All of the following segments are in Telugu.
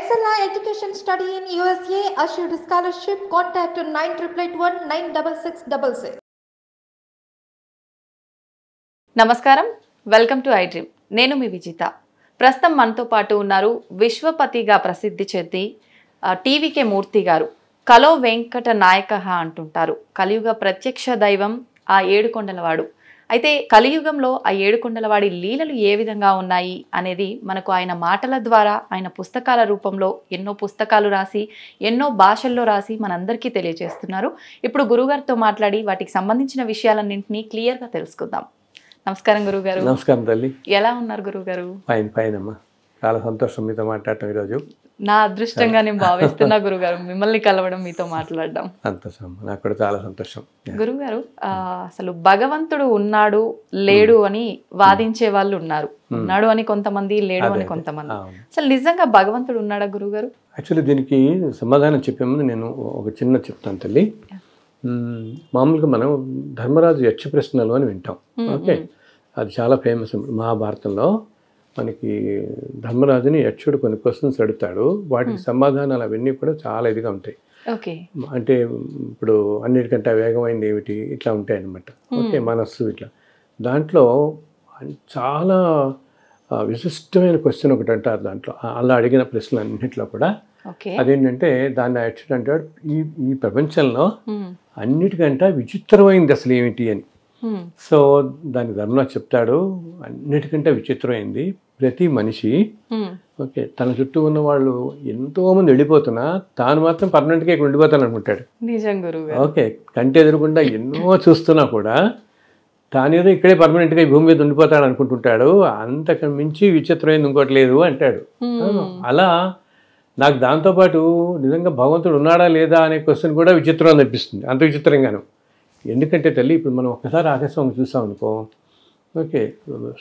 Excella Education Study in USA assured scholarship. Contact 9881 96666. నమస్కారం, వెల్కమ్ టు ఐ డ్రీమ్. నేను మీ విజిత. ప్రస్తుతం మనతో పాటు ఉన్నారు విశ్వపతిగా ప్రసిద్ధి చెంది టీవీకే మూర్తి గారు. కలో వెంకట నాయక అంటుంటారు. కలియుగ ప్రత్యక్ష దైవం ఆ ఏడుకొండలవాడు. అయితే కలియుగంలో ఆ ఏడుకొండలవాడి లీలలు ఏ విధంగా ఉన్నాయి అనేది మనకు ఆయన మాటల ద్వారా, ఆయన పుస్తకాల రూపంలో ఎన్నో పుస్తకాలు రాసి ఎన్నో భాషల్లో రాసి మనందరికీ తెలియజేస్తున్నారు. ఇప్పుడు గురుగారితో మాట్లాడి వాటికి సంబంధించిన విషయాలన్నింటినీ క్లియర్గా తెలుసుకుందాం. నమస్కారం గురుగారు. నమస్కారం తల్లి. ఎలా ఉన్నారు గురుగారు? ఫైన్ అమ్మా, చాలా సంతోషం మీతో మాట్లాడటం ఈరోజు. నా అదృష్టంగా నేను భావిస్తున్నా గురుగారు, మిమ్మల్ని కలవడం, మీతో మాట్లాడడం. సంతోషం, నాకు కూడా చాలా సంతోషం. గురుగారు, అసలు భగవంతుడు ఉన్నాడు లేడు అని వాదించే వాళ్ళు ఉన్నారు. ఉన్నాడు అని కొంతమంది, లేడు అని కొంతమంది. అసలు నిజంగా భగవంతుడు ఉన్నాడా గురుగారు? యాక్చువల్లీ దీనికి సమాధానం చెప్పే ముందు నేను ఒక చిన్న చెప్తాను తల్లి. మామూలుగా మనం ధర్మరాజు యక్ష ప్రశ్నలు అని వింటాం. ఓకే, అది చాలా ఫేమస్. మహాభారతంలో మనకి ధర్మరాజుని యక్షుడు కొన్ని క్వశ్చన్స్ అడుగుతాడు, వాటికి సమాధానాలు అవన్నీ కూడా చాలా ఇదిగా ఉంటాయి. అంటే ఇప్పుడు అన్నిటికంటే వేగమైంది ఏమిటి, ఇట్లా ఉంటాయి అన్నమాట. ఓకే, మనస్సు ఇట్లా. దాంట్లో చాలా విశిష్టమైన క్వశ్చన్ ఒకటి అంటారు దాంట్లో. అలా అడిగిన ప్రశ్నలు అన్నింటిలో కూడా అదేంటంటే, దాన్ని యక్షుడు అంటాడు, ఈ ప్రపంచంలో అన్నిటికంటే విచిత్రమైంది అసలు ఏమిటి అని. సో దానికి ధర్మరాజు చెప్తాడు, అన్నిటికంటే విచిత్రమైంది ప్రతి మనిషి ఓకే తన చుట్టూ ఉన్న వాళ్ళు ఎంతో మంది వెళ్ళిపోతున్నా తాను మాత్రం పర్మనెంట్గా ఇక్కడ ఉండిపోతాను అనుకుంటాడు. ఓకే, కంటి ఎదురకుండా ఎన్నో చూస్తున్నా కూడా తానేదో ఇక్కడే పర్మనెంట్గా ఈ భూమి మీద ఉండిపోతాడు అనుకుంటుంటాడు. అంతకు మించి విచిత్రమైంది ఇంకోటి లేదు అంటాడు. అలా నాకు దాంతోపాటు నిజంగా భగవంతుడు ఉన్నాడా లేదా అనే క్వశ్చన్ కూడా విచిత్రం అనిపిస్తుంది, అంత విచిత్రంగాను. ఎందుకంటే తల్లి, ఇప్పుడు మనం ఒక్కసారి ఆకాశం చూసాం అనుకో, ఓకే,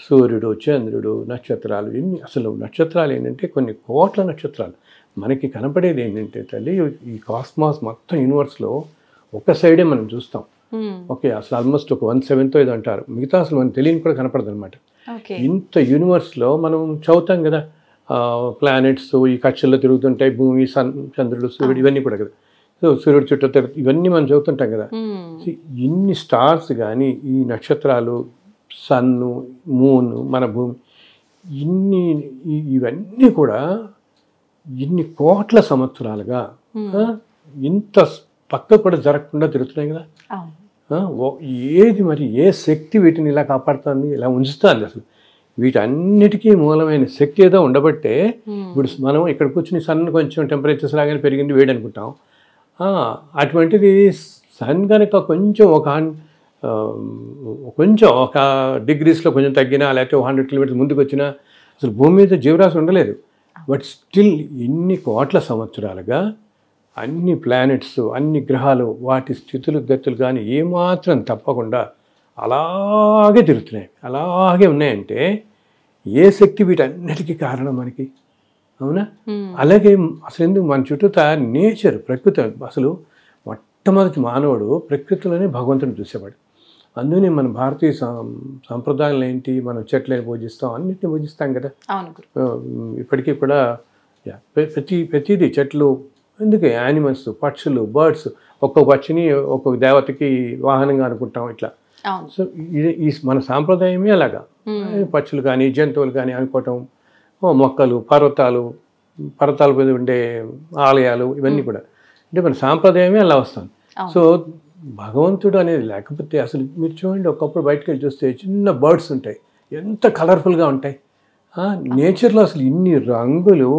సూర్యుడు, చంద్రుడు, నక్షత్రాలు, ఎన్ని అసలు నక్షత్రాలు ఏంటంటే కొన్ని కోట్ల నక్షత్రాలు. మనకి కనపడేది ఏంటంటే తల్లి, ఈ కాస్మాస్ మొత్తం యూనివర్స్లో ఒక సైడే మనం చూస్తాం. ఓకే, అసలు ఆల్మోస్ట్ ఒక 1/7 ఏదో అంటారు, మిగతా అసలు మనకు తెలియని కూడా కనపడదు అనమాట. ఇంత యూనివర్స్లో మనం చదువుతాం కదా, ప్లానెట్స్ ఈ కక్షల్లో తిరుగుతుంటాయి, భూమి, చంద్రుడు, సూర్యుడు, ఇవన్నీ కూడా కదా. సో సూర్యుడు చుట్టూ ఇవన్నీ మనం చదువుతుంటాం కదా. ఇన్ని స్టార్స్ కానీ, ఈ నక్షత్రాలు, సన్ను, మూన్, మన భూమి, ఇవన్నీ కూడా ఇన్ని కోట్ల సంవత్సరాలుగా ఇంత పక్క కూడా జరగకుండా తిరుగుతున్నాయి కదా. ఏది మరి, ఏ శక్తి వీటిని ఇలా కాపాడుతుంది, ఇలా ఉంచుతుంది? అసలు వీటన్నిటికీ మూలమైన శక్తి ఏదో ఉండబట్టే ఇప్పుడు మనం ఇక్కడ కూర్చుని సన్ కొంచెం టెంపరేచర్స్ లాగానే పెరిగింది, వేడి అనుకుంటాం. అటువంటిది సన్ కనుక కొంచెం ఒక డిగ్రీస్లో కొంచెం తగ్గినా, లేకపోతే 100 కిలోమీటర్స్ ముందుకు వచ్చినా అసలు భూమి మీద జీవరాశి ఉండలేదు. బట్ స్టిల్ ఇన్ని కోట్ల సంవత్సరాలుగా అన్ని ప్లానెట్స్, అన్ని గ్రహాలు, వాటి స్థితులు గతులు కానీ ఏమాత్రం తప్పకుండా అలాగే తిరుగుతున్నాయి, అలాగే ఉన్నాయంటే ఏ శక్తి వీటన్నిటికీ కారణం మనకి? అవునా? అలాగే అసలు ఎందుకు మన చుట్టూ నేచర్, ప్రకృతి, అసలు మొట్టమొదటి మానవుడు ప్రకృతిలోనే భగవంతుని చూసేవాడు. అందుకని మన భారతీయ సంప్రదాయాలు ఏంటి, మనం చెట్లని పూజిస్తాం, అన్నిటిని పూజిస్తాం కదా. ఇప్పటికీ కూడా ప్రతిదీ చెట్లు, ఎందుకు యానిమల్స్, పక్షులు, బర్డ్స్, ఒక్కొక్క పక్షిని ఒక్కొక్క దేవతకి వాహనంగా అనుకుంటాం ఇట్లా. సో ఈ మన సాంప్రదాయమే అలాగా, పక్షులు కానీ జంతువులు కానీ అనుకోవటం, మొక్కలు, పర్వతాల మీద ఉండే ఆలయాలు, ఇవన్నీ కూడా అంటే మన సాంప్రదాయమే అలా వస్తుంది. సో భగవంతుడు అనేది లేకపోతే అసలు మీరు చూడండి, ఒకప్పుడు బయటకు వెళ్ళి చూస్తే చిన్న బర్డ్స్ ఉంటాయి, ఎంత కలర్ఫుల్గా ఉంటాయి. నేచర్లో అసలు ఇన్ని రంగులు,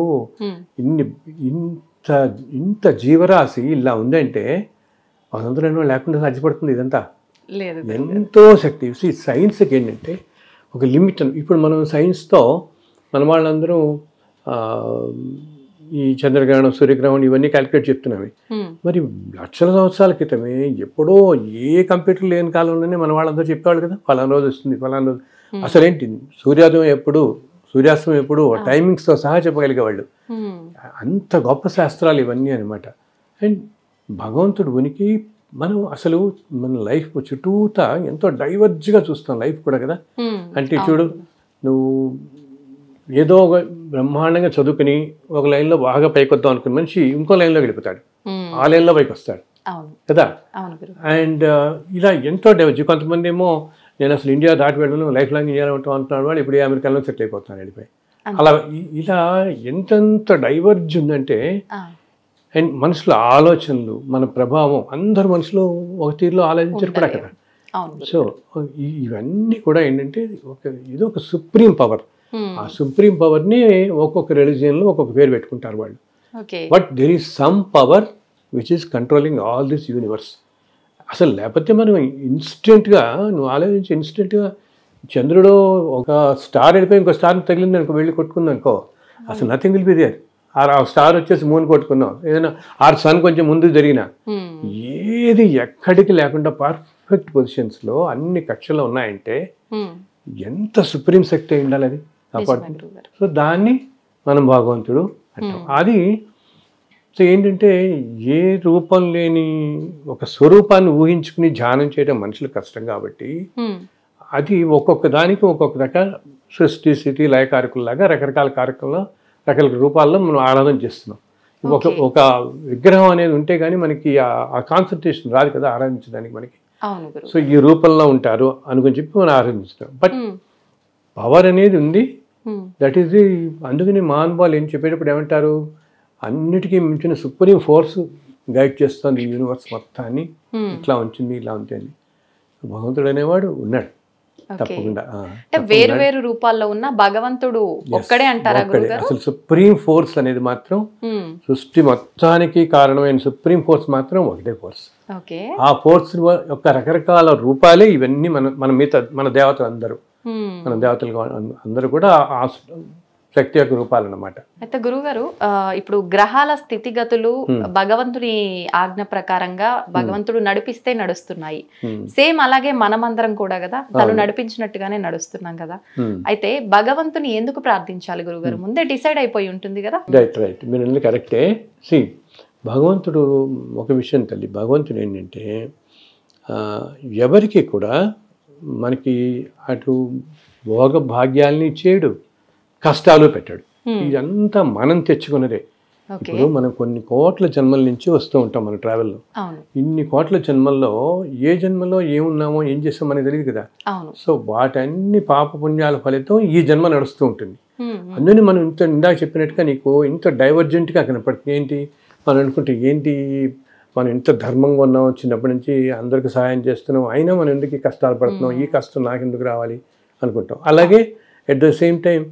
ఇంత జీవరాశి ఇలా ఉందంటే భగవంతుడు లేకుండా సాధ్యపడుతుంది ఇదంతా. ఎంతో శక్తి. సైన్స్కి ఏంటంటే ఒక లిమిట్. ఇప్పుడు మనం సైన్స్తో మన వాళ్ళందరూ ఈ చంద్రగ్రహణం, సూర్యగ్రహణం ఇవన్నీ క్యాలిక్యులేట్ చెప్తున్నాయి. మరి లక్షల సంవత్సరాల క్రితమే ఎప్పుడో ఏ కంప్యూటర్ లేని కాలంలోనే మన వాళ్ళందరూ చెప్పేవాళ్ళు కదా, ఫలానా రోజు వస్తుంది, ఫలానా రోజు. అసలేంటి సూర్యోదయం ఎప్పుడు, సూర్యాస్తమయం ఎప్పుడు, టైమింగ్స్తో సహా చెప్పగలిగేవాళ్ళు. అంత గొప్ప శాస్త్రాలు ఇవన్నీ అనమాట. అండ్ భగవంతుడు ఉనికి మనం అసలు మన లైఫ్ చుట్టూతా ఎంతో డైవర్జ్గా చూస్తాం లైఫ్ కూడా కదా. అంటే చూడు, నువ్వు ఏదో బ్రహ్మాండంగా చదువుకుని ఒక లైన్లో బాగా పైకొద్దాం అనుకున్న మనిషి ఇంకో లైన్లో వెళ్ళిపోతాడు, ఆ లైన్లో పైకి వస్తాడు కదా. అండ్ ఇలా ఎంతో డైవర్జ్. కొంతమంది ఏమో నేను అసలు ఇండియా దాటి వెళ్ళను, లైఫ్ లాంగ్ ఇండియాలో ఉంటాం అంటున్నాడు, వాడు ఇప్పుడు అమెరికాలో సెటిల్ అయిపోతున్నాడు వెళ్ళిపోయి. అలా ఇలా ఎంతెంత డైవర్జ్ ఉందంటే, అండ్ మనుషుల ఆలోచనలు, మన ప్రభావం, అందరు మనుషులు ఒక తీరులో ఆలోచించారు కూడా కదా. సో ఇవన్నీ కూడా ఏంటంటే ఇది ఒక సుప్రీం పవర్. ఆ సుప్రీం పవర్ని ఒక్కొక్క రిలీజియన్లో ఒక్కొక్క పేరు పెట్టుకుంటారు వాళ్ళు. But there is some power which is controlling all this universe. అసలు లేకపోతే మనం ఇన్స్టెంట్గా, నువ్వు ఆలోచించి ఇన్స్టెంట్గా చంద్రుడు ఒక స్టార్ వెళ్ళిపోయి ఇంకో స్టార్ని తగిలింది అనుకో, వెళ్ళి కొట్టుకుంది అనుకో, అసలు నథింగ్ విల్ బి దేర్. ఆ స్టార్ వచ్చేసి మూన్ కొట్టుకుందాం, ఏదైనా ఆర్ సన్ కొంచెం ముందు జరిగినా, ఏది ఎక్కడికి లేకుండా పర్ఫెక్ట్ పొజిషన్స్లో అన్ని కక్షలు ఉన్నాయంటే ఎంత సుప్రీం శక్తి ఉండాలి అది కాపాడుతుంది. సో దాన్ని మనం భగవంతుడు అంటాం. అది సో ఏంటంటే ఏ రూపం లేని ఒక స్వరూపాన్ని ఊహించుకుని ధ్యానం చేయడం మనుషులకు కష్టం కాబట్టి అది ఒక్కొక్క దానికి ఒక్కొక్క రకాల సృష్టి స్థితి లయకారకుల్లాగా రకరకాల కార్యక్రమంలో రకరకాల రూపాల్లో మనం ఆరాధన చేస్తున్నాం. ఒక విగ్రహం అనేది ఉంటే కానీ మనకి ఆ కాన్సన్ట్రేషన్ రాదు కదా ఆరాధించడానికి మనకి. సో ఈ రూపంలో ఉంటారు అనుకుని చెప్పి మనం ఆరాధించుతాం. బట్ పవర్ అనేది ఉంది, దట్ ఈస్ ది. అందుకని మహానుభావులు ఏం చెప్పేటప్పుడు ఏమంటారు, అన్నిటికీ మించిన సుప్రీం ఫోర్స్ గైడ్ చేస్తుంది ఈ యూనివర్స్ మొత్తాన్ని, ఇట్లా ఉంచింది ఇలా ఉంటుంది. భగవంతుడు అనేవాడు ఉన్నాడు తప్పకుండా. వేరు వేరు రూపాల్లో ఉన్న భగవంతుడు ఒక్కడే అంటారా గురుగారు? అసలు సుప్రీం ఫోర్స్ అనేది మాత్రం సృష్టి మొత్తానికి కారణమైన సుప్రీం ఫోర్స్ మాత్రం ఒకటే ఫోర్స్. ఆ ఫోర్స్ యొక్క రకరకాల రూపాలే ఇవన్నీ మన దేవతలు అందరూ, మన దేవతలు అందరూ కూడా ఆ శక్తి యొక్క రూపాలు అన్నమాట. అయితే గురుగారు, ఇప్పుడు గ్రహాల స్థితిగతులు భగవంతుని ఆజ్ఞ ప్రకారంగా భగవంతుడు నడిపిస్తే నడుస్తున్నాయి. సేమ్ అలాగే మనమందరం కూడా కదా తను నడిపించినట్టుగానే నడుస్తున్నాం కదా. అయితే భగవంతుని ఎందుకు ప్రార్థించాలి గురుగారు? ముందే డిసైడ్ అయిపోయి ఉంటుంది కదా. రైట్ రైట్, మీరు కరెక్టే. సి భగవంతుడు ఒక విషయం తల్లి, భగవంతుడు ఏంటంటే ఎవరికి కూడా మనకి అటు భోగ భాగ్యాలని ఇచ్చేయడు, కష్టాలు పెట్టాడు. ఇదంతా మనం తెచ్చుకున్నదే. ఇప్పుడు మనం కొన్ని కోట్ల జన్మల నుంచి వస్తూ ఉంటాం మన ట్రావెల్లో. ఇన్ని కోట్ల జన్మల్లో ఏ జన్మలో ఏమున్నామో ఏం చేస్తామో మనకి తెలియదు కదా. సో వాటన్ని పాప పుణ్యాల ఫలితం ఈ జన్మ నడుస్తూ ఉంటుంది. అందుకని మనం ఇందాక చెప్పినట్టుగా నీకు ఇంత డైవర్జెంట్గా కనపడుతుంది. ఏంటి మనం అనుకుంటే, ఏంటి మనం ఇంత ధర్మంగా ఉన్నాం, చిన్నప్పటి నుంచి అందరికి సహాయం చేస్తున్నాం, అయినా మనం ఎందుకు కష్టాలు పడుతున్నాం, ఈ కష్టం నాకు ఎందుకు రావాలి అనుకుంటాం. అలాగే ఎట్ ద సేమ్ టైం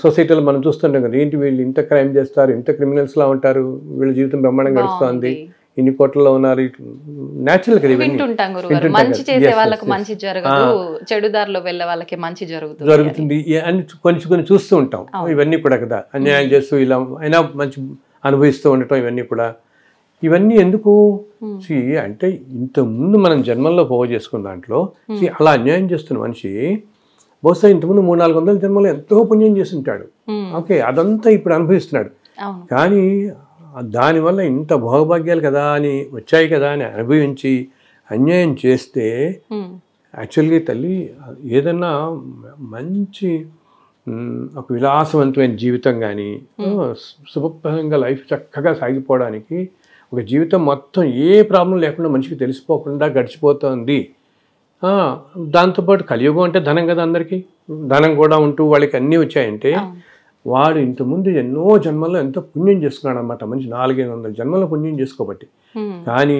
సొసైటీలో మనం చూస్తుంటాం కదా, ఏంటి వీళ్ళు ఇంత క్రైమ్ చేస్తారు, ఇంత క్రిమినల్స్లా ఉంటారు, వీళ్ళ జీవితం బ్రహ్మాండంగా గడుస్తుంది, ఇన్ని కోట్లలో ఉన్నారు, న్యాచురల్ కదా ఇవన్నీ. మంచి చేసే వాళ్ళకి మంచి జరగదు, చెడు దారిలో వెళ్ళే వాళ్ళకి మంచి జరుగుతుంది అని కొన్ని చూస్తూ ఉంటాం. ఇవన్నీ కూడా కదా అన్యాయం చేస్తూ ఇలా అయినా మంచి అనుభవిస్తూ ఉండటం, ఇవన్నీ ఎందుకు అంటే ఇంతకుముందు మనం జన్మల్లో పోగు చేసుకున్న దాంట్లో అలా అన్యాయం చేస్తున్న మనిషి బహుశా ఇంతకుముందు 300-400 జన్మలో ఎంతో పుణ్యం చేసి ఉంటాడు. ఓకే, అదంతా ఇప్పుడు అనుభవిస్తున్నాడు. కానీ దానివల్ల ఇంత భోగభాగ్యాలు కదా అని వచ్చాయి కదా అని అనుభవించి అన్యాయం చేస్తే యాక్చువల్గా తల్లి ఏదన్నా మంచి ఒక విలాసవంతమైన జీవితం కానీ శుభప్రదంగా లైఫ్ చక్కగా సాగిపోవడానికి ఒక జీవితం మొత్తం ఏ ప్రాబ్లం లేకుండా మనిషికి తెలిసిపోకుండా గడిచిపోతుంది. దాంతోపాటు కలియుగం అంటే ధనం కదా, అందరికీ ధనం కూడా ఉంటూ వాళ్ళకి అన్నీ వచ్చాయంటే వాడు ఇంతకుముందు ఎన్నో జన్మల్లో ఎంతో పుణ్యం చేసుకున్నాడు అనమాట. మనిషి 400-500 జన్మల్లో పుణ్యం చేసుకోబట్టి. కానీ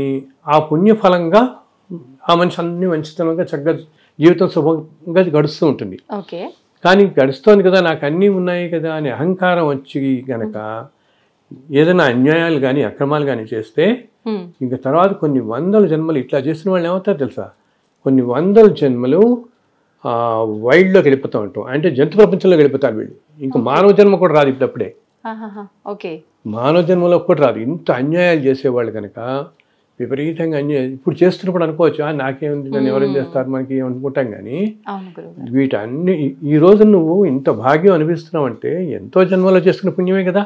ఆ పుణ్యఫలంగా ఆ మనిషి అన్ని మంచితనంగా చక్కగా జీవితం శుభంగా గడుస్తూ ఉంటుంది. కానీ గడుస్తోంది కదా, నాకు అన్నీ ఉన్నాయి కదా అని అహంకారం వచ్చి గనక ఏదైనా అన్యాయాలు కానీ అక్రమాలు కానీ చేస్తే ఇంకా తర్వాత కొన్ని 100 జన్మలు ఇట్లా చేసిన వాళ్ళు ఏమవుతారు తెలుసా, కొన్ని 100 జన్మలు వైల్డ్లోకి వెళ్ళిపోతూ ఉంటాం, అంటే జంతు ప్రపంచంలో వెళ్ళిపోతారు వీళ్ళు. ఇంకా మానవ జన్మ కూడా రాదు ఇప్పుడప్పుడే, మానవ జన్మలో కూడా రాదు. ఇంత అన్యాయాలు చేసేవాళ్ళు కనుక విపరీతంగా అన్యాయం ఇప్పుడు చేస్తున్నప్పుడు అనుకోవచ్చు, నాకేముంది, నన్ను ఎవరేం చేస్తారు మనకి అనుకుంటాం. కానీ వీటన్ని ఈ రోజు నువ్వు ఇంత భాగ్యం అనిపిస్తున్నావు అంటే ఎంతో జన్మలో చేసుకున్న పుణ్యమే కదా.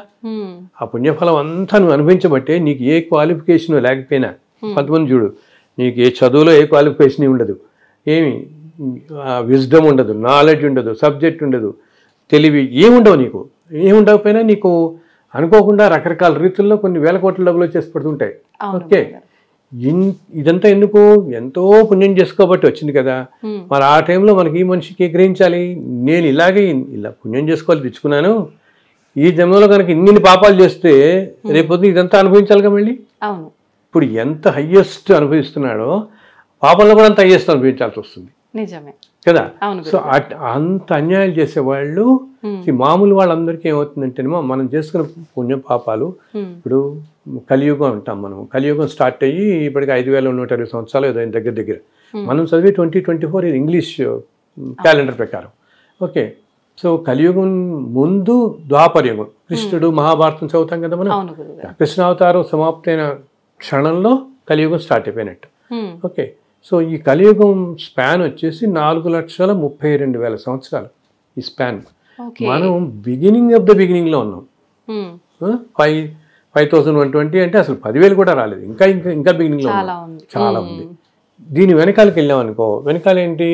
ఆ పుణ్యఫలం అంతా నువ్వు అనుభవించబట్టే నీకు ఏ క్వాలిఫికేషన్ లేకపోయినా, కొంతమంది చూడు నీకు ఏ చదువులో ఏ క్వాలిఫికేషన్ ఉండదు, ఏమి విజ్డమ్ ఉండదు, నాలెడ్జ్ ఉండదు, సబ్జెక్ట్ ఉండదు, తెలివి ఏముండవు నీకు, ఏముండకపోయినా నీకు అనుకోకుండా రకరకాల రీతుల్లో కొన్ని వేల కోట్ల డబ్బులు వచ్చేసి పడుతుంటాయి. ఓకే, ఇదంతా ఎందుకు? ఎంతో పుణ్యం చేసుకోబట్టి వచ్చింది కదా. మరి ఆ టైంలో మనకి ఈ మనిషికి గ్రహించాలి, నేను ఇలాగే ఇలా పుణ్యం చేసుకోవాలి తెచ్చుకున్నాను, ఈ జన్మలో కనుక ఇన్ని పాపాలు చేస్తే రేపొద్దు ఇదంతా అనుభవించాలిగా మళ్ళీ. ఇప్పుడు ఎంత హయ్యెస్ట్ అనుభవిస్తున్నాడో పాపంలో కూడా అంత హయ్యెస్ట్ అనుభవించాల్సి వస్తుంది. నిజమే కదా. సో అంత అన్యాయాలు చేసేవాళ్ళు మామూలు వాళ్ళందరికీ ఏమవుతుందంటేనేమో మనం చేసుకున్న పుణ్య పాపాలు, ఇప్పుడు కలియుగం అంటాం మనం, కలియుగం స్టార్ట్ అయ్యి ఇప్పటికి 5120 సంవత్సరాలు ఏదో దగ్గర దగ్గర, మనం చదివి 2024 ఇది ఇంగ్లీష్ క్యాలెండర్ ప్రకారం. ఓకే, సో కలియుగం ముందు ద్వాపరయుగం, కృష్ణుడు మహాభారతం చదువుతాం కదా మనం, కృష్ణావతారం సమాప్తైన క్షణంలో కలియుగం స్టార్ట్ అయిపోయినట్టు. ఓకే, సో ఈ కలియుగం స్పాన్ వచ్చేసి 4,32,000 సంవత్సరాలు ఈ స్పాన్. మనం బిగినింగ్ ఆఫ్ ద బిగినింగ్లో ఉన్నాం. 5,120 అంటే అసలు 10,000 కూడా రాలేదు, ఇంకా ఇంకా ఇంకా బిగినింగ్లో చాలా ఉంది. దీని వెనకాలకి వెళ్ళాం అనుకో, వెనకాల ఏంటి?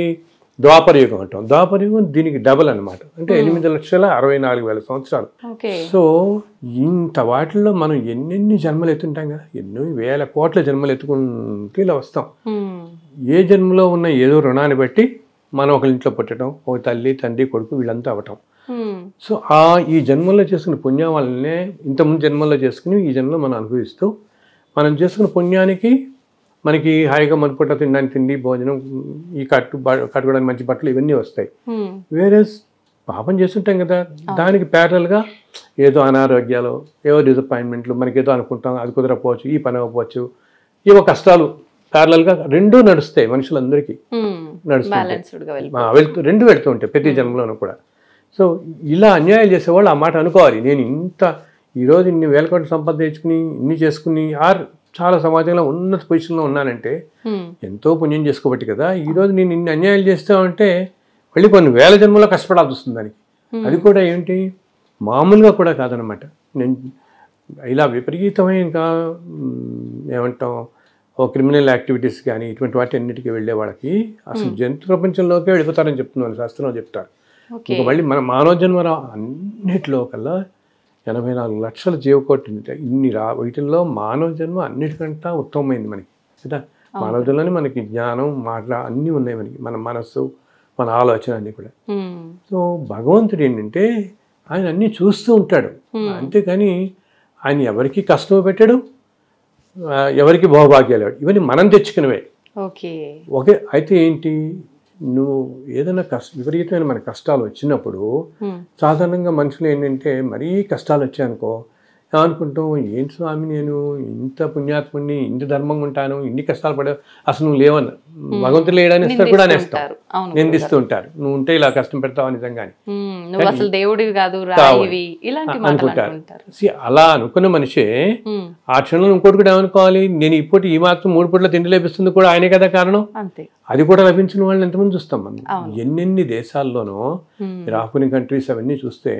ద్వాపరయుగం అంటాం. ద్వాపరయుగం దీనికి డబల్ అనమాట, అంటే 8,64,000 సంవత్సరాలు. సో ఇంత వాటిల్లో మనం ఎన్నెన్ని జన్మలు ఎత్తుంటాం కదా, ఎన్నో వేల కోట్ల జన్మలు ఎత్తుకుంటూ ఇలా వస్తాం. ఏ జన్మలో ఉన్న ఏదో రుణాన్ని బట్టి మనం ఒకరి ఇంట్లో పుట్టడం, ఒక తల్లి తండ్రి కొడుకు వీళ్ళంతా అవటం. సో ఈ జన్మల్లో చేసుకున్న పుణ్యం వల్లనే ఇంతకుముందు జన్మల్లో చేసుకుని ఈ జన్మలో మనం అనుభవిస్తూ, మనం చేసుకున్న పుణ్యానికి మనకి హాయిగా మన పుట్ట తినడానికి తిండి, భోజనం, ఈ కట్టుకోవడానికి మంచి బట్టలు ఇవన్నీ వస్తాయి. వేరే పాపం చేస్తుంటాం కదా, దానికి ప్యారల్గా ఏదో అనారోగ్యాలు, ఏవో డిసప్పాయింట్మెంట్లు, మనకి ఏదో అనుకుంటాం అది కుదరకపోవచ్చు, ఈ పని అవ్వకపోవచ్చు, ఏవో కష్టాలు ప్యారల్గా రెండూ నడుస్తాయి మనుషులందరికీ. రెండు వెళ్తూ ఉంటాయి ప్రతి జన్మలోనూ కూడా. సో ఇలా అన్యాయాలు చేసేవాళ్ళు ఆ మాట అనుకోవాలి, నేను ఈరోజు ఇన్ని వేల కోట్ల సంపద తెచ్చుకుని ఇన్ని చేసుకుని చాలా సమాజంలో ఉన్నత పొజిషన్లో ఉన్నానంటే ఎంతో పుణ్యం చేసుకోబట్టి కదా. ఈరోజు నేను ఇన్ని అన్యాయాలు చేస్తామంటే మళ్ళీ కొన్ని వేల జన్మలో కష్టపడాల్సి వస్తుంది దానికి. అది కూడా ఏంటి, మామూలుగా కూడా కాదనమాట. నేను ఇలా విపరీతమైన ఇంకా ఏమంటాం, క్రిమినల్ యాక్టివిటీస్ కానీ ఇటువంటి వాటి అన్నిటికీ వెళ్ళే వాళ్ళకి అసలు జంతు ప్రపంచంలోకే వెళ్ళిపోతారని చెప్తున్నాను, శాస్త్రంలో చెప్తారు. ఇంకా మళ్ళీ మన మానవ జన్మ అన్నిటిలో కల్లా 84 లక్షల జీవకోటి ఇన్ని వీటిల్లో మానవ జన్మ అన్నిటికంటే ఉత్తమమైంది మనకి కదా. మానవ జన్మలోనే మనకి జ్ఞానం, అన్నీ ఉన్నాయి మనకి, మన మనస్సు, మన ఆలోచన అన్నీ కూడా. సో భగవంతుడు ఏంటంటే ఆయన అన్నీ చూస్తూ ఉంటాడు, అంతేకాని ఆయన ఎవరికి కష్టం పెట్టాడు, ఎవరికి భోగభాగ్యాలు, ఇవన్నీ మనం తెచ్చుకునేవే. ఓకే, అయితే ఏంటి, నువ్వు ఏదైనా విపరీతమైన మన కష్టాలు వచ్చినప్పుడు సాధారణంగా మనుషులు ఏంటంటే మరీ కష్టాలు వచ్చాయనుకో అనుకుంటాం, ఏంటి స్వామి నేను ఇంత పుణ్యాత్ముడిని, ఇంత ధర్మంగా ఉంటాను, ఇన్ని కష్టాలు పడే, అసలు నువ్వు లేవన్న భగవంతుడు లేడని ఇస్తారు కూడా అనేస్తారు, నిందిస్తూ ఉంటారు, నువ్వు ఉంటే ఇలా కష్టం పెడతావు నిజంగానే అనుకుంటారు. అలా అనుకున్న మనిషే ఆ క్షణంలో ఇంకోటి కూడా ఏమనుకోవాలి, నేను ఇప్పుడు ఈ మాత్రం 3 పూట్ల తిండి లభిస్తుంది కూడా ఆయనే కదా కారణం. అది కూడా లభించిన వాళ్ళని ఎంతమంది చూస్తాం మనం, ఎన్నెన్ని దేశాల్లోనో ఆఫ్రికన్ కంట్రీస్ అవన్నీ చూస్తే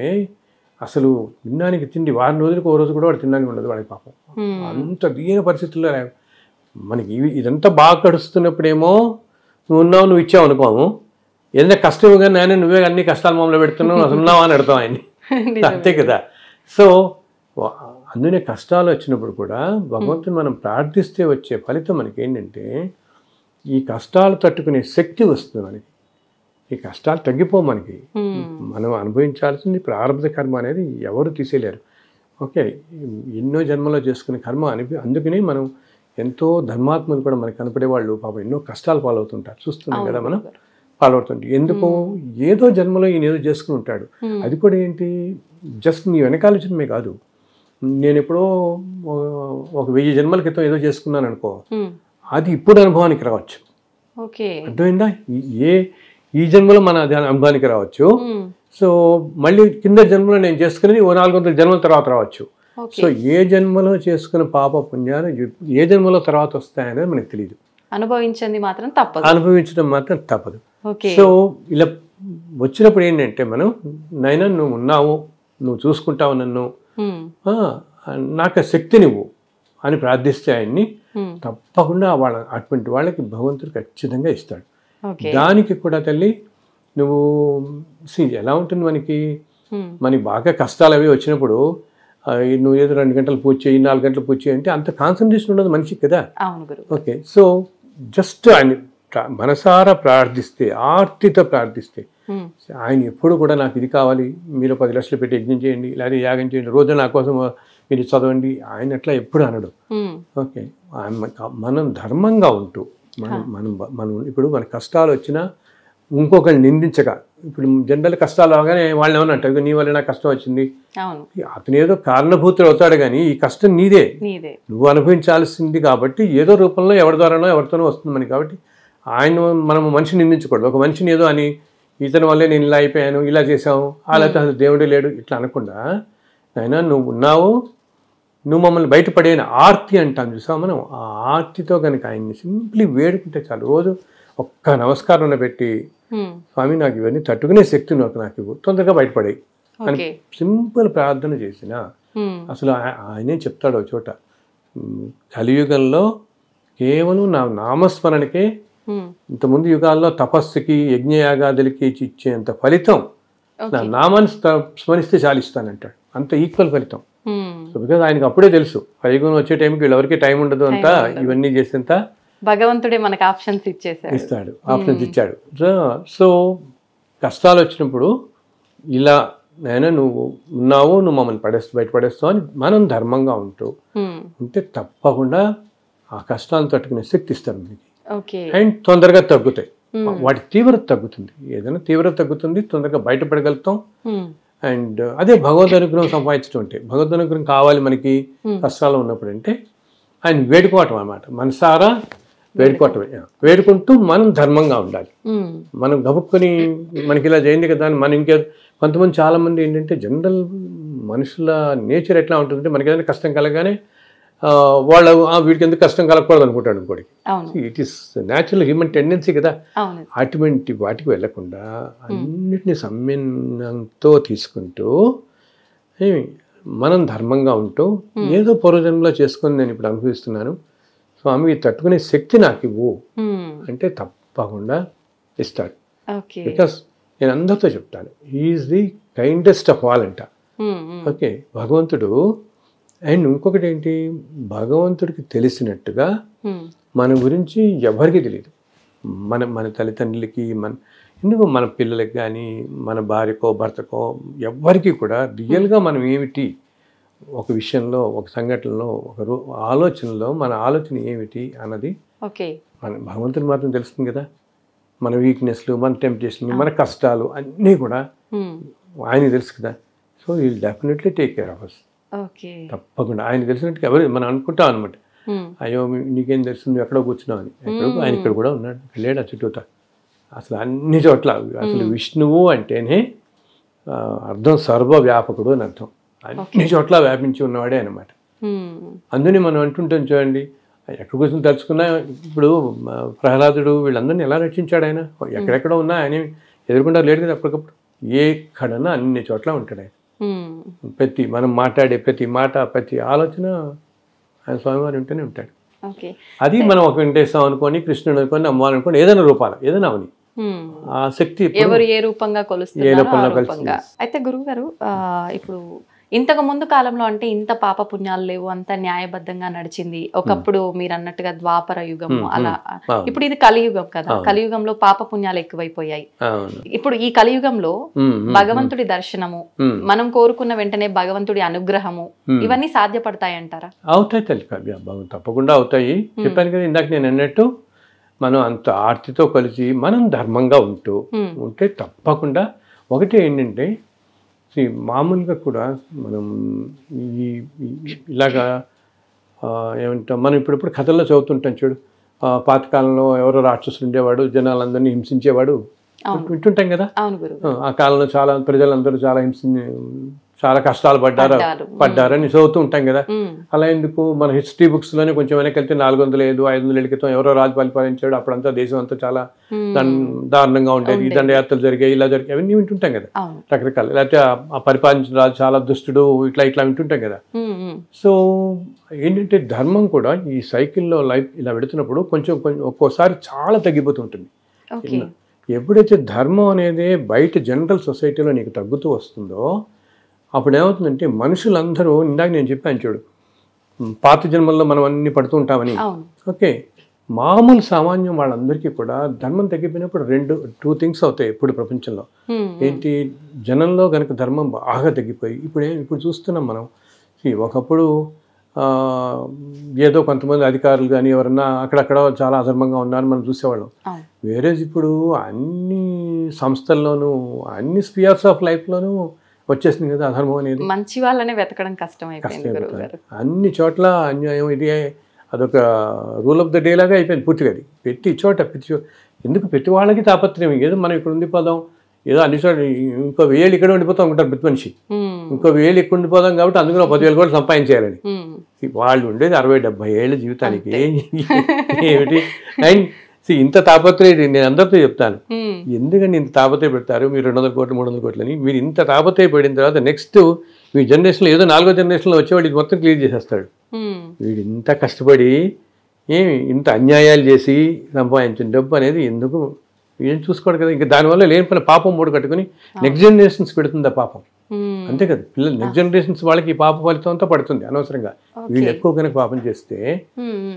అసలు తినడానికి తిండి వారం రోజులకు ఓ రోజు కూడా వాడు తినడానికి ఉండదు వాడికి పాపం. అంత దీన పరిస్థితుల్లో మనకి ఇదంతా బాగా గడుస్తున్నప్పుడేమో నువ్వు ఉన్నావు, నువ్వు ఇచ్చావు అనుకోము, ఏదైనా కష్టం కానీ నాయన నువ్వే అన్ని కష్టాలు మమ్మల్ని పెడుతున్నావు, అసలు ఉన్నావా అని అడతాం ఆయన్ని, అంతే కదా. సో అందునే కష్టాలు వచ్చినప్పుడు కూడా భగవంతుని మనం ప్రార్థిస్తే వచ్చే ఫలితం మనకి ఏంటంటే ఈ కష్టాలు తట్టుకునే శక్తి వస్తుంది మనకి, ఈ కష్టాలు తగ్గిపో మనకి, మనం అనుభవించాల్సింది ప్రారంభ కర్మ అనేది ఎవరు తీసేయలేరు. ఓకే, ఎన్నో జన్మలో చేసుకునే కర్మ అందుకని మనం ఎంతో ధర్మాత్మలు కూడా మనకు కనపడే వాళ్ళు పాపం ఎన్నో కష్టాలు పాలవుతుంటారు, చూస్తున్నాం కదా మనం పాల్పడుతుంటాయి. ఎందుకో ఏదో జన్మలో ఈయన ఏదో చేసుకుని ఉంటాడు. అది కూడా ఏంటి, జస్ట్ నీ వెనకాల జన్మే కాదు, నేను ఎప్పుడో 1000 జన్మల క్రితం ఏదో చేసుకున్నాను అనుకో, అది ఇప్పుడు అనుభవానికి రావచ్చు. అర్థమైందా, ఈ జన్మలో మన అనుభవానికి రావచ్చు. సో మళ్ళీ కింద జన్మలో నేను చేసుకునేది 400 జన్మల తర్వాత రావచ్చు. సో ఏ జన్మలో చేసుకున్న పాప పుణ్యాలు ఏ జన్మలో తర్వాత వస్తాయనేది మనకు తెలియదు, అనుభవించడం మాత్రం తప్పదు. సో ఇలా వచ్చినప్పుడు ఏంటంటే మనం నైనా నువ్వు ఉన్నావు, నువ్వు చూసుకుంటావు నన్ను, నాకు శక్తి నువ్వు అని ప్రార్థిస్తే ఆయన్ని తప్పకుండా అటువంటి వాళ్ళకి భగవంతుడు ఖచ్చితంగా ఇస్తాడు. దానికి కూడా తల్లి నువ్వు ఎలా ఉంటుంది మనకి, మనకి బాగా కష్టాలు అవి వచ్చినప్పుడు నువ్వు ఏదో 2 గంటలు పూజ చేయి 4 గంటలు పూజ చేయి అంటే అంత కాన్సన్ట్రేషన్ ఉండదు మనిషికి కదా. ఓకే, సో జస్ట్ ఆయన మనసారా ప్రార్థిస్తే, ఆర్తితో ప్రార్థిస్తే, ఆయన ఎప్పుడు కూడా నాకు ఇది కావాలి, మీరు 10 లక్షలు పెట్టి యజ్ఞం చేయండి, లేదా యాగం చేయండి, రోజు నా కోసం మీరు చదవండి, ఆయన అట్లా ఎప్పుడు అనడు. ఓకే, మనం ధర్మంగా ఉంటూ మనం ఇప్పుడు మన కష్టాలు వచ్చినా ఇంకొకరిని నిందించక, ఇప్పుడు జనరల్ కష్టాలు అవగానే వాళ్ళు ఏమన్నా అంటారు నీ వల్ల నాకు కష్టం వచ్చింది, అతను ఏదో కారణభూతులు అవుతాడు కానీ ఈ కష్టం నీదే, నువ్వు అనుభవించాల్సింది కాబట్టి ఏదో రూపంలో ఎవరి ద్వారానో ఎవరితోనో వస్తుంది మనకి. కాబట్టి ఆయన మనం మనిషిని నిందించకూడదు. ఒక మనిషిని ఏదో అని ఇతని వల్లే నేను ఇలా అయిపోయాను, ఇలా చేసాము, అలా అసలు దేవుడే లేడు ఇట్లా అనకుండా, అయినా నువ్వు ఉన్నావు, నువ్వు మమ్మల్ని బయటపడేన ఆర్తి అంటాం చూసావు మనం, ఆ ఆర్తితో కనుక ఆయన్ని సింప్లీ వేడుకుంటే చాలు. రోజు ఒక్క నమస్కారం పెట్టి స్వామి నాకు ఇవన్నీ తట్టుకునే శక్తి నాకు ఇవ్వు, తొందరగా బయటపడాయి అని సింపుల్ ప్రార్థన చేసిన అసలు ఆయనే చెప్తాడు ఒక చోట, కలియుగంలో కేవలం నా నామస్మరణకే ఇంతకుముందు యుగాల్లో తపస్సుకి యజ్ఞయాగాదులకి ఇచ్చేంత ఫలితం నా నామాన్ని స్మరిస్తే చాలిస్తానంటాడు. అంత ఈక్వల్ ఫలితం. సో బికాజ్ ఆయనకు అప్పుడే తెలుసు కలియుగం వచ్చే టైంకి వీళ్ళెవరికి టైం ఉండదు అంతా ఇవన్నీ చేసేంత భగవంతుడే మనకు ఆప్షన్స్ ఇస్తాడు, ఆప్షన్స్ ఇచ్చాడు. సో కష్టాలు వచ్చినప్పుడు ఇలా నేను నువ్వు ఉన్నావు, నువ్వు మమ్మల్ని బయటపడేస్తావు అని మనం ధర్మంగా ఉంటే తప్పకుండా ఆ కష్టాలను తట్టుకునే శక్తి ఇస్తారు మనకి. అండ్ తొందరగా తగ్గుతాయి, వాటి తీవ్రత తగ్గుతుంది, ఏదైనా తీవ్రత తగ్గుతుంది, తొందరగా బయటపడగలుగుతాం. అండ్ అదే భగవద్ అనుగ్రహం సంపాదించడం అంటే, భగవద్ అనుగ్రహం కావాలి మనకి కష్టాలు ఉన్నప్పుడు అంటే ఆయన వేడుకోవటం అన్నమాట, మనసారా వేడుకోవటమే. వేడుకుంటూ మనం ధర్మంగా ఉండాలి. మనం గబుక్కుని మనకి ఇలా చేయండి కదా అని మనం ఇంకే కొంతమంది చాలామంది ఏంటంటే జనరల్ మనుషుల నేచర్ ఎట్లా ఉంటుందంటే మనకి ఏదైనా కష్టం కలగానే వాళ్ళు వీడికి ఎందుకు కష్టం కలగకూడదు అనుకుంటాడు ఇంకోటికి. It is natural human tendency కదా. అటువంటి వాటికి వెళ్ళకుండా అన్నిటినీ సంయమనంతో తీసుకుంటూ మనం ధర్మంగా ఉంటూ ఏదో పూర్వజన్మలో చేసుకొని నేను ఇప్పుడు అనుభవిస్తున్నాను స్వామి తట్టుకునే శక్తి నాకు ఇవ్వు అంటే తప్పకుండా ఇస్తాడు. బికాస్ నేను అందరితో చెప్తాను he's the kindest of all అంట. ఓకే, భగవంతుడు. అండ్ ఇంకొకటి ఏంటి, భగవంతుడికి తెలిసినట్టుగా మన గురించి ఎవరికి తెలియదు. మన తల్లిదండ్రులకి ఎందుకు మన పిల్లలకి కానీ మన భార్యకో భర్తకో ఎవ్వరికి కూడా రియల్గా మనం ఏమిటి ఒక విషయంలో, ఒక సంఘటనలో, ఒక ఆలోచనలో మన ఆలోచన ఏమిటి అన్నది మన భగవంతుని మాత్రం తెలుస్తుంది కదా. మన వీక్నెస్లు, మన టెంప్టేషన్లు, మన కష్టాలు అన్నీ కూడా ఆయనకి తెలుసు కదా. So he will definitely take care of us. తప్పకుండా ఆయన తెలిసినట్టుగా ఎవరు మనం అనుకుంటాం అనమాట. అయ్యో నీకేం తెలుసు, నువ్వు ఎక్కడో కూర్చున్నావు అని. ఎక్కడో ఆయన ఇక్కడ కూడా ఉన్నాడు, లేడా చుట్టూతా అసలు అన్ని చోట్ల. అసలు విష్ణువు అంటేనే అర్థం సర్వవ్యాపకుడు అని అర్థం. అన్ని చోట్ల వ్యాపించి ఉన్నవాడే అనమాట. అందుని మనం అంటుంటాం చూడండి, ఎక్కడ కూర్చొని తలుచుకున్నా ఇప్పుడు ప్రహ్లాదుడు వీళ్ళందరినీ ఎలా రక్షించాడు ఆయన. ఎక్కడెక్కడ ఉన్నా ఆయన ఎదుర్కొంటా లేడు కదా. అప్పటికప్పుడు ఎక్కడన్నా అన్ని చోట్ల ఉంటాడు ఆయన. ప్రతి మనం మాట్లాడే ప్రతి మాట, ప్రతి ఆలోచన ఆయన స్వామివారి ఉంటూనే ఉంటాడు. అది మనం ఒక వెంకటేశ్వరం అనుకోని, కృష్ణుడు అనుకోని, అమ్మవారు అనుకోని, ఏదైనా రూపాలు ఏదైనా అవని ఆ శక్తి ఎవరు ఏ రూపంగా కొలుస్తున్నారు. అయితే గురువు గారు ఇప్పుడు ఇంతకు ముందు కాలంలో అంటే ఇంత పాప పుణ్యాలు లేవు, అంత న్యాయబద్ధంగా నడిచింది. ఒకప్పుడు మీరు అన్నట్టుగా ద్వాపర యుగం అలా. ఇప్పుడు ఇది కలియుగం కదా, కలియుగంలో పాప పుణ్యాలు ఎక్కువైపోయాయి. ఇప్పుడు ఈ కలియుగంలో భగవంతుడి దర్శనము, మనం కోరుకున్న వెంటనే భగవంతుడి అనుగ్రహము, ఇవన్నీ సాధ్యపడతాయి అంటారా? అవుతాయి తల్లి, తప్పకుండా అవుతాయి. చెప్పాను కదా ఇందాక నేను అన్నట్టు, మనం అంత ఆర్తితో కలిసి మనం ధర్మంగా ఉంటే తప్పకుండా. ఒకటి ఏంటంటే మామూలుగా కూడా మనం ఇలాగా ఏమంటాం, మనం ఇప్పుడిప్పుడు కథల్లో చదువుతుంటాం చూడు, పాతకాలంలో ఎవరో రాక్షసులు ఉండేవాడు, జనాలందరినీ హింసించేవాడు, వింటుంటాం కదా. ఆ కాలంలో చాలా ప్రజలందరూ చాలా కష్టాలు పడ్డారని చదువుతూ ఉంటాం కదా. అలా ఎందుకు మన హిస్టరీ బుక్స్ లోనే కొంచెం వెనకెళ్తే 400-500 ఏళ్ళ క్రితం ఎవరో రాజు పరిపాలించాడు, అప్పుడంతా దేశం అంతా చాలా దారుణంగా ఉండేది, దండయాత్రలు జరిగాయి, ఇలా జరిగాయి, అవన్నీ వింటుంటాం కదా రకరకాల. లేకపోతే ఆ పరిపాలించిన రాజు చాలా దుష్టుడు, ఇట్లా వింటుంటాం కదా. సో ఏంటంటే ధర్మం కూడా ఈ సైకిల్లో లైఫ్ ఇలా పెడుతున్నప్పుడు కొంచెం ఒక్కోసారి చాలా తగ్గిపోతుంటుంది. ఎప్పుడైతే ధర్మం అనేది బయట జనరల్ సొసైటీలో నీకు తగ్గుతూ వస్తుందో అప్పుడు ఏమవుతుందంటే మనుషులందరూ ఇందాక నేను చెప్పాను చూడు, పాత జన్మల్లో మనం అన్ని పడుతూ ఉంటామని. ఓకే, మామూలు సామాన్యం వాళ్ళందరికీ కూడా ధర్మం తగ్గిపోయినప్పుడు 2 థింగ్స్ అవుతాయి ఇప్పుడు ప్రపంచంలో. ఏంటి, జనంలో కనుక ధర్మం బాగా తగ్గిపోయి ఇప్పుడు చూస్తున్నాం మనం. ఒకప్పుడు ఏదో కొంతమంది అధికారులు కానీ ఎవరన్నా అక్కడక్కడ చాలా అధర్మంగా ఉన్నారని మనం చూసేవాళ్ళం. వేరే ఇప్పుడు అన్ని సంస్థల్లోనూ అన్ని స్పియర్స్ ఆఫ్ లైఫ్లోనూ వచ్చేసింది కదా అధర్మం అనేది. మంచి వాళ్ళనే వెతకడం కష్టమైపోయింది. అన్ని చోట్ల అన్యాయం, ఇది అదొక రూల్ ఆఫ్ ద డే లాగా అయిపోయింది పూర్తిగా. అది ప్రతి చోట ఎందుకు ప్రతి వాళ్ళకి తాపత్రయం, ఏదో మనం ఇక్కడ ఉండిపోదాం, ఏదో అన్ని చోట్ల ఇంకో 1000 ఇక్కడ ఉండిపోతాం అనుకుంటారు ప్రతి మనిషి. ఇంకో 1000 ఇక్కడ ఉండిపోదాం కాబట్టి అందులో 10,000 కూడా సంపాదించేయాలని. వాళ్ళు ఉండేది 60-70 ఏళ్ళ జీవితానికి ఏమిటి. అండ్ ఇంత తాపత్రయం నేను అందరితో చెప్తాను, ఎందుకంటే ఇంత తాపత్రయ పెడతారు మీరు 200 కోట్లు 300 కోట్లు అని. మీరు ఇంత తాపత్రయ పడిన తర్వాత నెక్స్ట్ మీ జనరేషన్లో ఏదో 4వ జనరేషన్లో వచ్చేవాడు ఇది మొత్తం క్లియర్ చేసేస్తాడు. వీడు ఇంత కష్టపడి ఇంత అన్యాయాలు చేసి సంపాదించిన డబ్బు అనేది ఎందుకు ఏం చూసుకోడు కదా. ఇంకా దానివల్ల లేని పాపం మూడు కట్టుకుని నెక్స్ట్ జనరేషన్స్ పెడుతుంది ఆ పాపం. అంతే కదా, పిల్లలు నెక్స్ట్ జనరేషన్స్ వాళ్ళకి ఈ పాప ఫలితం అంతా పడుతుంది అనవసరంగా. వీళ్ళు ఎక్కువ కనుక పాపం చేస్తే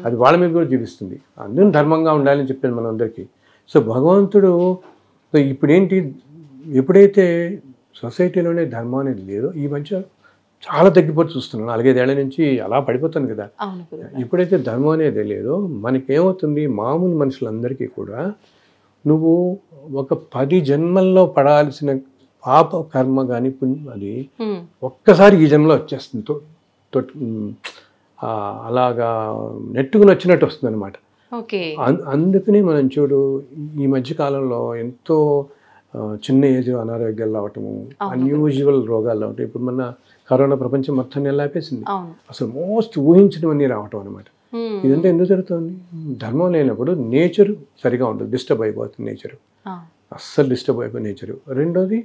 అది వాళ్ళ మీద కూడా చూపిస్తుంది. అందుకని ధర్మంగా ఉండాలని చెప్పాను మన అందరికీ. సో భగవంతుడు ఇప్పుడేంటి, ఎప్పుడైతే సొసైటీలోనే ధర్మం అనేది లేదో ఈ మధ్య చాలా తగ్గిపోతూ చూస్తున్నాను. 4-5 ఏళ్ల నుంచి అలా పడిపోతుంది కదా. ఎప్పుడైతే ధర్మం అనేది లేదో మనకేమవుతుంది, మామూలు మనుషులందరికీ కూడా నువ్వు ఒక 10 జన్మల్లో పడాల్సిన పాప కర్మ కానీ పుణ్యం అది ఒక్కసారి ఈ జన్మలో వచ్చేస్తుంది. అలాగా నెట్టుకుని వచ్చినట్టు వస్తుంది అనమాట. అందుకని మనం చూడు ఈ మధ్య కాలంలో ఎంతో చిన్న ఏజ్ అనారోగ్యాలు రావటము, అన్యూజువల్ రోగాలు రావటం. ఇప్పుడు మన కరోనా ప్రపంచం మొత్తాన్ని ఎలా ఆపేసింది. అసలు మోస్ట్ ఊహించినవన్నీ రావటం అనమాట. ఇదంతా ఎందుకు జరుగుతుంది, ధర్మం లేనప్పుడు నేచర్ సరిగా ఉండదు, డిస్టర్బ్ అయిపోతుంది నేచరు, అస్సలు డిస్టర్బ్ అయిపోయి నేచరు. రెండోది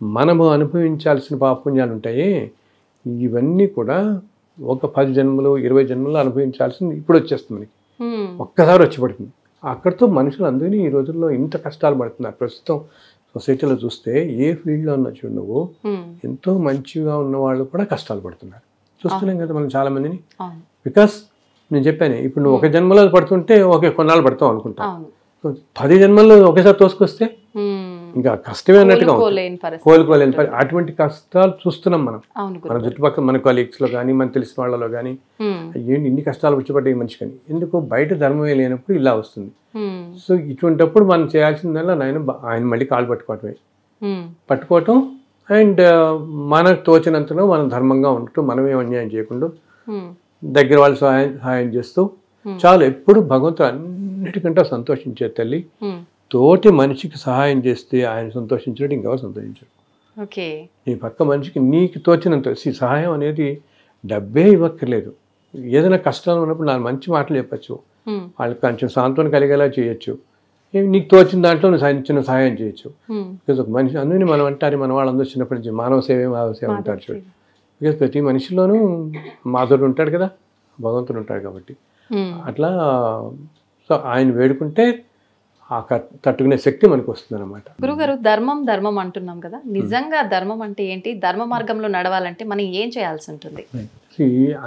మనము అనుభవించాల్సిన పాపపుణ్యాలు ఉంటాయి, ఇవన్నీ కూడా ఒక 10 జన్మలు 20 జన్మలు అనుభవించాల్సింది ఇప్పుడు వచ్చేస్తుంది మనకి, ఒక్కసారి వచ్చి పడుతుంది. అక్కడితో మనుషులు అందుకని ఈ రోజుల్లో ఇంత కష్టాలు పడుతున్నారు. ప్రస్తుతం సొసైటీలో చూస్తే ఏ ఫీల్డ్లో ఉన్నా చూడు నువ్వు, ఎంతో మంచిగా ఉన్న వాళ్ళు కూడా కష్టాలు పడుతున్నారు. చూస్తున్నాం కదా మనం చాలా మందిని. బికాస్ నేను చెప్పాను, ఇప్పుడు నువ్వు ఒక జన్మలో పడుతుంటే ఓకే కొన్నాళ్ళు పడతావు అనుకుంటా, 10 జన్మల్లో ఒకేసారి తోసుకొస్తే ఇంకా కష్టమే అన్నట్టుగా కోలుకోలేని అటువంటి కష్టాలు చూస్తున్నాం మనం. మన చుట్టుపక్కల మన కొలీగ్స్లో కానీ మన తెలిసిన వాళ్ళలో కానీ ఏంటి ఇన్ని కష్టాలు వచ్చిపడ్డాయి మనిషి కానీ. ఎందుకు, బయట ధర్మమే లేనప్పుడు ఇలా వస్తుంది. సో ఇటువంటిప్పుడు మనం చేయాల్సిందల్లా ఆయన మళ్ళీ కాలు పట్టుకోవటం అండ్ మనకు తోచినంతలో మనం ధర్మంగా ఉండటం, మనమేం అన్యాయం చేయకుండా దగ్గర వాళ్ళు సహాయం చేస్తూ చాలు. ఎప్పుడు భగవంతుడు అన్నిటికంటే సంతోషించే తల్లి, తోటి మనిషికి సహాయం చేస్తే ఆయన సంతోషించినట్టు ఇంకెవరు సంతోషించరు. నీ పక్క మనిషికి నీకు తోచినంత సహాయం అనేది డబ్బే ఇవ్వక్కర్లేదు. ఏదైనా కష్టాలు ఉన్నప్పుడు 4 మంచి మాటలు చెప్పచ్చు, వాళ్ళకి కొంచెం సాంత్వన కలిగేలా చేయొచ్చు, నీకు తోచిన దాంట్లో నువ్వు చిన్న సహాయం చేయొచ్చు. బికాజ్ ఒక మనిషి అందుకని మనం అంటారు, మన వాళ్ళందరూ చిన్నప్పటి నుంచి మానవ సేవే మానవ సేవ అంటారు చూడు. బికాజ్ ప్రతి మనిషిలోనూ మాధుడు ఉంటాడు కదా, భగవంతుడు ఉంటాడు కాబట్టి అట్లా. సో ఆయన వేడుకుంటే ఆ తట్టుకునే శక్తి మనకు వస్తుంది అనమాట. గురుగారు, ధర్మం అంటున్నాం కదా, నిజంగా ధర్మం అంటే ఏంటి? ధర్మ మార్గంలో నడవాలంటే మనం ఏం చేయాల్సి ఉంటుంది?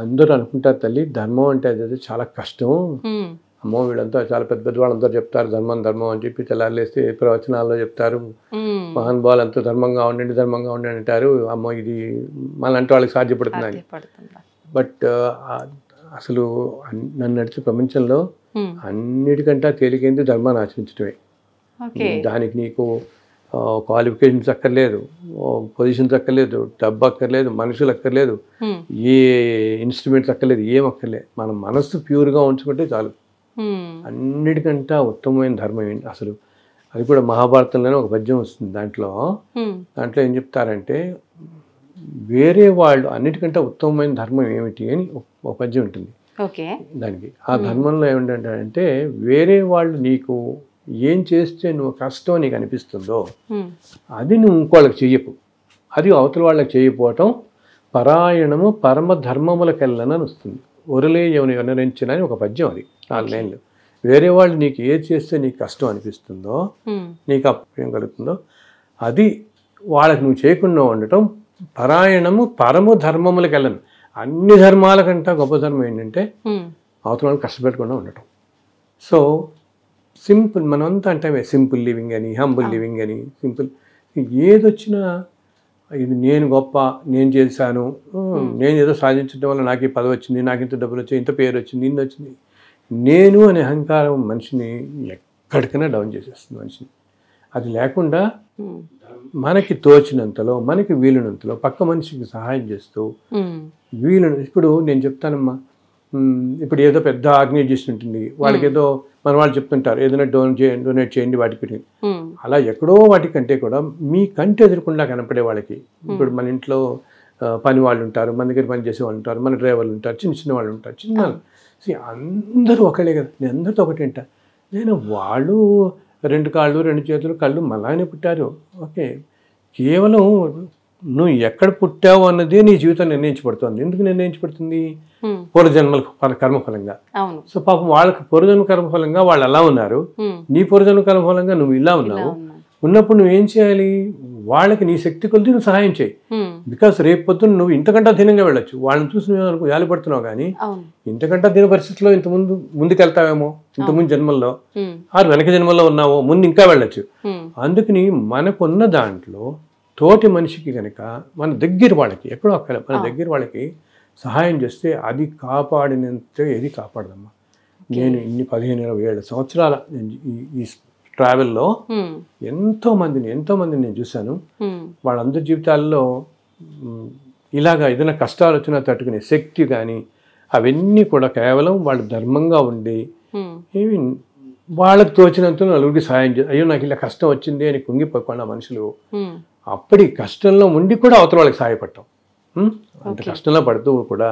అందరూ అనుకుంటారు తల్లి ధర్మం అంటే అది చాలా కష్టం, అమ్మో వీళ్ళంతా చాలా పెద్ద పెద్ద వాళ్ళందరూ చెప్తారు ధర్మం అని చెప్పి తెల్లారులేస్తే ప్రవచనాల్లో చెప్తారు, మహానుభావులు అంతా ధర్మంగా ఉండండి అంటారు. అమ్మో ఇది మళ్ళంటే వాళ్ళకి సాధ్యపడుతుంది. బట్ అసలు నన్ను నడిచే ప్రపంచంలో అన్నిటికంటే తేలికైంది ధర్మాన్ని ఆచరించడమే. దానికి నీకు క్వాలిఫికేషన్స్ అక్కర్లేదు, పొజిషన్స్ అక్కర్లేదు, డబ్బు అక్కర్లేదు, మనుషులు అక్కర్లేదు, ఏ ఇన్స్ట్రుమెంట్స్ అక్కర్లేదు, ఏం అక్కర్లేదు, మన మనస్సు ప్యూర్గా ఉంచుకుంటే చాలు. అన్నిటికంటే ఉత్తమమైన ధర్మం ఏంటి అసలు, అది కూడా మహాభారతంలోనే ఒక పద్యం వస్తుంది. దాంట్లో ఏం చెప్తారంటే, వేరే వాళ్ళు అన్నిటికంటే ఉత్తమమైన ధర్మం ఏమిటి అని ఒక పద్యం ఉంటుంది దానికి. ఆ ధర్మంలో ఏమిటంటే, వేరే వాళ్ళు నీకు ఏం చేస్తే నువ్వు కష్టం నీకు అనిపిస్తుందో అది నువ్వు ఇంకోళ్ళకి చెయ్యకు, అది అవతల వాళ్ళకి చేయకపోవటం పరాయణము పరమ ధర్మములకెళ్ళనని వస్తుంది. ఒరలే ఎవని వినరించిన అని ఒక పద్యం, అది 4 లైన్లు. వేరే వాళ్ళు నీకు ఏది చేస్తే నీకు కష్టం అనిపిస్తుందో, నీకు అప్రయం కలుగుతుందో అది వాళ్ళకి నువ్వు చేయకుండా ఉండటం పరాయణము పరము ధర్మములకు వెళ్ళను. అన్ని ధర్మాల కంటే గొప్ప ధర్మం ఏంటంటే అవతల వాళ్ళని కష్టపెట్టకుండా ఉండటం. సో సింపుల్, మనమంతా అంటే సింపుల్ లివింగ్ అని, హంబుల్ లివింగ్ అని, సింపుల్ ఏదొచ్చినా ఇది నేను గొప్ప, నేను చేశాను, నేను ఏదో సాధించడం వల్ల నాకు ఈ పదవి వచ్చింది, నాకు ఇంత డబ్బులు వచ్చాయి, ఇంత పేరు వచ్చింది, ఇన్ని వచ్చింది. నేను అనే అహంకారం మనిషిని ఎక్కడికైనా డౌన్ చేసేస్తుంది మనిషిని. అది లేకుండా మనకి తోచినంతలో, మనకి వీలునంతలో పక్క మనిషికి సహాయం చేస్తూ ఇప్పుడు నేను చెప్తానమ్మా, ఇప్పుడు ఏదో పెద్ద ఆర్గనైజేషన్ ఉంటుంది, వాళ్ళకి ఏదో మన వాళ్ళు చెప్తుంటారు ఏదైనా డొనేట్ చేయండి వాటికి. అలా ఎక్కడో వాటికంటే కూడా మీ కంటి ఎదురకుండా కనపడే వాళ్ళకి, ఇప్పుడు మన ఇంట్లో పని వాళ్ళు ఉంటారు, మన దగ్గర పని చేసే వాళ్ళు ఉంటారు, మన డ్రైవర్లు ఉంటారు, చిన్న చిన్న వాళ్ళు ఉంటారు, చిన్న అందరూ ఒకళ్ళే కదా. నేను అందరితో ఒకటేంట, నేను వాళ్ళు 2 కాళ్ళు 2 చేతులు కళ్ళు మళ్ళానే పుట్టారు. ఓకే, కేవలం నువ్వు ఎక్కడ పుట్టావు అన్నదే నీ జీవితం నిర్ణయించబడుతుంది. ఎందుకు నిర్ణయించబడుతుంది? పూర్వజన్మల కర్మఫలంగా. సో పాపం వాళ్ళకి పూర్వజన్మ కర్మఫలంగా వాళ్ళు అలా ఉన్నారు, నీ పూర్వజన్మ కర్మఫలంగా నువ్వు ఇలా ఉన్నావు. ఉన్నప్పుడు నువ్వేం చేయాలి? వాళ్ళకి నీ శక్తి కొద్ది నువ్వు సహాయం చేయి. బికాస్ రేపు పొద్దున్న నువ్వు ఇంతకంటే అధీనంగా వెళ్ళొచ్చు. వాళ్ళని చూసి నువ్వు యాలిపడుతున్నావు, కానీ ఇంతకంటే అధీన పరిస్థితిలో ముందుకెళ్తావేమో, ఇంతకుముందు జన్మల్లో ఆరు వెనక జన్మల్లో ఉన్నావో, ముందు ఇంకా వెళ్ళొచ్చు. అందుకని మనకున్న దాంట్లో తోటి మనిషికి కనుక మన దగ్గర వాళ్ళకి, ఎక్కడో అక్కడ మన దగ్గర వాళ్ళకి సహాయం చేస్తే అది కాపాడినంత ఏది కాపాడదమ్మా. నేను ఇన్ని 15-20 సంవత్సరాల ఈ ట్రావెల్లో ఎంతో మందిని నేను చూశాను. వాళ్ళందరి జీవితాల్లో ఇలాగా ఏదైనా కష్టాలు వచ్చినా తట్టుకునే శక్తి కానీ అవన్నీ కూడా కేవలం వాళ్ళు ధర్మంగా ఉండి వాళ్ళకి తోచినంత నలుగురికి సహాయం చేసి, అయ్యో నాకు ఇలా కష్టం వచ్చింది అని కుంగిపోకుండా మనుషులు అప్పటి కష్టంలో ఉండి కూడా అవతల వాళ్ళకి సహాయపడటం. అంత కష్టంలో పడుతూ కూడా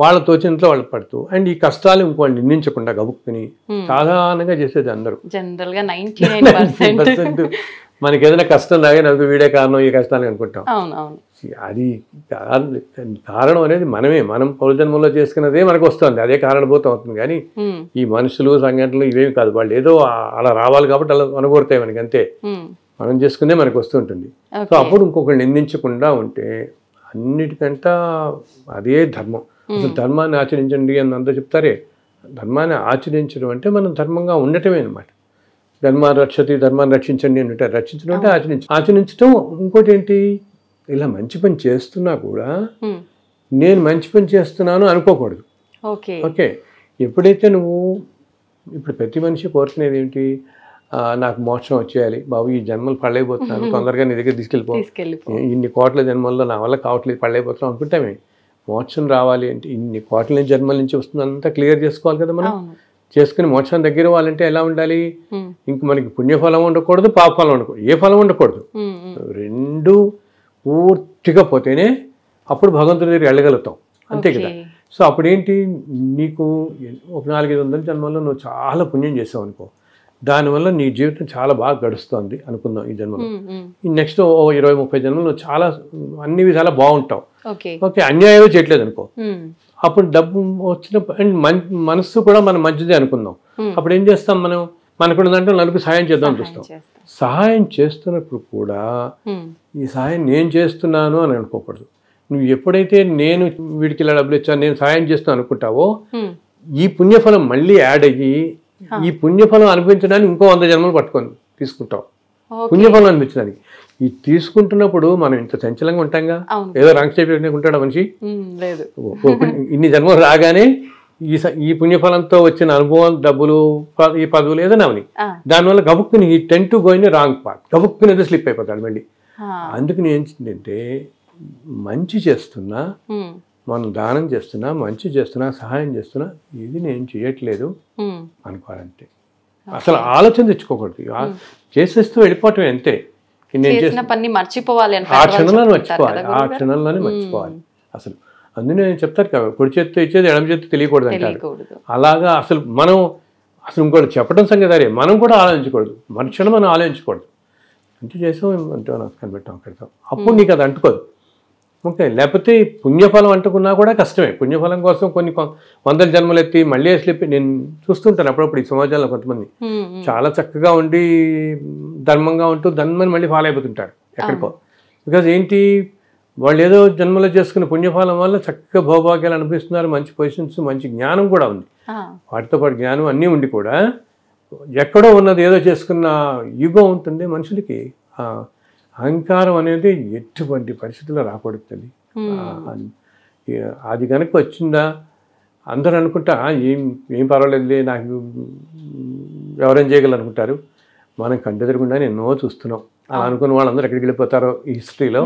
వాళ్ళ తోచినంతలో వాళ్ళు పడుతూ, అండ్ ఈ కష్టాలు ఇంకోళ్ళు నిందించకుండా గబుక్కుని సాధారణంగా చేసేది అందరూ. జనరల్ గా 99% మనకి ఏదైనా కష్టం రాగా నాకు వీడే కారణం, ఈ కష్టాన్ని అనుకుంటాం. అది కారణం అనేది మనం పౌరజన్మంలో చేసుకున్నదే మనకు వస్తుంది, అదే కారణభూతం అవుతుంది. కానీ ఈ మనుషులు సంఘటనలు ఇవేమి కాదు, వాళ్ళు ఏదో అలా రావాలి కాబట్టి అలా అనుకోరుతాయి మనకి, అంతే. మనం చేసుకునే మనకు వస్తుంటుంది. సో అప్పుడు ఇంకొకళ్ళు నిందించకుండా ఉంటే అన్నిటికంటే అదే ధర్మం. అసలు ధర్మాన్ని ఆచరించండి అని అంతా చెప్తారే, ధర్మాన్ని ఆచరించడం అంటే మనం ధర్మంగా ఉండటమే అనమాట. ధర్మాన్ని రక్షతి, ధర్మాన్ని రక్షించండి అని ఉంటారు. రక్షించడం అంటే ఆచరించడం. ఇంకోటి ఏంటి, ఇలా మంచి పని చేస్తున్నా కూడా నేను మంచి పని చేస్తున్నాను అనుకోకూడదు. ఓకే, ఎప్పుడైతే నువ్వు ఇప్పుడు ప్రతి మనిషి కోరుకునేది ఏంటి, నాకు మోక్షం వచ్చేయాలి బాబు, ఈ జన్మలు పడలేకపోతున్నాను, తొందరగా నీ దగ్గర తీసుకెళ్ళిపో, ఇన్ని కోట్ల జన్మల్లో నా వల్ల కావట్లేదు, పడలేకపోతున్నాం అనుకుంటామే. మోక్షం రావాలి అంటే ఇన్ని కోట్ల జన్మల నుంచి వస్తుందంతా క్లియర్ చేసుకోవాలి కదా మనం. చేసుకుని మోక్షం దగ్గర వాళ్ళంటే ఎలా ఉండాలి, ఇంక మనకి పుణ్యఫలం ఉండకూడదు, పాపఫలం ఉండకూడదు, ఏ ఫలం ఉండకూడదు, రెండు పూర్తిగా పోతేనే అప్పుడు భగవంతుడి దగ్గర వెళ్ళగలుగుతాం, అంతే కదా. సో అప్పుడేంటి, నీకు ఒక 400-500 జన్మల్లో నువ్వు చాలా పుణ్యం చేసావు అనుకో, దానివల్ల నీ జీవితం చాలా బాగా గడుస్తుంది అనుకుందాం ఈ జన్మలో. నెక్స్ట్ 20-30 జన్మలు నువ్వు చాలా అన్ని విధాలా బాగుంటావు. ఓకే, అన్యాయమే చేయట్లేదు అనుకో, అప్పుడు డబ్బు వచ్చిన అండ్ మనస్సు కూడా మనం మంచిదే అనుకుందాం. అప్పుడు ఏం చేస్తాం, మనకున్నదంటే నలుగురు సహాయం చేద్దాం చూస్తాం. సహాయం చేస్తున్నప్పుడు కూడా ఈ సహాయం నేను చేస్తున్నాను అని అనుకోకూడదు. నువ్వు ఎప్పుడైతే నేను వీడికి ఇలా డబ్బులు ఇచ్చాను, నేను సహాయం చేస్తాను అనుకుంటావో, ఈ పుణ్యఫలం మళ్ళీ యాడ్ అయ్యి ఈ పుణ్యఫలం అనిపించడానికి ఇంకో 100 జన్మలు పట్టుకొని తీసుకుంటాం పుణ్యఫలం అనిపించడానికి. ఈ తీసుకుంటున్నప్పుడు మనం ఇంత చంచలంగా ఉంటాంగా, ఏదో రంగు చేపి ఉంటాడా మనిషి, ఇన్ని జన్మలు రాగానే ఈ పుణ్యఫలంతో వచ్చిన అనుభవం, డబ్బులు, ఈ పదవులు ఏదైనా అవని, దానివల్ల గబుక్కుని ఈ tend to going wrong part, గబుక్కుని ఏదో స్లిప్ అయిపోతాడు మళ్ళీ. అందుకని ఏంటంటే మంచి చేస్తున్నా, మనం దానం చేస్తున్నా, మంచి చేస్తున్నా, సహాయం చేస్తున్నా, ఇది నేను చేయట్లేదు అనుకోవాలంటే. అసలు ఆలోచన తెచ్చుకోకూడదు, చేసేస్తూ వెళ్ళిపోవటం అంతే. నేను చేసిన పని మర్చిపోవాలి, ఆ క్షణంలోనే మర్చిపోవాలి అసలు. అందుకే నేను చెప్తారు కదా, కుడి చేత్తో ఇచ్చేది ఎడమ చేత్తో తెలియకూడదు అంటారు. అలాగా అసలు మనం ఇంకోటి చెప్పడం సంగతి, మనం కూడా ఆలోచించకూడదు, మనుషులు మనం ఆలోచించకూడదు. అంటే చేసాం అంటే నాకు కనిపెట్టాం అక్కడితో, అప్పుడు నీకు అది అంటుకోదు. ఓకే, లేకపోతే పుణ్యఫలం అంటుకున్నా కూడా కష్టమే. పుణ్యఫలం కోసం కొన్ని వందల జన్మలు ఎత్తి మళ్ళీ అసలు నేను చూస్తుంటాను అప్పుడప్పుడు ఈ సమాజంలో కొంతమంది చాలా చక్కగా ఉండి ధర్మంగా ఉంటూ ధర్మని మళ్ళీ ఫాలో అయిపోతుంటారు ఎక్కడికో. బికాజ్ ఏంటి, వాళ్ళు ఏదో జన్మలో చేసుకున్న పుణ్యఫలం వల్ల చక్కగా భోభాగ్యాలు అనిపిస్తున్నారు, మంచి పొజిషన్స్, మంచి జ్ఞానం కూడా ఉంది. వాటితో పాటు జ్ఞానం అన్నీ ఉండి కూడా ఎక్కడో ఉన్నది ఏదో చేసుకున్న ఈగో ఉంటుంది మనుషులకి. అహంకారం అనేది ఎటువంటి పరిస్థితుల్లో రాకూడదు. అది కనుక వచ్చిందా అందరూ అనుకుంటా ఏం పర్వాలేదులే, నాకు ఎవరేం చేయగలరు అనుకుంటారు. మనం కంటెదరకుండా ఎన్నో చూస్తున్నాం. అలా అనుకున్న వాళ్ళందరూ ఎక్కడికి వెళ్ళిపోతారో ఈ హిస్టరీలో.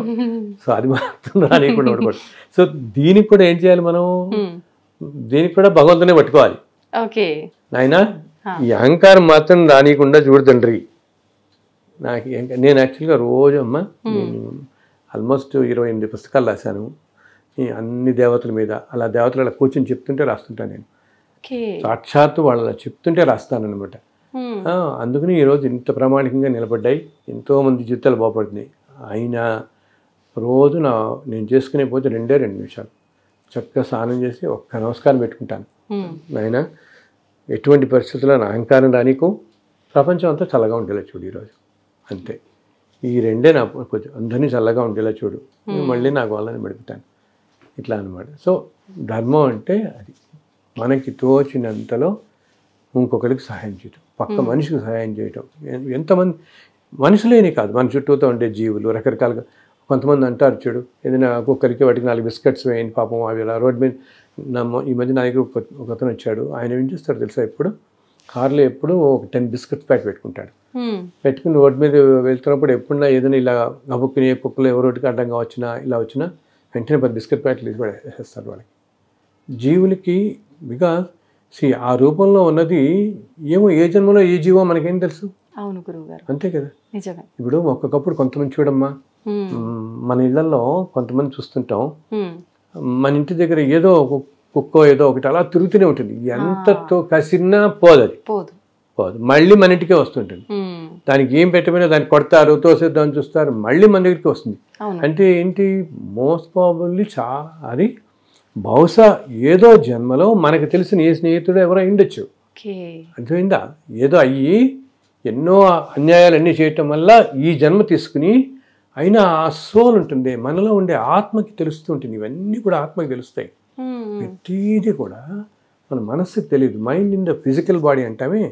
సో అది మాత్రం రానియకుండా ఉండకూడదు. సో దీనికి కూడా ఏం చేయాలి మనం, దీనికి కూడా భగవంతునే పట్టుకోవాలి. నాయనా ఈ అహంకారం మాత్రం రానియకుండా చూడు తండ్రి. నేను యాక్చువల్గా రోజు నేను ఆల్మోస్ట్ 28 పుస్తకాలు రాశాను అన్ని దేవతల మీద. అలా దేవతలు అలా కూర్చొని చెప్తుంటే రాస్తుంటాను నేను. సాక్షాత్తు వాళ్ళు చెప్తుంటే రాస్తాను అనమాట. అందుకని ఈరోజు ఇంత ప్రామాణికంగా నిలబడ్డాయి, ఎంతోమంది జీవితాలు బాగుపడుతున్నాయి. అయినా రోజు నేను చేసుకునే పోతే 2 నిమిషాలు చక్కగా స్నానం చేసి ఒక్క నమస్కారం పెట్టుకుంటాను. అయినా ఎటువంటి పరిస్థితుల్లో నా అహంకారం రానికు, ప్రపంచం అంతా చల్లగా ఉండేలా చూడు ఈరోజు, అంతే. ఈ 2 నా కొంచెం అందరినీ చల్లగా ఉండేలా చూడు, మళ్ళీ నాకు వాళ్ళని పెడుపుతాను, ఇట్లా అనమాట. సో ధర్మం అంటే అది మనకి తోచినంతలో ఇంకొకరికి సహాయం చేయటం, పక్క మనిషికి సహాయం చేయటం. ఎంతమంది మనుషులేనే కాదు, మన చుట్టూతో ఉండే జీవులు రకరకాలుగా. కొంతమంది అంటారు చూడు, ఏదైనా ఒక్కొక్కరికి వాటికి 4 బిస్కెట్స్ వేయండి పాపం, అవి అలా రోడ్డు మీద. ఈ మధ్య నా దగ్గర ఒక అతను వచ్చాడు. ఆయన ఏం చేస్తాడు తెలుసా, ఎప్పుడు కార్లో ఎప్పుడు ఒక 10 బిస్కెట్స్ ప్యాక్ పెట్టుకుంటాడు. పెట్టుకుని రోడ్డు మీద వెళ్తున్నప్పుడు ఎప్పుడన్నా ఏదైనా ఇలా గబుక్కుని కుక్కలు ఎవరోటికి అడ్డంగా వచ్చినా ఇలా వచ్చినా వెంటనే 10 బిస్కెట్ ప్యాకెట్లు తీసి వేసేస్తారు వాళ్ళకి. జీవులకి బికాజ్ ఆ రూపంలో ఉన్నది ఏమో, ఏ జన్మలో ఏ జీవో మనకేం తెలుసు. అవును గురువుగారు, అంతే కదా. ఇప్పుడు ఒక్కొక్కప్పుడు కొంతమంది చూడమ్మా, మన ఇళ్లలో కొంతమంది చూస్తుంటాం, మన ఇంటి దగ్గర ఏదో ఒక కుక్కో ఏదో ఒకటి అలా తిరుగుతూనే ఉంటుంది. ఎంతతో కసిరినా పోదు, మళ్ళీ మన ఇంటికే వస్తుంటుంది. దానికి ఏం పెట్టమైనా దాన్ని కొడతారు, తోసేద్దామని చూస్తారు, మళ్ళీ మన దగ్గరికి వస్తుంది. అంటే ఏంటి, మోస్ట్ ప్రాబబ్లీ అది బహుశా ఏదో జన్మలో మనకు తెలిసిన ఏ స్నేహితుడు ఎవరో ఉండొచ్చు. అర్థమైందా, ఏదో అయ్యి ఎన్నో అన్యాయాలన్నీ చేయటం వల్ల ఈ జన్మ తీసుకుని, అయినా ఆ సోల్ ఉంటుంది మనలో ఉండే ఆత్మకి తెలుస్తూ ఉంటుంది. ఇవన్నీ కూడా ఆత్మకి తెలుస్తాయి. ప్రతిదీ కూడా మన మనస్సుకి తెలియదు. Mind in the physical body అంటామే.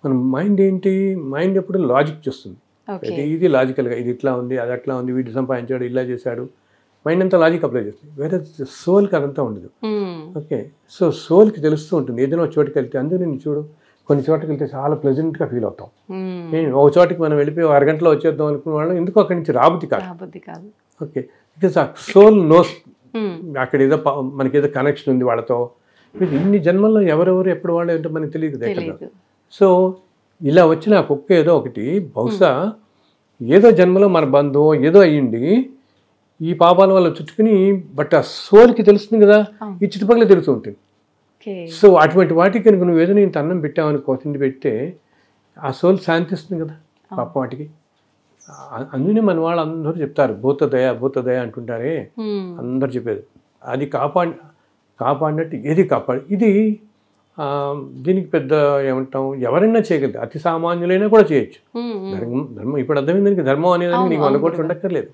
మన మైండ్ ఏంటి, మైండ్ ఎప్పుడు లాజిక్ చేస్తుంది. ఇది లాజికల్గా, ఇది ఇట్లా ఉంది, అది అట్లా ఉంది, వీడు సంపాదించాడు, ఇలా చేశాడు, మైండ్ అంతా లాజిక్ అప్లై చేస్తుంది. వేరే సోల్కి అదంతా ఉండదు. ఓకే, సో సోల్కి తెలుస్తూ ఉంటుంది. ఏదైనా ఒక చోటుకి వెళ్తే, అందుకు నేను చూడు కొన్ని చోటుకి వెళ్తే చాలా ప్లెజెంట్గా ఫీల్ అవుతాం. ఒక చోటికి మనం వెళ్ళిపోయి 1 గంటలో వచ్చేద్దాం అనుకున్న వాళ్ళు ఎందుకు అక్కడి నుంచి రాబుద్ది కాదు. ఓకే, బికాస్ ఆ సోల్ నోస్ అక్కడ ఏదో మనకి ఏదో కనెక్షన్ ఉంది వాళ్ళతో. ఇన్ని జన్మల్లో ఎవరెవరు ఎప్పుడు వాళ్ళు ఏంటో మనకి తెలియదు. సో ఇలా వచ్చిన ఆ కుక్క ఏదో ఒకటి బహుశా ఏదో జన్మలో మన బంధువు ఏదో అయ్యింది, ఈ పాపాల వల్ల చుట్టుకుని, బట్ ఆ సోల్కి తెలుస్తుంది కదా, ఈ చుట్టుపక్కల తెలుస్తూ ఉంటుంది. సో అటువంటి వాటికి కనుక నువ్వు ఏదో ఇంత అన్నం పెట్టావనుకో, తిండి పెడితే ఆ సోల్ శాంతిస్తుంది కదా పాప వాటికి. అందుకనే మన వాళ్ళు అందరూ చెప్తారు భూతదయ అంటుంటారే, అందరు చెప్పేది అది కాపాడినట్టు ఏది కాపాడు. ఇది దీనికి పెద్ద ఏమంటాం, ఎవరైనా చేయగలదు, అతి సామాన్యులైనా కూడా చేయొచ్చు. ధర్మం ఇప్పుడు అర్థమైందానికి ధర్మం అనేదానికి నీకు 100 కోట్లు ఉండక్కర్లేదు.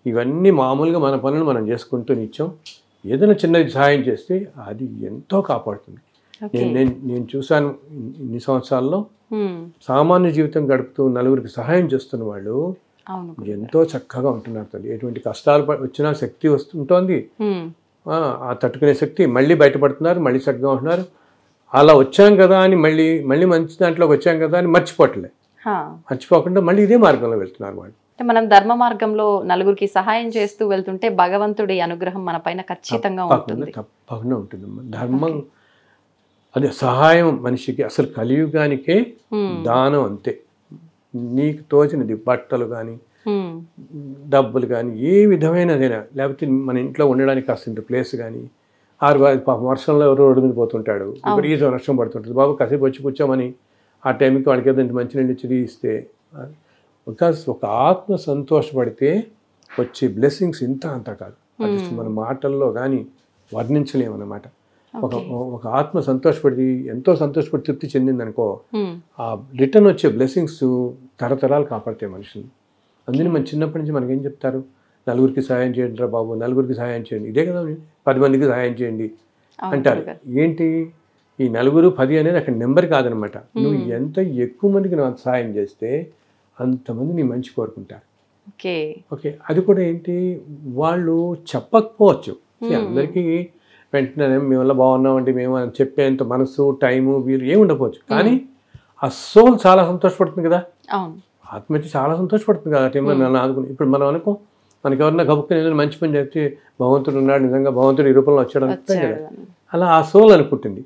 ఇవన్నీ మామూలుగా మన పనులు మనం చేసుకుంటూ నిత్యం ఏదైనా చిన్నది సహాయం చేస్తే అది ఎంతో కాపాడుతుంది. నేను చూశాను ఇన్ని సంవత్సరాల్లో సామాన్య జీవితం గడుపుతూ నలుగురికి సహాయం చేస్తున్న వాళ్ళు ఎంతో చక్కగా ఉంటున్నారు తల్లి. ఎటువంటి కష్టాలు వచ్చినా శక్తి వస్తుంటోంది, ఆ తట్టుకునే శక్తి, మళ్ళీ బయటపడుతున్నారు, మళ్ళీ చక్కగా ఉంటున్నారు. అలా వచ్చాం కదా అని మళ్ళీ మంచి దాంట్లోకి వచ్చాం కదా అని మర్చిపోకుండా మళ్ళీ ఇదే మార్గంలో వెళ్తున్నారు వాళ్ళు. మనం ధర్మ మార్గంలో నలుగురికి సహాయం చేస్తూ వెళ్తుంటే భగవంతుడి అనుగ్రహం మన పైన ఖచ్చితంగా ఉంటుంది. తప్పకుండా ఉంటుంది. ధర్మం అదే సహాయం మనిషికి అసలు కలియుగానికే దానం అంతే. నీకు తోచినది బట్టలు కానీ డబ్బులు కానీ ఏ విధమైనదైనా, లేకపోతే మన ఇంట్లో ఉండడానికి కాస్త ప్లేస్ కానీ, వర్షంలో ఎవరో రోడ్డు మీద పోతుంటాడు, విపరీత వర్షం పడుతుంటుంది, బాబు కాసేపు వచ్చి కూర్చోమని ఆ టైంకి వాడికి ఏదో మంచినీళ్ళు ఇచ్చి ఇస్తే, బికాస్ ఒక ఆత్మ సంతోషపడితే వచ్చే బ్లెస్సింగ్స్ ఇంత అంతా కాదు. అది మన మాటల్లో కానీ వర్ణించలేమన్నమాట. ఒక ఒక ఆత్మ సంతోషపడి ఎంతో సంతోషపడి తృప్తి చెందిందనుకో, ఆ రిటర్న్ వచ్చే బ్లెస్సింగ్స్ తరతరాలు కాపాడతాయి మనుషులు. అందుకని మన చిన్నప్పటి నుంచి మనకేం చెప్తారు, నలుగురికి సహాయం చేయండి రా బాబు, నలుగురికి సహాయం చేయండి, ఇదే కదా 10 మందికి సహాయం చేయండి అంటారు. ఏంటి ఈ 9, 10 అనేది అక్కడ నెంబర్ కాదనమాట. నువ్వు ఎంత ఎక్కువ మందికి నాకు సహాయం చేస్తే అంతమంది నీ మంచి కోరుకుంటారు. ఓకే, అది కూడా ఏంటి, వాళ్ళు చెప్పకపోవచ్చు అందరికీ వెంటనే మేము వల్ల బాగున్నామండి మేము అని చెప్పేంత మనసు, టైము, వీలు ఏమి ఉండకపోవచ్చు. కానీ ఆ సోల్ చాలా సంతోషపడుతుంది కదా, ఆత్మహత్య చాలా సంతోషపడుతుంది కదా. నన్ను ఆదుకుని ఇప్పుడు మనం అనుకో, మనకి ఎవరన్నా గబుక్కుని ఏదైనా మంచి పని చేస్తే భగవంతుడు ఉన్నాడు, నిజంగా భగవంతుడు ఈ రూపంలో వచ్చాడు అంతే కదా. అలా ఆ సోల్ అనుకుంటుంది.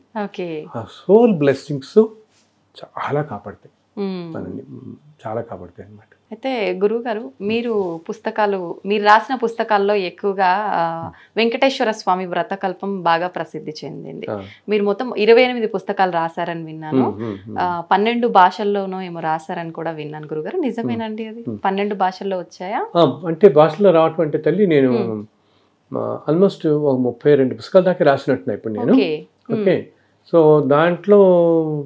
ఆ సోల్ బ్లెస్సింగ్స్ చాలా కాపాడతాయి మనల్ని, చాలా కాపాడతాయి అన్నమాట. అయితే గురువు గారు, మీరు రాసిన పుస్తకాల్లో ఎక్కువగా వెంకటేశ్వర స్వామి వ్రతకల్పం బాగా ప్రసిద్ధి చెందింది. మీరు మొత్తం 28 పుస్తకాలు రాశారని విన్నాను. 12 భాషల్లోనో ఏమో రాశారని కూడా విన్నాను గురుగారు, నిజమేనండి? అది 12 భాషల్లో వచ్చాయా? అంటే భాషల్లో రావటం అంటే తల్లి, నేను ఆల్మోస్ట్ ఒక 32 పుస్తకాల దాకా రాసినట్టున్నా ఇప్పుడు నేను. ఓకే, సో దాంట్లో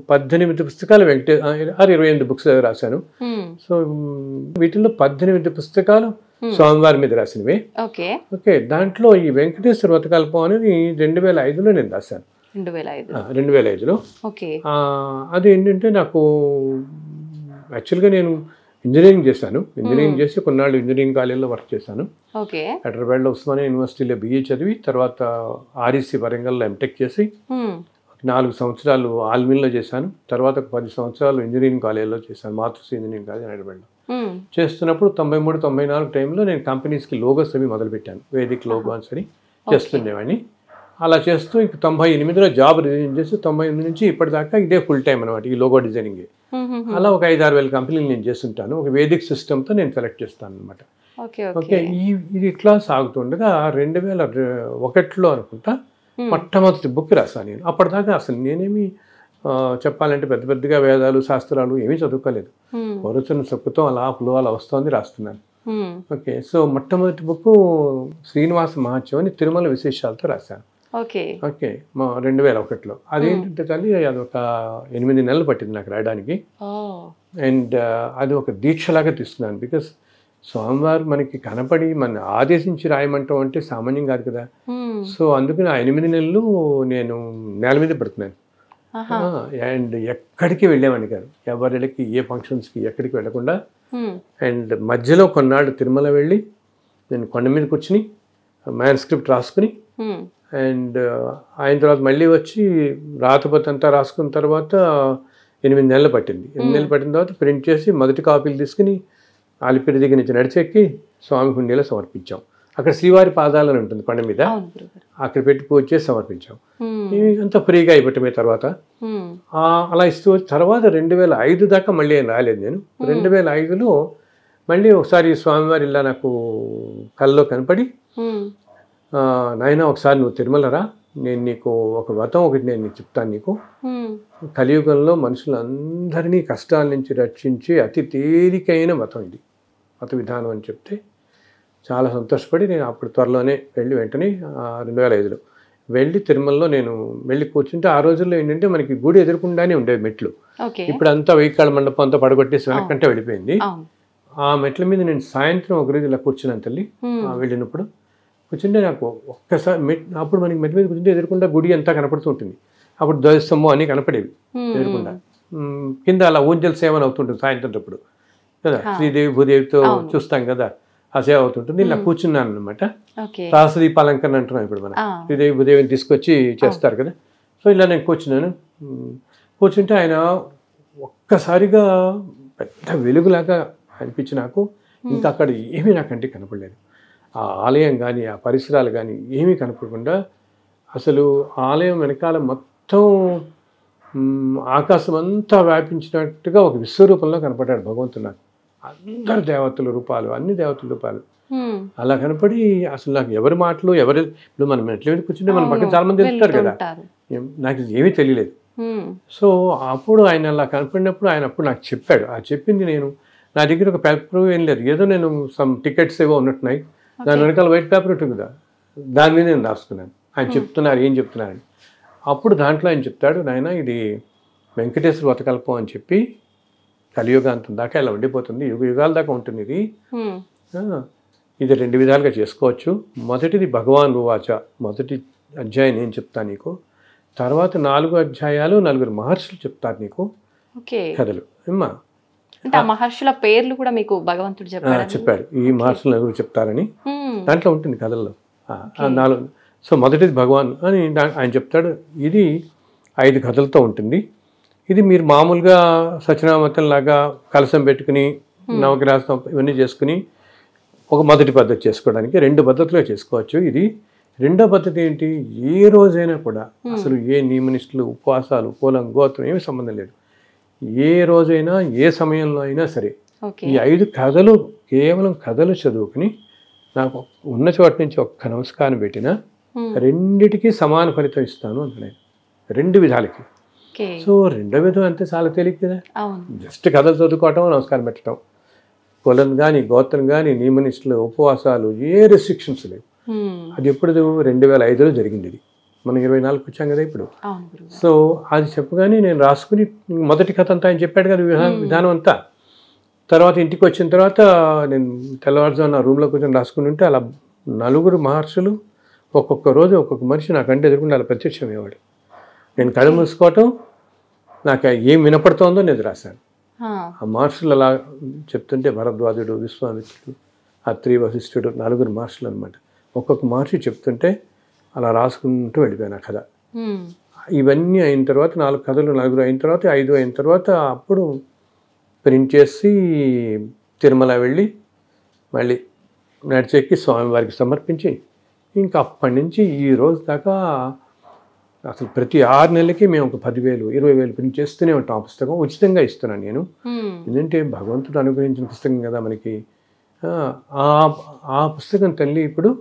18 పుస్తకాలు 28 బుక్స్ రాశాను. సో వీటిల్లో 18 పుస్తకాలు స్వామివారి మీద రాసినవి. ఓకే, దాంట్లో ఈ వెంకటేశ్వర వ్రతకల్పం అనేది 2005లో నేను రాశాను. 2005లో. అది ఏంటంటే నాకు యాక్చువల్గా నేను ఇంజనీరింగ్ చేశాను. ఇంజనీరింగ్ చేసి కొన్నాళ్ళు ఇంజనీరింగ్ కాలేజీలో వర్క్ చేశాను. హైదరాబాద్లో ఉస్మానియా యూనివర్సిటీలో BA చదివి తర్వాత REC వరంగల్లో MTech చేసి 4 సంవత్సరాలు ఆల్మిన్లో చేశాను. తర్వాత 10 సంవత్సరాలు ఇంజనీరింగ్ కాలేజీలో చేశాను, మాతృశ్రీ ఇంజనీరింగ్ కాలేజ్ హైదరాబాద్లో. చేస్తున్నప్పుడు 93, 94 టైంలో నేను కంపెనీస్కి లోగోస్ అవి మొదలుపెట్టాను. వేదిక్ లోగోస్ అని చేస్తుండేవాడిని. అలా చేస్తూ ఇంక 98లో జాబ్ రిజైన్ చేసి 98 నుంచి ఇప్పటిదాకా ఇదే ఫుల్ టైం అనమాట, ఈ లోగో డిజైనింగ్. అలా ఒక 5-6 వేల కంపెనీలు నేను చేస్తుంటాను. ఒక వేదిక్ సిస్టమ్తో నేను సెలెక్ట్ చేస్తాను అనమాట. ఓకే, ఇది ఇట్లా సాగుతుండగా 2001లో అనుకుంటా మొట్టమొదటి బుక్ రాశాను నేను. అప్పటిదాకా అసలు నేనేమి చెప్పాలంటే పెద్ద పెద్దగా వేదాలు శాస్త్రాలు ఏమీ చదువుకోలేదు. వరుసను సొక్కుతో అలా ఫ్లో అలా వస్తుంది, రాస్తున్నాను. ఓకే, సో మొట్టమొదటి బుక్ శ్రీనివాస మహత్యం అని తిరుమల విశేషాలతో రాశాను. ఓకే, 2001లో. అదేంటంటే తల్లి, అది ఒక 8 నెలలు పట్టింది నాకు రాయడానికి. అండ్ అది ఒక దీక్షలాగా తీసుకున్నాను. బికాస్ స్వామివారు మనకి కనపడి మన ఆదేశించి రాయమంటాం అంటే సామాన్యం కాదు కదా. సో అందుకని ఆ 8 నెలలు నేను నేల మీద పడుతున్నాను. అండ్ ఎక్కడికి వెళ్ళేవాడిని కాదు, ఎవరికి ఏ ఫంక్షన్స్కి ఎక్కడికి వెళ్ళకుండా. అండ్ మధ్యలో కొన్నాళ్ళు తిరుమల వెళ్ళి నేను కొండ మీద కూర్చుని మ్యాన్స్క్రిప్ట్ రాసుకుని, అండ్ ఆయన తర్వాత మళ్ళీ వచ్చి రాతపతి అంతా రాసుకున్న తర్వాత 8 నెలలు పట్టింది. 8 నెలలు పట్టిన తర్వాత ప్రింట్ చేసి మొదటి కాపీలు తీసుకుని ఆలిపిరి దగ్గర నుంచి నడిచెక్కి స్వామి హుండీలో సమర్పించాం. అక్కడ శ్రీవారి పాదాలని ఉంటుంది కొండ మీద, అక్కడ పెట్టి పూజ చేసి సమర్పించాం. అంతా ఫ్రీగా అయిపోవటమే. తర్వాత అలా ఇస్తూ తర్వాత 2005 దాకా మళ్ళీ ఏం రాలేదు నేను. 2005లో మళ్ళీ ఒకసారి స్వామివారి ఇలా నాకు కల్లో కనపడి, నాయన ఒకసారి నువ్వు తిరుమల రా, నేను నీకు ఒక వ్రతం ఒకటి నేను చెప్తాను నీకు. కలియుగంలో మనుషులందరినీ కష్టాల నుంచి రక్షించి అతి తేలికైన వ్రతం ఇది, వ్రత విధానం అని చెప్తే చాలా సంతోషపడి నేను అప్పుడు త్వరలోనే వెళ్ళి వెంటనే 2005లో వెళ్ళి తిరుమలలో నేను వెళ్ళి కూర్చుంటే, ఆ రోజుల్లో ఏంటంటే మనకి గుడి ఎదురుకుండానే ఉండేవి మెట్లు. ఇప్పుడు అంతా వెయ్యికాళ్ళ మండపం అంతా పడగొట్టేసి వెనక్కంటే వెళ్ళిపోయింది. ఆ మెట్ల మీద నేను సాయంత్రం ఒక రోజు ఇలా కూర్చున్నాను తల్లి. వెళ్ళినప్పుడు కూర్చుంటే నాకు ఒక్కసారి అప్పుడు మనకి మెట్ల మీద కూర్చుంటే ఎదురుకుండా గుడి అంతా కనపడుతూ ఉంటుంది. అప్పుడు ధ్వజస్తంభం అన్నీ కనపడేవి ఎదురుకుండా. కింద అలా ఊంజల్ సేవన అవుతుంటుంది సాయంత్రం అప్పుడు కదా, శ్రీదేవి భూదేవితో చూస్తాం కదా, ఆ సేవ అవుతుంటుంది. ఇలా కూర్చున్నాను అనమాట. సహస్రదీపాలంకరణ అంటున్నాం ఇప్పుడు మనం, శ్రీదేవి భూదేవిని తీసుకొచ్చి చేస్తారు కదా. సో ఇలా నేను కూర్చున్నాను. కూర్చుంటే ఆయన ఒక్కసారిగా పెద్ద వెలుగులాగా అనిపించి నాకు ఇంకా అక్కడ ఏమీ నాకంటే కనపడలేదు. ఆ ఆలయం కానీ ఆ పరిసరాలు కానీ ఏమీ కనపడకుండా అసలు ఆలయం వెనకాల మొత్తం ఆకాశం అంతా వ్యాపించినట్టుగా ఒక విశ్వరూపంలో కనపడ్డాడు భగవంతుడు నాకు. అందరు దేవతల రూపాలు, అన్ని దేవతల రూపాలు అలా కనపడి అసలు నాకు ఎవరి మాటలు ఇప్పుడు మనం ఎట్లా మీద కూర్చుంటే మన పక్కన చాలా మంది వెళ్తారు కదా, నాకు ఏమీ తెలియలేదు. సో అప్పుడు ఆయన అలా కనపడినప్పుడు ఆయన అప్పుడు నాకు చెప్పాడు. ఆ చెప్పింది నేను, నా దగ్గర ఒక పేపర్ ఏం లేదు, ఏదో నేను సమ్ టికెట్స్ ఏవో ఉన్నట్టున్నాయి, దాని వెనకాల వైట్ పేపర్ ఉంటుంది కదా, దాని మీద నేను రాసుకున్నాను. ఆయన చెప్తున్నారు ఏం చెప్తున్నారని. అప్పుడు దాంట్లో ఆయన చెప్తాడు, నాయన ఇది వెంకటేశ్వర వతకల్పం అని చెప్పి కలియుగాంతం దాకా ఇలా ఉండిపోతుంది, యుగ యుగాల దాకా ఉంటుంది ఇది. ఇది 2 విధాలుగా చేసుకోవచ్చు. మొదటిది భగవాన్ ఉవాచ, మొదటి అధ్యాయం నేను చెప్తాను నీకు. తర్వాత 4 అధ్యాయాలు 4 మహర్షులు చెప్తారు నీకు కథలు. అమ్మా అంటే ఆ మహర్షుల పేర్లు కూడా మీకు భగవంతుడు చెప్పాడు, ఈ మహర్షులు నలుగురు చెప్తారని దాంట్లో ఉంటుంది కథల్లో. 4. సో మొదటిది భగవాన్ అని ఆయన చెప్తాడు. ఇది 5 కథలతో ఉంటుంది. ఇది మీరు మామూలుగా సత్యనామతం లాగా కలసం పెట్టుకుని నవగ్రహం ఇవన్నీ చేసుకుని ఒక మొదటి పద్ధతి చేసుకోవడానికి 2 పద్ధతులుగా చేసుకోవచ్చు. ఇది రెండో పద్ధతి ఏంటి, ఏ రోజైనా కూడా అసలు ఏ నియమనిష్టలు ఉపవాసాలు కులం గోత్రం ఏమీ సంబంధం లేదు. ఏ రోజైనా ఏ సమయంలో అయినా సరే ఈ 5 కథలు కేవలం కథలు చదువుకుని నాకు ఉన్న చోట నుంచి ఒక్క నమస్కారం పెట్టినా రెండిటికి సమాన ఫలితం ఇస్తాను అంటున్నాను, 2 విధాలకి. సో 2వ విధం అంతే చాలా తేలిక కదా, జస్ట్ కథలు చదువుకోవటం నమస్కారం పెట్టడం. కులం కానీ గోత్రం కానీ నియమనిష్టలు ఉపవాసాలు ఏ రెస్ట్రిక్షన్స్ లేవు. అది ఎప్పుడు 2005లో జరిగింది. ఇది మనం 24కి వచ్చాం కదా ఇప్పుడు. సో అది చెప్పగానే నేను రాసుకుని మొదటి కథ అంతా ఆయన చెప్పాడు కదా విధానం అంతా. తర్వాత ఇంటికి వచ్చిన తర్వాత నేను తెల్లవారుజామున రూమ్లో కూర్చొని రాసుకుని ఉంటే అలా 4 మహర్షులు ఒక్కొక్క రోజు ఒక్కొక్క మనిషి నాకంటే ఎదుర్కొంటే అలా ప్రత్యక్షమయ్యేవాడు. నేను కళ్ళు మూసుకోవటం, నాకు ఏం వినపడుతోందో నేను రాశాను. ఆ మహర్షులు అలా చెప్తుంటే భరద్వాజుడు, విశ్వామిత్రుడు, అత్రి, వశిష్ఠుడు 4 మహర్షులు అనమాట. ఒక్కొక్క మహర్షి చెప్తుంటే అలా రాసుకుంటూ వెళ్ళిపోయాను ఆ కథ. ఇవన్నీ అయిన తర్వాత 4 కథలు 4 అయిన తర్వాత 5 అయిన తర్వాత అప్పుడు ప్రింట్ చేసి తిరుమల వెళ్ళి మళ్ళీ నడిచెక్కి స్వామివారికి సమర్పించి ఇంకా అప్పటి నుంచి ఈ రోజు దాకా అసలు ప్రతి 6 నెలలకి మేము ఒక 10,000 20,000 ప్రింట్ చేస్తూనే ఉంటాం. ఆ పుస్తకం ఉచితంగా ఇస్తున్నాను నేను. ఎందుకంటే భగవంతుడు అనుగ్రహించిన పుస్తకం కదా మనకి. ఆ పుస్తకం తల్లి ఇప్పుడు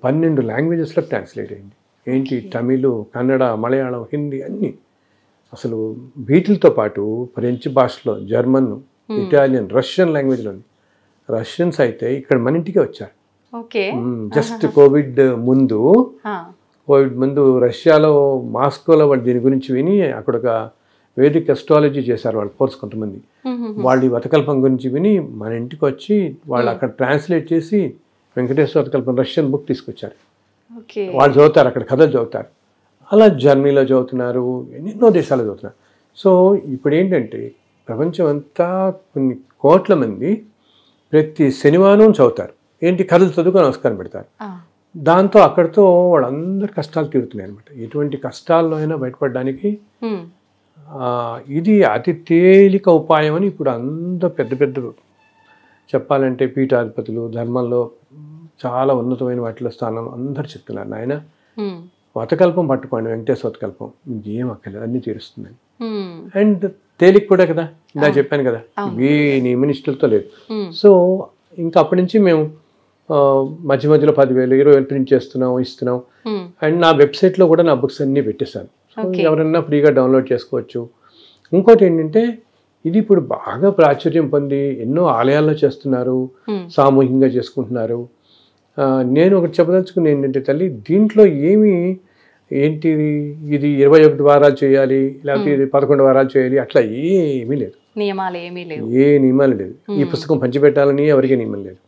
12 లాంగ్వేజెస్లో ట్రాన్స్లేట్ అయింది. ఏంటి, తమిళ్, కన్నడ, మలయాళం, హిందీ అన్నీ. అసలు వీటితో పాటు ఫ్రెంచ్ భాషలో, జర్మన్, ఇటాలియన్, రష్యన్ లాంగ్వేజ్లో. రష్యన్స్ అయితే ఇక్కడ మన ఇంటికే వచ్చారు. జస్ట్ కోవిడ్ ముందు రష్యాలో మాస్కోలో వాళ్ళు దీని గురించి విని అక్కడ ఒక వేదిక్ అస్ట్రాలజీ చేశారు వాళ్ళు కోర్స్ కొంతమంది. వాళ్ళు ఈ వతకల్పం గురించి విని మన ఇంటికి వచ్చి వాళ్ళు అక్కడ ట్రాన్స్లేట్ చేసి వెంకటేశ్వర వతకల్పం రష్యన్ బుక్ తీసుకొచ్చారు. వాళ్ళు చదువుతారు, అక్కడ కథలు చదువుతారు. అలా జర్మనీలో చదువుతున్నారు, ఎన్నెన్నో దేశాలు చదువుతున్నారు. సో ఇప్పుడు ఏంటంటే ప్రపంచం అంతా కొన్ని కోట్ల మంది ప్రతి శనివారం చదువుతారు. ఏంటి, కథలు చదువుకొని నమస్కారం పెడతారు. దాంతో అక్కడితో వాళ్ళందరి కష్టాలు తీరుతున్నాయి అనమాట. ఎటువంటి కష్టాల్లో అయినా బయటపడడానికి ఇది అతి తేలిక ఉపాయం అని ఇప్పుడు అందరూ పెద్ద పెద్ద చెప్పాలంటే పీఠాధిపతులు, ధర్మంలో చాలా ఉన్నతమైన వాటిలో స్థానం అందరు చెప్తున్నారు, నాయన వతకల్పం పట్టుకోండి, వెంకటేశ్వర వతకల్పం ఏం అక్కర్లేదు, అన్ని తీరుస్తుందని. అండ్ తేలిక కూడా కదా, ఇలా చెప్పాను కదా, ఏ నియమనిష్టలతో లేదు. సో ఇంకా అప్పటి నుంచి మేము మధ్య మధ్యలో 10,000 20,000 ప్రింట్ ఇస్తున్నాం. అండ్ నా వెబ్సైట్లో కూడా నా బుక్స్ అన్నీ పెట్టేశాను. ఎవరన్నా ఫ్రీగా డౌన్లోడ్ చేసుకోవచ్చు. ఇంకోటి ఏంటంటే ఇది ఇప్పుడు బాగా ప్రాచుర్యం పొంది ఎన్నో ఆలయాల్లో చేస్తున్నారు, సామూహికంగా చేసుకుంటున్నారు. నేను ఒకటి చెప్పదలుచుకుని ఏంటంటే తల్లి, దీంట్లో ఏంటిది ఇది 21 వారాలు చేయాలి, లేకపోతే ఇది 11 వారాలు చేయాలి, అట్లా ఏమీ లేదు, ఏ నియమాలు లేదు. ఈ పుస్తకం పంచిపెట్టాలని ఎవరికీ నియమం లేదు,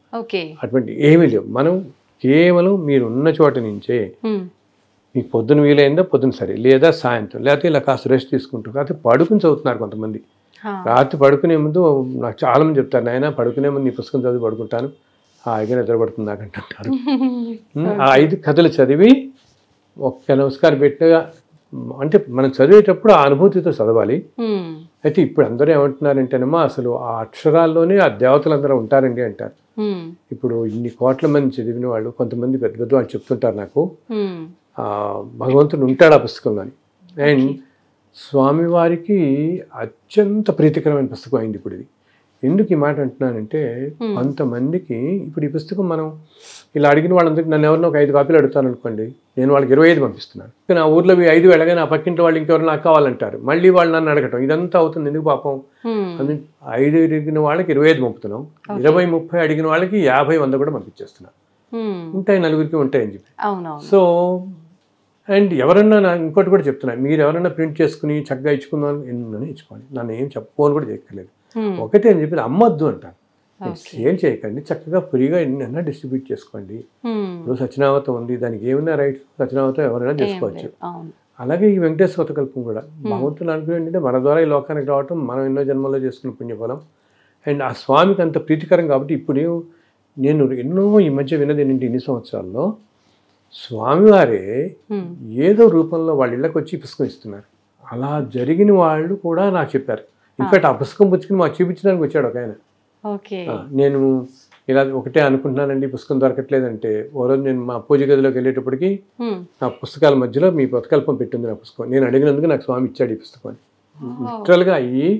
అటువంటి ఏమీ లేవు. మనం కేవలం మీరు ఉన్న చోట నుంచే మీకు పొద్దున వీలైందో పొద్దున సరే, లేదా సాయంత్రం, లేకపోతే ఇలా కాస్త రెస్ట్ తీసుకుంటారు, లేకపోతే పడుకుని చదువుతున్నారు కొంతమంది. రాత్రి పడుకునే ముందు నాకు చాలా మంది చెప్తారు, నాయన పడుకునే ముందు ఈ పుస్తకం చదివి పడుకుంటాను, హాయిగా నిద్రపడుతుంది నాకు అంటుంటారు. ఆ 5 కథలు చదివి ఒక్క నమస్కారం పెట్టగా, అంటే మనం చదివేటప్పుడు ఆ అనుభూతితో చదవాలి. అయితే ఇప్పుడు అందరూ ఏమంటున్నారంటేనమ్మా, అసలు ఆ అక్షరాల్లోనే ఆ దేవతలు అందరూ ఉంటారండి అంటారు. ఇప్పుడు ఇన్ని కోట్ల మంది చదివిన వాళ్ళు, కొంతమంది పెద్ద పెద్ద వాళ్ళు చెప్తుంటారు నాకు, భగవంతుడు ఉంటాడు ఆ పుస్తకంలోని. అండ్ స్వామివారికి అత్యంత ప్రీతికరమైన పుస్తకం అయింది ఇప్పుడు ఇది. ఎందుకు ఈ మాట అంటున్నానంటే, కొంతమందికి ఇప్పుడు ఈ పుస్తకం మనం ఇలా అడిగిన వాళ్ళందరికీ, నన్ను ఎవరినో ఒక 5 కాపీలు అడుగుతాను అనుకోండి, నేను వాళ్ళకి 25 పంపిస్తున్నాను. నా ఊర్లో 5 వెళ్ళగా నా పక్కింటి వాళ్ళు ఇంకెవరు నాకు కావాలంటారు, మళ్ళీ వాళ్ళు నన్ను అడగటం, ఇదంతా అవుతుంది ఎందుకు పాపం. 5 అడిగిన వాళ్ళకి 25 పంపుతున్నాం, 20-30 అడిగిన వాళ్ళకి 50-100 కూడా పంపించేస్తున్నాం. ఉంటాయి, నలుగురికి ఉంటాయని చెప్పి. అవునవును. సో అండ్ ఎవరన్నా ఇంకోటి కూడా చెప్తున్నాను, మీరు ఎవరన్నా ప్రింట్ చేసుకుని చక్కగా ఇచ్చుకుందాం ఎన్నో ఇచ్చుకోండి, నన్ను ఏం ఫోన్ కూడా చేయక్కర్లేదు. ఒకటే అని చెప్పి అమ్మద్దు అంటాను, సేల్ చేయకండి, చక్కగా ఫ్రీగా ఎన్నైనా డిస్ట్రిబ్యూట్ చేసుకోండి. ఇప్పుడు సత్యనావతం ఉంది, దానికి ఏమైనా రైట్స్ సత్యనావతం ఎవరైనా చేసుకోవచ్చు. అలాగే ఈ వెంకటేశ్వర కల్పం కూడా భగవంతుని అనుకుని ఏంటంటే మన ద్వారా ఈ లోకానికి రావటం మనం ఎన్నో జన్మల్లో చేసుకున్న పుణ్యఫలం. అండ్ ఆ స్వామికి అంత ప్రీతికరం కాబట్టి ఇప్పుడు నేను ఎన్నో ఈ మధ్య విన్నది ఏంటంటే ఇన్ని సంవత్సరాల్లో స్వామివారే ఏదో రూపంలో వాళ్ళ ఇళ్ళకి వచ్చి పుస్తకం ఇస్తున్నారు. అలా జరిగిన వాళ్ళు కూడా నాకు చెప్పారు. ఇన్ఫాక్ట్ ఆ పుస్తకం పుచ్చుకుని మాకు చూపించడానికి వచ్చాడు ఒక ఆయన. నేను ఇలా ఒకటే అనుకుంటున్నానండి, పుస్తకం దొరకట్లేదంటే ఓ రోజు నేను మా పూజ గదిలోకి వెళ్ళేటప్పటికి నా పుస్తకాల మధ్యలో మీ పథకల్పం పెట్టింది నా పుస్తకం. నేను అడిగినందుకు నాకు స్వామి ఇచ్చాడు ఈ పుస్తకాన్ని. లిటరల్గా అయ్యి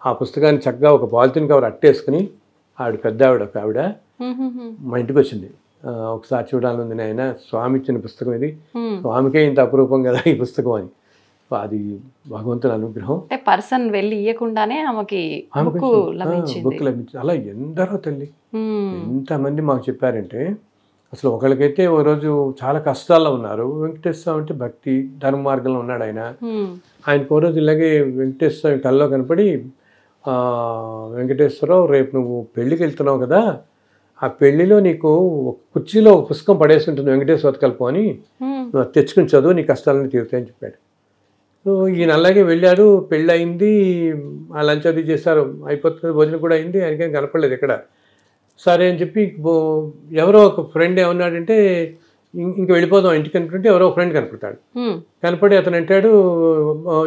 ఆ పుస్తకాన్ని చక్కగా ఒక పాలిథిన్ కవర్ అట్టేసుకుని పెద్ద ఒక ఆవిడ మా ఇంటికి వచ్చింది. ఒకసారి చూడాలని ఆయన, స్వామి ఇచ్చిన పుస్తకం ఇది, స్వామికే ఇంత అపురూపం కదా ఈ పుస్తకం అని. అది భగవంతుని అనుగ్రహం. పర్సన్ వెళ్ళి ఇవ్వకుండానే ఆమెకి బుక్ లభించింది. అలా ఎందరో తల్లి ఎంతమంది మాకు చెప్పారంటే, అసలు ఒకరికైతే ఓ రోజు చాలా కష్టాల్లో ఉన్నారు, వెంకటేశ్వర స్వామి అంటే భక్తి ధర్మ మార్గంలో ఉన్నాడు ఆయన. ఆయనకు ఓ రోజు ఇలాగే వెంకటేశ్వర స్వామి కల్లో కనపడి, వెంకటేశ్వరరావు రేపు నువ్వు పెళ్ళికి వెళ్తున్నావు కదా, ఆ పెళ్లిలో నీకు కుర్చీలో ఒక పుస్తకం పడేసి ఉంటుంది వెంకటేశ్వర కల్పం అని, నువ్వు తెచ్చుకుని చదువు నీ కష్టాలని తీరుతాయని చెప్పాడు. సో ఈయన అలాగే వెళ్ళాడు, పెళ్ళి అయింది, ఆ లంచ్ అది చేశారు, అయిపోతుంది, భోజనం కూడా అయింది, ఆయనకేం కనపడలేదు ఎక్కడ. సరే అని చెప్పి ఎవరో ఒక ఫ్రెండ్ ఏమన్నాడంటే ఇంక వెళ్ళిపోదాం ఇంటికి అనుకుంటే ఎవరో ఒక ఫ్రెండ్ కనపడతాడు. కనపడి అతను అంటాడు,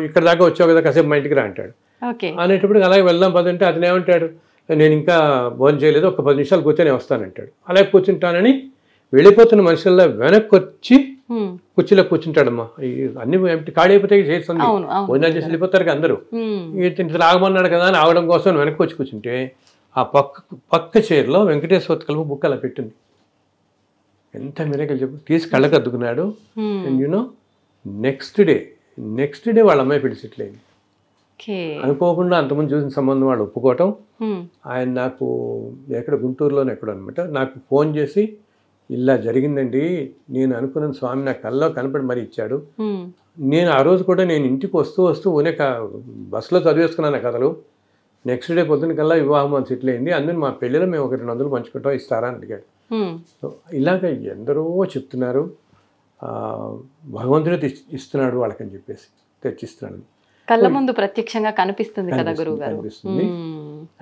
ఇక్కడ దాకా వచ్చావు కదా కాసేపు మా ఇంటికి రా అంటాడు. అనేటప్పుడు అలాగే వెళ్దాం పదంటే అతను ఏమంటాడు, నేను ఇంకా భోజనం చేయలేదు, ఒక 10 నిమిషాలు కూర్చొని వస్తానంటాడు. అలాగే కూర్చుంటానని వెళ్ళిపోతున్న మనుషుల్లో వెనక్కి వచ్చి కుర్చీలో కూర్చుంటాడమ్మా. అన్ని ఖాళీ అయిపోతే చేస్తుంది, భోజనాలు చేసి వెళ్ళిపోతారు అందరూ. ఇంత ఆగమన్నాడు కదా అని ఆగడం కోసం వెనక్కి వచ్చి కూర్చుంటే ఆ పక్క చైర్లో వెంకటేశ్వర కల్ప బుక్ అలా పెట్టింది. ఎంత మిరకలు చెప్పు, తీసి కళ్ళకు అద్దుకున్నాడు. అండ్ యూనో నెక్స్ట్ డే వాళ్ళ అమ్మాయి పెళ్లి సెటిల్ అయింది. అనుకోకుండా అంతకుముందు చూసిన సంబంధం వాళ్ళు ఒప్పుకోవటం. ఆయన నాకు ఎక్కడ గుంటూరులోనే ఎక్కడ అనమాట నాకు ఫోన్ చేసి, ఇలా జరిగిందండి, నేను అనుకున్న స్వామి నా కల్లో కనపడి మరి ఇచ్చాడు. నేను ఆ రోజు కూడా నేను ఇంటికి వస్తూ ఊనే బస్సులో చదివేసుకున్నాను కథలు. నెక్స్ట్ డే పొద్దున్న కల్లా వివాహం అని సెటిల్ అయింది, అందుకని మా పెళ్ళిలో మేము ఒక 200 పంచుకుంటాం, ఇస్తారా అని అడిగాడు. సో ఇలాగ ఎందరో చెప్తున్నారు, భగవంతుడే ఇస్తున్నాడు వాళ్ళకని చెప్పేసి తెచ్చిస్తున్నాడు. కళ్ళ ముందు ప్రత్యక్షంగా కనిపిస్తుంది కదా గురువు గారు. కనిపిస్తుంది.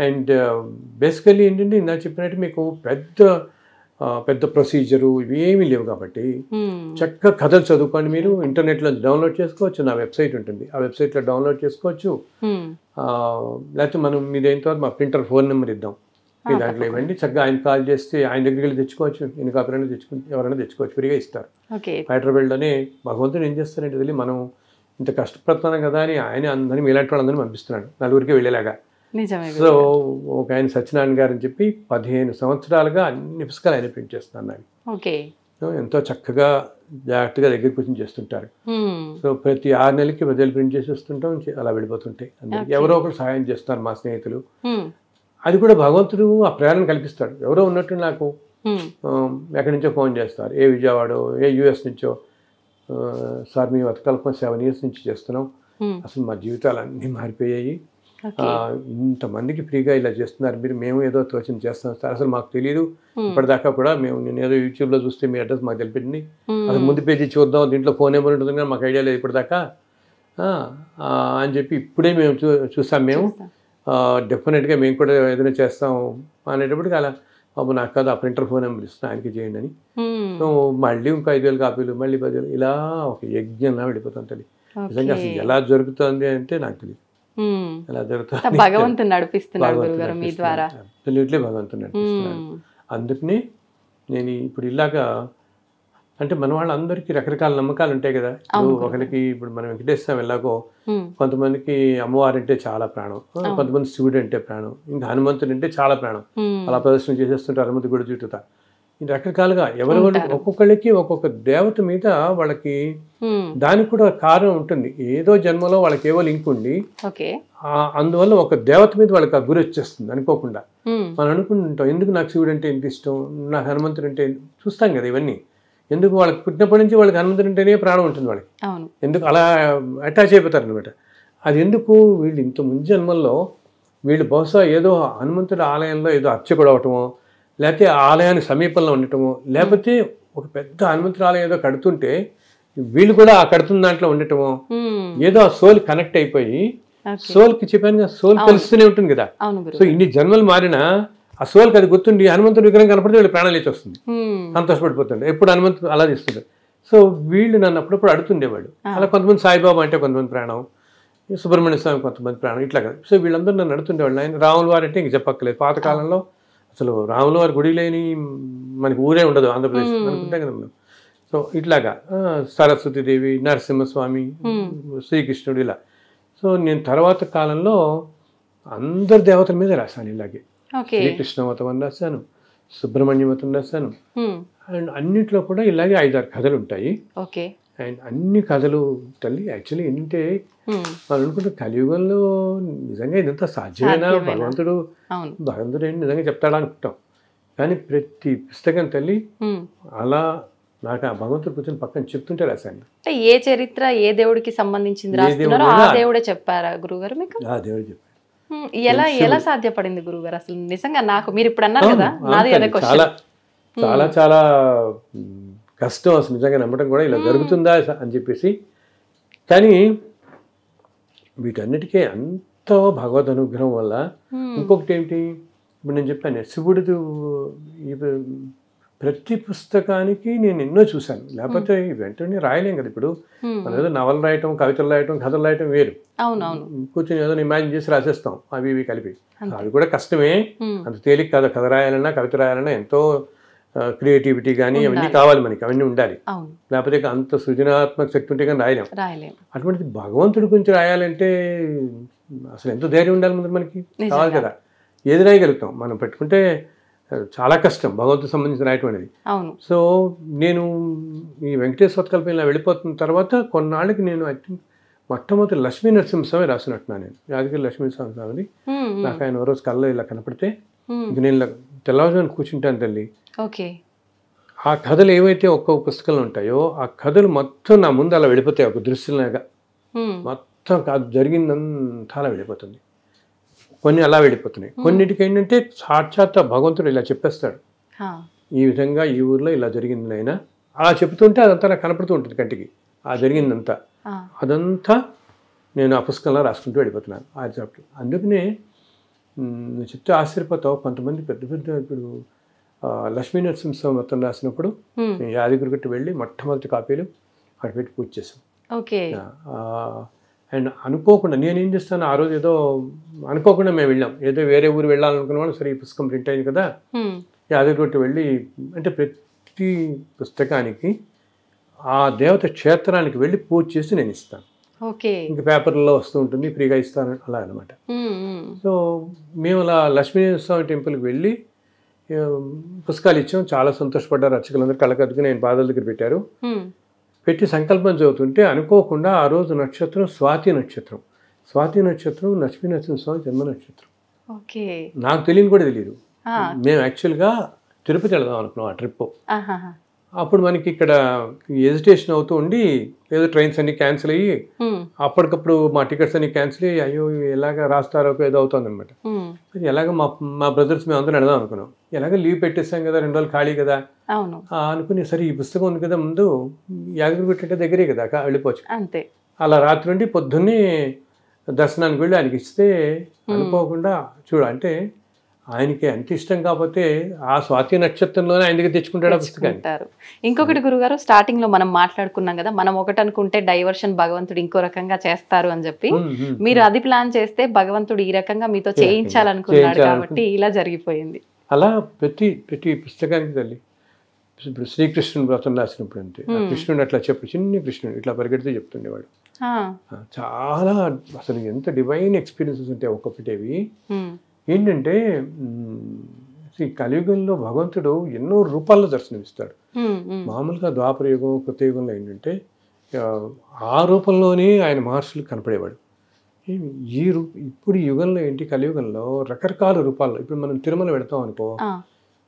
అండ్ బేసికల్లీ ఏంటంటే ఇందాక చెప్పినట్టు మీకు పెద్ద ప్రొసీజరు ఇవేమీ లేవు కాబట్టి చక్కగా కథలు చదువుకోండి. మీరు ఇంటర్నెట్లో డౌన్లోడ్ చేసుకోవచ్చు, నా వెబ్సైట్ ఉంటుంది, ఆ వెబ్సైట్లో డౌన్లోడ్ చేసుకోవచ్చు. లేకపోతే మనం మీదేంతో మా ప్రింటర్ ఫోన్ నెంబర్ ఇద్దాం, మీ దాంట్లో ఇవ్వండి, చక్కగా ఆయన కాల్ చేస్తే ఆయన దగ్గరికి వెళ్ళి తెచ్చుకోవచ్చు. ఎన్ని కాపీలైనా తెచ్చుకుంటే ఎవరైనా తెచ్చుకోవచ్చు, ఫ్రీగా ఇస్తారు. హైదరాబాద్లోనే భగవంతుడు ఏం చేస్తారంటే తెలియదు, మనం ఇంత కష్టపడుతున్నాం కదా అని ఆయన అందరినీ మీలాంటి వాళ్ళందరినీ పంపిస్తున్నాడు నలుగురికి వెళ్ళేలాగా. సో ఒక ఆయన సత్యనారాయణ గారు అని చెప్పి 15 సంవత్సరాలుగా అన్ని పుస్తకాలు ఆయన ప్రింట్ చేస్తున్నాను నాకు. ఎంతో చక్కగా జాగ్రత్తగా దగ్గర కూర్చొని చేస్తుంటారు. సో ప్రతి 6 నెలలకి బదులు ప్రింట్ చేసి వస్తుంటాం, అలా వెళ్ళిపోతుంటాయి. ఎవరో ఒకరు సహాయం చేస్తున్నారు మా స్నేహితులు. అది కూడా భగవంతుడు ఆ ప్రేరణ కల్పిస్తాడు. ఎవరో ఉన్నట్టు నాకు ఎక్కడి నుంచో ఫోన్ చేస్తారు, ఏ విజయవాడో ఏ యుఎస్ నుంచో, సార్ మీ వతకల్పం 7 years నుంచి చేస్తున్నాం, అసలు మా జీవితాలు అన్నీ మారిపోయాయి, ఇంతమందికి ఫ్రీగా ఇలా చేస్తున్నారు మీరు, మేము ఏదో తోచింది చేస్తాం సార్, అసలు మాకు తెలియదు ఇప్పటిదాకా కూడా, నేను ఏదో యూట్యూబ్లో చూస్తే మీ అడ్రస్ మాకు తెలిపింది, అసలు ముందు పేజీ చూద్దాం, దీంట్లో ఫోన్ నెంబర్ ఉంటుంది కానీ మాకు ఐడియా లేదు ఇప్పటిదాకా అని చెప్పి ఇప్పుడే మేము చూసాం, మేము డెఫినెట్గా మేము కూడా ఏదైనా చేస్తాం అనేటప్పటికి అలా బాబు నాకు కాదు, ఆ ప్రింటర్ ఫోన్ నెంబర్ ఇస్తాను ఆయనకి చేయండి అని. మళ్ళీ ఇంకా 5,000 కాపీలు, మళ్ళీ 10,000, ఇలా ఒక యజ్ఞంలా వెళ్ళిపోతుంది. తెలియదు నిజంగా అసలు ఎలా జరుగుతుంది అంటే నాకు తెలియదు, ఎలా జరుగుతుంది, భగవంతుడు నడిపిస్తున్నాడు అబ్సల్యూట్లీ భగవంతుడు నడిపిస్తున్నాడు. అందుకని నేను ఇప్పుడు ఇలాగా అంటే మన వాళ్ళందరికీ రకరకాల నమ్మకాలు ఉంటాయి కదా. ఒకరికి ఇప్పుడు మనం వెంకటేశ్వరం ఎలాగో కొంతమందికి అమ్మవారు అంటే చాలా ప్రాణం, కొంతమంది శివుడు అంటే ప్రాణం, ఇంకా హనుమంతుడు అంటే చాలా ప్రాణం, అలా ప్రదర్శన చేసేస్తుంటారు హనుమంతు గుడి చుట్టూతా. రకరకాలుగా ఎవరెవరు ఒక్కొక్కళ్ళకి ఒక్కొక్క దేవత మీద వాళ్ళకి దానికి కూడా కారణం ఉంటుంది. ఏదో జన్మలో వాళ్ళకి ఏవో లింక్ ఉండి అందువల్ల ఒక దేవత మీద వాళ్ళకి ఆ గురి వచ్చేస్తుంది అనుకోకుండా. మనం అనుకుంటుంటాం ఎందుకు నాకు శివుడు అంటే ఎంత ఇష్టం, నాకు హనుమంతుడు అంటే చూస్తాం కదా ఇవన్నీ. ఎందుకు వాళ్ళకి పుట్టినప్పటి నుంచి వాళ్ళకి హనుమంతుడు అంటేనే ప్రాణం ఉంటుంది వాళ్ళకి. ఎందుకు అలా అటాచ్ అయిపోతారు అనమాట. అది ఎందుకు వీళ్ళు ఇంత ముందు జన్మల్లో వీళ్ళు బహుశా ఏదో హనుమంతుడి ఆలయంలో ఏదో అర్చకుడు అవటమో, లేకపోతే ఆలయానికి సమీపంలో ఉండటమో, లేకపోతే ఒక పెద్ద హనుమంతుడి ఆలయం ఏదో కడుతుంటే వీళ్ళు కూడా ఆ కడుతున్న దాంట్లో ఉండటమో, ఏదో ఆ సోల్ కనెక్ట్ అయిపోయి సోల్కి చెప్పాను కదా, సోల్ తెలుస్తూనే ఉంటుంది కదా. సో ఇన్ని జన్మలు మారినా ఆ సోల్కి అది గుర్తుండి హనుమంతుడి విగ్రహం కనపడితే వీళ్ళు ప్రాణాలు లేచి వస్తుంది, సంతోషపడిపోతుండే. ఎప్పుడు హనుమంతుడు అలా తీస్తుండే. సో వీళ్ళు నన్ను అప్పుడప్పుడు అడుగుతుండేవాళ్ళు. అలా కొంతమంది సాయిబాబా అంటే కొంతమంది ప్రాణం, సుబ్రహ్మణ్య స్వామి కొంతమంది ప్రాణం, ఇట్లా కదా. సో వీళ్ళందరూ నన్ను అడుగుతుండేవాళ్ళు. ఆయన రాముల వారు అంటే ఇంక చెప్పక్కలేదు. పాతకాలంలో అసలు రాముల వారి గుడి లేని మనకి ఊరే ఉండదు ఆంధ్రప్రదేశ్ అనుకుంటాం కదా మనం. సో ఇట్లాగా సరస్వతీదేవి, నరసింహస్వామి, శ్రీకృష్ణుడు ఇలా. సో నేను తర్వాత కాలంలో అందరి దేవతల మీద రాశాను ఇలాగే. శ్రీకృష్ణ మతం అని రాశాను, సుబ్రహ్మణ్య మతం రాశాను. అండ్ అన్నిట్లో కూడా ఇలాగే 5-6 కథలు ఉంటాయి. అండ్ అన్ని కథలు తల్లి యాక్చువల్లీ ఏంటంటే మనం అనుకుంటే కలియుగంలో నిజంగా ఇదంతా సాధ్యమేనా, భగవంతుడు ఏంటి నిజంగా చెప్తాడా అనుకుంటాం. కానీ ప్రతి పుస్తకం తల్లి అలా నాకు ఆ భగవంతుడు కూర్చొని పక్కన చెప్తుంటే రాశాను. ఏ చరిత్ర ఏ దేవుడికి సంబంధించింది రాస్తున్నారో ఆ దేవుడే చెప్పారా గురుగారు మీకు? ఆ దేవుడు చెప్పారు. ఎలా సాధ్యపడింది గురుగారు అసలు నిజంగా? నాకు మీరు ఇప్పుడు అన్నారు కదా, నాది అదే క్వశ్చన్. చాలా చాలా కష్టం అసలు నిజంగా నమ్మటం కూడా, ఇలా జరుగుతుందా అని చెప్పేసి. కానీ వీటన్నిటికీ ఎంతో భగవద్ అనుగ్రహం వల్ల. ఇంకొకటి ఏంటి, ఇప్పుడు నేను చెప్పాను శివుడిది ప్రతి పుస్తకానికి నేను ఎన్నో చూశాను, లేకపోతే వెంటనే రాయలేం కదా. ఇప్పుడు మనం ఏదో నవలు రాయటం, కవితలు రాయటం, కథలు రాయటం వేరు. కూర్చొని ఏదో ఇమాజిన్ చేసి రాసేస్తాం అవి ఇవి కలిపి. అది కూడా కష్టమే, అంత తేలిక కాదు. కథ రాయాలన్నా కవిత రాయాలన్నా ఎంతో క్రియేటివిటీ కానీ అవన్నీ కావాలి మనకి, అవన్నీ ఉండాలి. లేకపోతే అంత సృజనాత్మక శక్తి ఉంటే కానీ రాయలేం. అటువంటిది భగవంతుడి గురించి రాయాలంటే అసలు ఎంతో ధైర్యం ఉండాలి ముందు మనకి, కావాలి కదా. ఏది రాయగలుగుతాం మనం పెట్టుకుంటే చాలా కష్టం భగవంతుడికి సంబంధించి రాయటువంటిది. సో నేను ఈ వెంకటేశ్వర కల్పన ఇలా వెళ్ళిపోతున్న తర్వాత కొన్నాళ్ళకి నేను ఐ థింక్ మొట్టమొదటి లక్ష్మీ నరసింహస్వామి రాసినట్టున్నాను నేను. యాదగిరి లక్ష్మీ స్వామి నాకు ఆయన రోజు కళ్ళలో ఇలా కనపడితే ఇంక నేను తెల్లవారుజామున కూర్చుంటాను తల్లి. ఆ కథలు ఏవైతే ఒక్కొక్క పుస్తకంలో ఉంటాయో ఆ కథలు మొత్తం నా ముందు అలా వెళ్ళిపోతాయి, ఒక దృశ్యంలాగా మొత్తం జరిగిందంతా అలా వెళ్ళిపోతుంది. కొన్ని అలా వెళ్ళిపోతున్నాయి, కొన్నిటికి ఏంటంటే సాక్షాత్ భగవంతుడు ఇలా చెప్పేస్తాడు, ఈ విధంగా ఈ ఊర్లో ఇలా జరిగింది అయినా అలా చెప్తుంటే అదంతా నాకు కనపడుతూ ఉంటుంది కంటికి. ఆ జరిగిందంతా అదంతా నేను ఆ పుస్తకంలో రాసుకుంటూ వెళ్ళిపోతున్నాను ఆ చాప్టర్. అందుకనే నువ్వు చెప్తే ఆశ్చర్యపోతావు. కొంతమంది పెద్ద పెద్ద ఇప్పుడు లక్ష్మీ నరసింహస్వామి మొత్తం రాసినప్పుడు నేను యాదగిరి గట్టు వెళ్ళి మొట్టమొదటి కాపీలు అక్కడ పెట్టి పూజ చేశాను. అండ్ అనుకోకుండా నేనేం చేస్తాను, ఆ రోజు ఏదో అనుకోకుండా మేము వెళ్ళాం, ఏదో వేరే ఊరు వెళ్ళాలనుకున్న వాళ్ళు సరే ఈ పుస్తకం ప్రింట్ అయింది కదా యాదగిరి గట్టు వెళ్ళి, అంటే ప్రతి పుస్తకానికి ఆ దేవత క్షేత్రానికి వెళ్ళి పూజ చేసి నేను ఇస్తాను. ఇంకా పేపర్లో వస్తూ ఉంటుంది, ఫ్రీగా ఇస్తాను అలా అనమాట. సో మేము అలా లక్ష్మీస్వామి టెంపుల్కి వెళ్ళి పుస్తకాలు ఇచ్చాం. చాలా సంతోషపడ్డారు అర్చకులందరూ, కళ్ళకద్దుకు నేను పాదాల దగ్గర పెట్టారు. పెట్టి సంకల్పం చదువుతుంటే అనుకోకుండా ఆ రోజు నక్షత్రం స్వాతి నక్షత్రం. స్వాతి నక్షత్రం లక్ష్మీ నరసింహస్వామి జన్మ నక్షత్రం. నాకు తెలియని కూడా తెలియదు. మేము యాక్చువల్గా తిరుపతి వెళదాం అనుకున్నాం ఆ ట్రిప్. అప్పుడు మనకి ఇక్కడ ఎజిటేషన్ అవుతూ ఉండి ఏదో ట్రైన్స్ అన్ని క్యాన్సిల్ అయ్యి అప్పటికప్పుడు మా టికెట్స్ అన్ని క్యాన్సిల్ అయ్యి అయ్యో ఎలాగ రాస్తారో ఏదో అవుతుంది అనమాట. ఎలాగ మా బ్రదర్స్ మేము అందరం వెళదాం అనుకున్నాం. ఎలాగ లీవ్ పెట్టేస్తాం కదా, 2 రోజులు ఖాళీ కదా అనుకుని సరే ఈ పుస్తకం ఉంది కదా ముందు యాదగిరి గుట్ట దగ్గరే కదా వెళ్ళిపోవచ్చు అంతే. అలా రాత్రి నుండి పొద్దున్నే దర్శనానికి వెళ్ళి ఆయనకి ఇస్తే అనుకోకుండా చూడ అంటే ఆయనకి ఎంత ఇష్టం కాకపోతే ఆ స్వాతి నక్షత్రంలోనే ఆయన దగ్గర తెచ్చుకుంటాడు ఆ పుస్తకాన్ని. ఇంకొకటి గురుగారు, స్టార్టింగ్ లో మనం మాట్లాడుకున్నాం కదా, మనం ఒకటి అనుకుంటే డైవర్షన్ భగవంతుడు ఇంకో రకంగా చేస్తారు అని చెప్పి, మీరు అది ప్లాన్ చేస్తే భగవంతుడు ఈ రకంగా మీతో చేయించాలనుకున్నాడు కాబట్టి ఇలా జరిగిపోయింది. అలా ప్రతి పుస్తకానికి తల్లి ఇప్పుడు శ్రీకృష్ణుడు వ్రతం రాసినప్పుడు అంతే, కృష్ణుడు అట్లా చిన్ని కృష్ణుడు ఇట్లా పరిగెడితే చెప్తుండేవాడు. చాలా అసలు ఎంత డివైన్ ఎక్స్పీరియన్సెస్ ఉంటాయి ఒక్కొక్కటేవి. ఏంటంటే ఈ కలియుగంలో భగవంతుడు ఎన్నో రూపాల్లో దర్శనమిస్తాడు. మామూలుగా ద్వాపర యుగం కృతయుగంలో ఏంటంటే ఆ రూపంలోనే ఆయన మహర్షులు కనపడేవాడు. ఇప్పుడు ఈ యుగంలో ఏంటి, కలియుగంలో రకరకాల రూపాల్లో. ఇప్పుడు మనం తిరుమల వెళతాం అనుకో,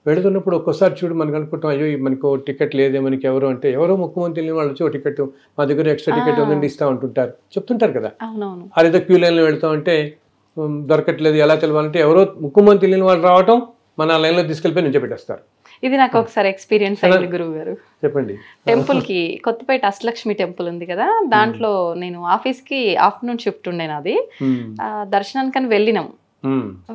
వెళుతున్నప్పుడు ఒక్కోసారి చూడు మనకు అనుకుంటాం, అయ్యో మనకు టికెట్ లేదే, మనకి ఎవరు అంటే ఎవరో ముఖ్యమంత్రి తెలియని వాళ్ళు వచ్చి ఓ టికెట్ మా దగ్గర ఎక్స్ట్రా టికెట్ ఉందండి ఇస్తా ఉంటుంటారు, చెప్తుంటారు కదా. అదేదో క్యూ లైన్లో వెళ్తాం అంటే దొరకట్లేదు, ఎలా తెలవాలంటే ఎవరో ముఖ్యమంత్రి తెలియని వాళ్ళు రావటం మన లైన్లో తీసుకెళ్ళిపోయి నించోబెట్టేస్తారు. ఇది నాకు ఒకసారి ఎక్స్పీరియన్స్ అయింది గురువు గారు. చెప్పండి. టెంపుల్ కి కొత్తపేట అష్టలక్ష్మి టెంపుల్ ఉంది కదా, దాంట్లో నేను ఆఫీస్ కి ఆఫ్టర్నూన్ షిఫ్ట్ ఉండే నాది. దర్శనానికి వెళ్ళినాం.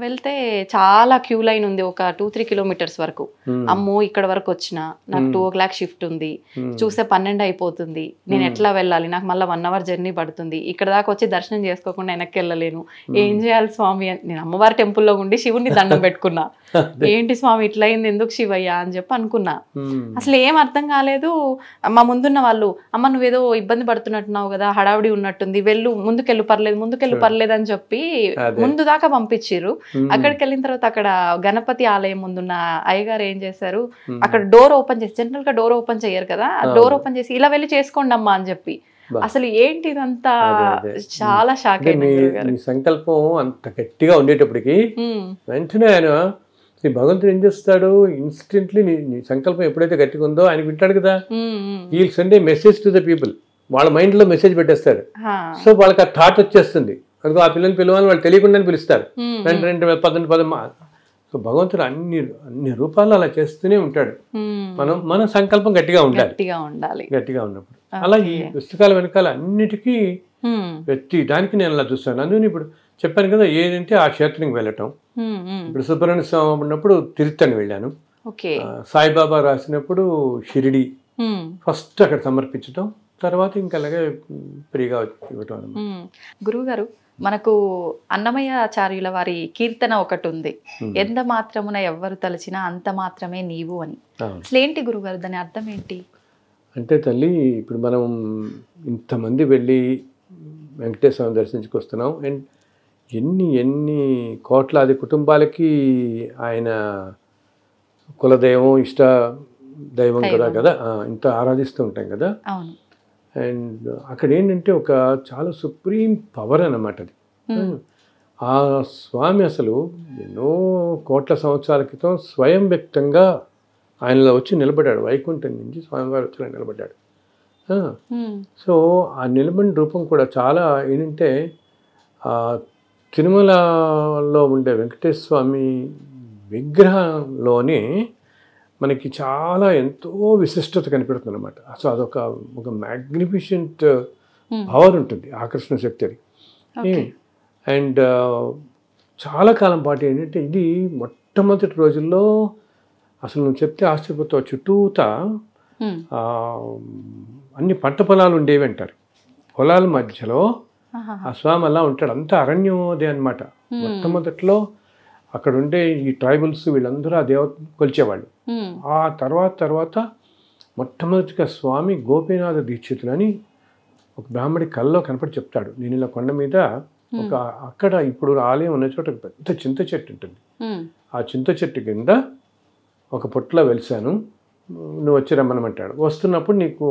వెళ్తే చాలా క్యూ లైన్ ఉంది, ఒక 2-3 కిలోమీటర్స్ వరకు. అమ్మో ఇక్కడ వరకు వచ్చిన, నాకు 2 o'clock షిఫ్ట్ ఉంది, చూస్తే 12 అయిపోతుంది, నేను ఎట్లా వెళ్ళాలి, నాకు మళ్ళీ 1 hour జర్నీ పడుతుంది, ఇక్కడ దాకా వచ్చి దర్శనం చేసుకోకుండా వెనక్కి వెళ్ళలేను, ఏం చేయాలి స్వామి అని నేను అమ్మవారి టెంపుల్లో ఉండి శివుడిని దండం పెట్టుకున్నా. ఏంటి స్వామి ఇట్లా అయింది, ఎందుకు శివయ్య అని చెప్పి అనుకున్నా. అసలు ఏం అర్థం కాలేదు. మా ముందున్న వాళ్ళు, అమ్మ నువ్వేదో ఇబ్బంది పడుతున్నట్టున్నావు కదా, హడావిడి ఉన్నట్టుంది, వెళ్ళు ముందుకెళ్ళు పర్లేదు అని చెప్పి ముందు దాకా పంపించారు. అక్కడికి వెళ్ళిన తర్వాత అక్కడ గణపతి ఆలయం ముందున్న అయ్యగారు ఏం చేశారు, అక్కడ డోర్ ఓపెన్ చేసి, జనరల్ గా డోర్ ఓపెన్ చేయరు కదా, డోర్ ఓపెన్ చేసి ఇలా వెళ్ళి చేసుకోండి అమ్మా అని చెప్పి. అసలు ఏంటి ఇదంతా, చాలా షాక్ అయింది. సంకల్పం అంత గట్టిగా ఉండేటప్పటికి వెంటనే ఆయన భగవంతుడు ఏం చేస్తాడు, ఇన్స్టెంట్లీ నీ సంకల్పం ఎప్పుడైతే గట్టిగా ఉందో ఆయన వింటాడు కదా. ఈ send A message to the people, వాళ్ళ మైండ్ లో మెసేజ్ పెట్టేస్తాడు. సో వాళ్ళకి ఆ థాట్ వచ్చేస్తుంది, అందుకో ఆ పిల్లల్ని పిలవాలని వాళ్ళు తెలియకుండానే పిలుస్తారు. 2-10 సో భగవంతుడు అన్ని రూపాల్లో అలా చేస్తూనే ఉంటాడు. మన సంకల్పం గట్టిగా ఉండాలి. గట్టిగా ఉన్నప్పుడు అలా ఈ పుస్తకాల వెనకాల అన్నిటికీ దానికి నేను అలా చూస్తాను. అందుకని ఇప్పుడు చెప్పాను కదా, ఏదంటే ఆ క్షేత్రానికి వెళ్ళటం. ఇప్పుడు సుబ్రహ్మణ్య స్వామి ఉన్నప్పుడు తిరుత్తని వెళ్ళాను, సాయిబాబా రాసినప్పుడు షిరిడి, ఫస్ట్ అక్కడ సమర్పించడం, తర్వాత ఇంకా అలాగే ఫ్రీగా ఇవ్వటం. గురువు గారు, మనకు అన్నమయ్యాచార్యుల వారి కీర్తన ఒకటి ఉంది, ఎంత మాత్రమున ఎవ్వరు తలచినా అంత మాత్రమే నీవు అని. అసలు ఏంటి గురుగారు, దాని అర్థం ఏంటి? అంటే తల్లి, ఇప్పుడు మనం ఇంతమంది వెళ్ళి వెంకటేశ్వర స్వామి దర్శించుకొస్తున్నాం. అండ్ ఎన్ని కోట్లాది కుటుంబాలకి ఆయన కులదైవం, ఇష్ట దైవం కదా, ఇంత ఆరాధిస్తూ ఉంటాం కదా. అండ్ అక్కడ ఏంటంటే ఒక చాలా సుప్రీం పవర్ అన్నమాట అది. ఆ స్వామి అసలు ఎన్నో కోట్ల సంవత్సరాల క్రితం స్వయం వ్యక్తంగా ఆయనలో వచ్చి నిలబడ్డాడు. వైకుంఠం నుంచి స్వామివారు వచ్చి నిలబడ్డాడు. సో ఆ నిలబడిన రూపం కూడా చాలా ఏంటంటే, తిరుమలలో ఉండే వెంకటేశ్వర స్వామి విగ్రహంలోనే మనకి చాలా ఎంతో విశిష్టత కనిపెడుతుంది అనమాట. సో అదొక మ్యాగ్నిఫిషెంట్ పవర్ ఉంటుంది, ఆకర్షణ శక్తి అది. అండ్ చాలా కాలం పాటు ఏంటంటే, ఇది మొట్టమొదటి రోజుల్లో అసలు నువ్వు చెప్తే ఆశ్చర్యపోతావు, చుట్టూతా అన్ని పంట పొలాలు ఉండేవి అంటారు. పొలాల మధ్యలో ఆ స్వామి అలా ఉంటాడు, అంతా అరణ్యం అదే అనమాట. మొట్టమొదట్లో అక్కడ ఉండే ఈ ట్రైబల్స్ వీళ్ళందరూ ఆ దేవతను కొలిచేవాళ్ళు. ఆ తర్వాత మొట్టమొదటిగా స్వామి గోపీనాథ దీక్షితులని ఒక బ్రాహ్మడి కల్లో కనపడి చెప్తాడు. నేను ఇలా కొండ మీద అక్కడ ఇప్పుడు ఆలయం ఉన్న చోట పెద్ద చింత చెట్టు ఉంటుంది. ఆ చింత చెట్టు కింద ఒక పొట్లో వెలిసాను, నువ్వు వచ్చి రమ్మనమంటాడు. వస్తున్నప్పుడు నీకు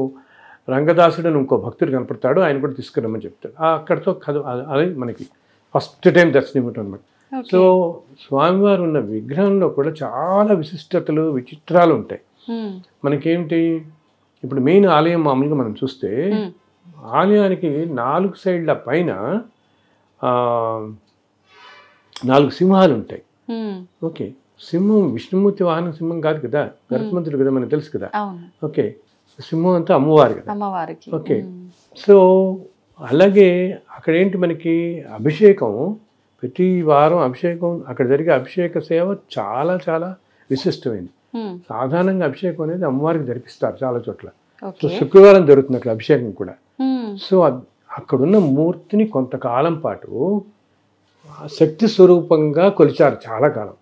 రంగదాసుడు ఇంకో భక్తుడు కనపడతాడు, ఆయన కూడా తీసుకురమ్మని చెప్తాడు. అక్కడితో కథ అది మనకి ఫస్ట్ టైం దర్శనం ఇవ్వటం అనమాట. సో స్వామివారు ఉన్న విగ్రహంలో కూడా చాలా విశిష్టతలు, విచిత్రాలు ఉంటాయి. మనకేమిటి, ఇప్పుడు మెయిన్ ఆలయం మామూలుగా మనం చూస్తే ఆలయానికి 4 సైడ్ల పైన 4 సింహాలు ఉంటాయి. ఓకే, సింహం విష్ణుమూర్తి వాహనం సింహం కాదు కదా, గరుత్మంతుడు కదా, మనకు తెలుసు కదా. ఓకే, సింహం అంతా అమ్మవారు కదా. ఓకే, సో అలాగే అక్కడ ఏంటి మనకి అభిషేకం, ప్రతి వారం అభిషేకం, అక్కడ జరిగే అభిషేక సేవ చాలా చాలా విశిష్టమైంది. సాధారణంగా అభిషేకం అనేది అమ్మవారికి జరిపిస్తారు చాలా చోట్ల. సో శుక్రవారం జరుగుతుంది అక్కడ అభిషేకం కూడా. సో అక్కడున్న మూర్తిని కొంతకాలం పాటు శక్తి స్వరూపంగా కొలిచారు చాలా కాలం.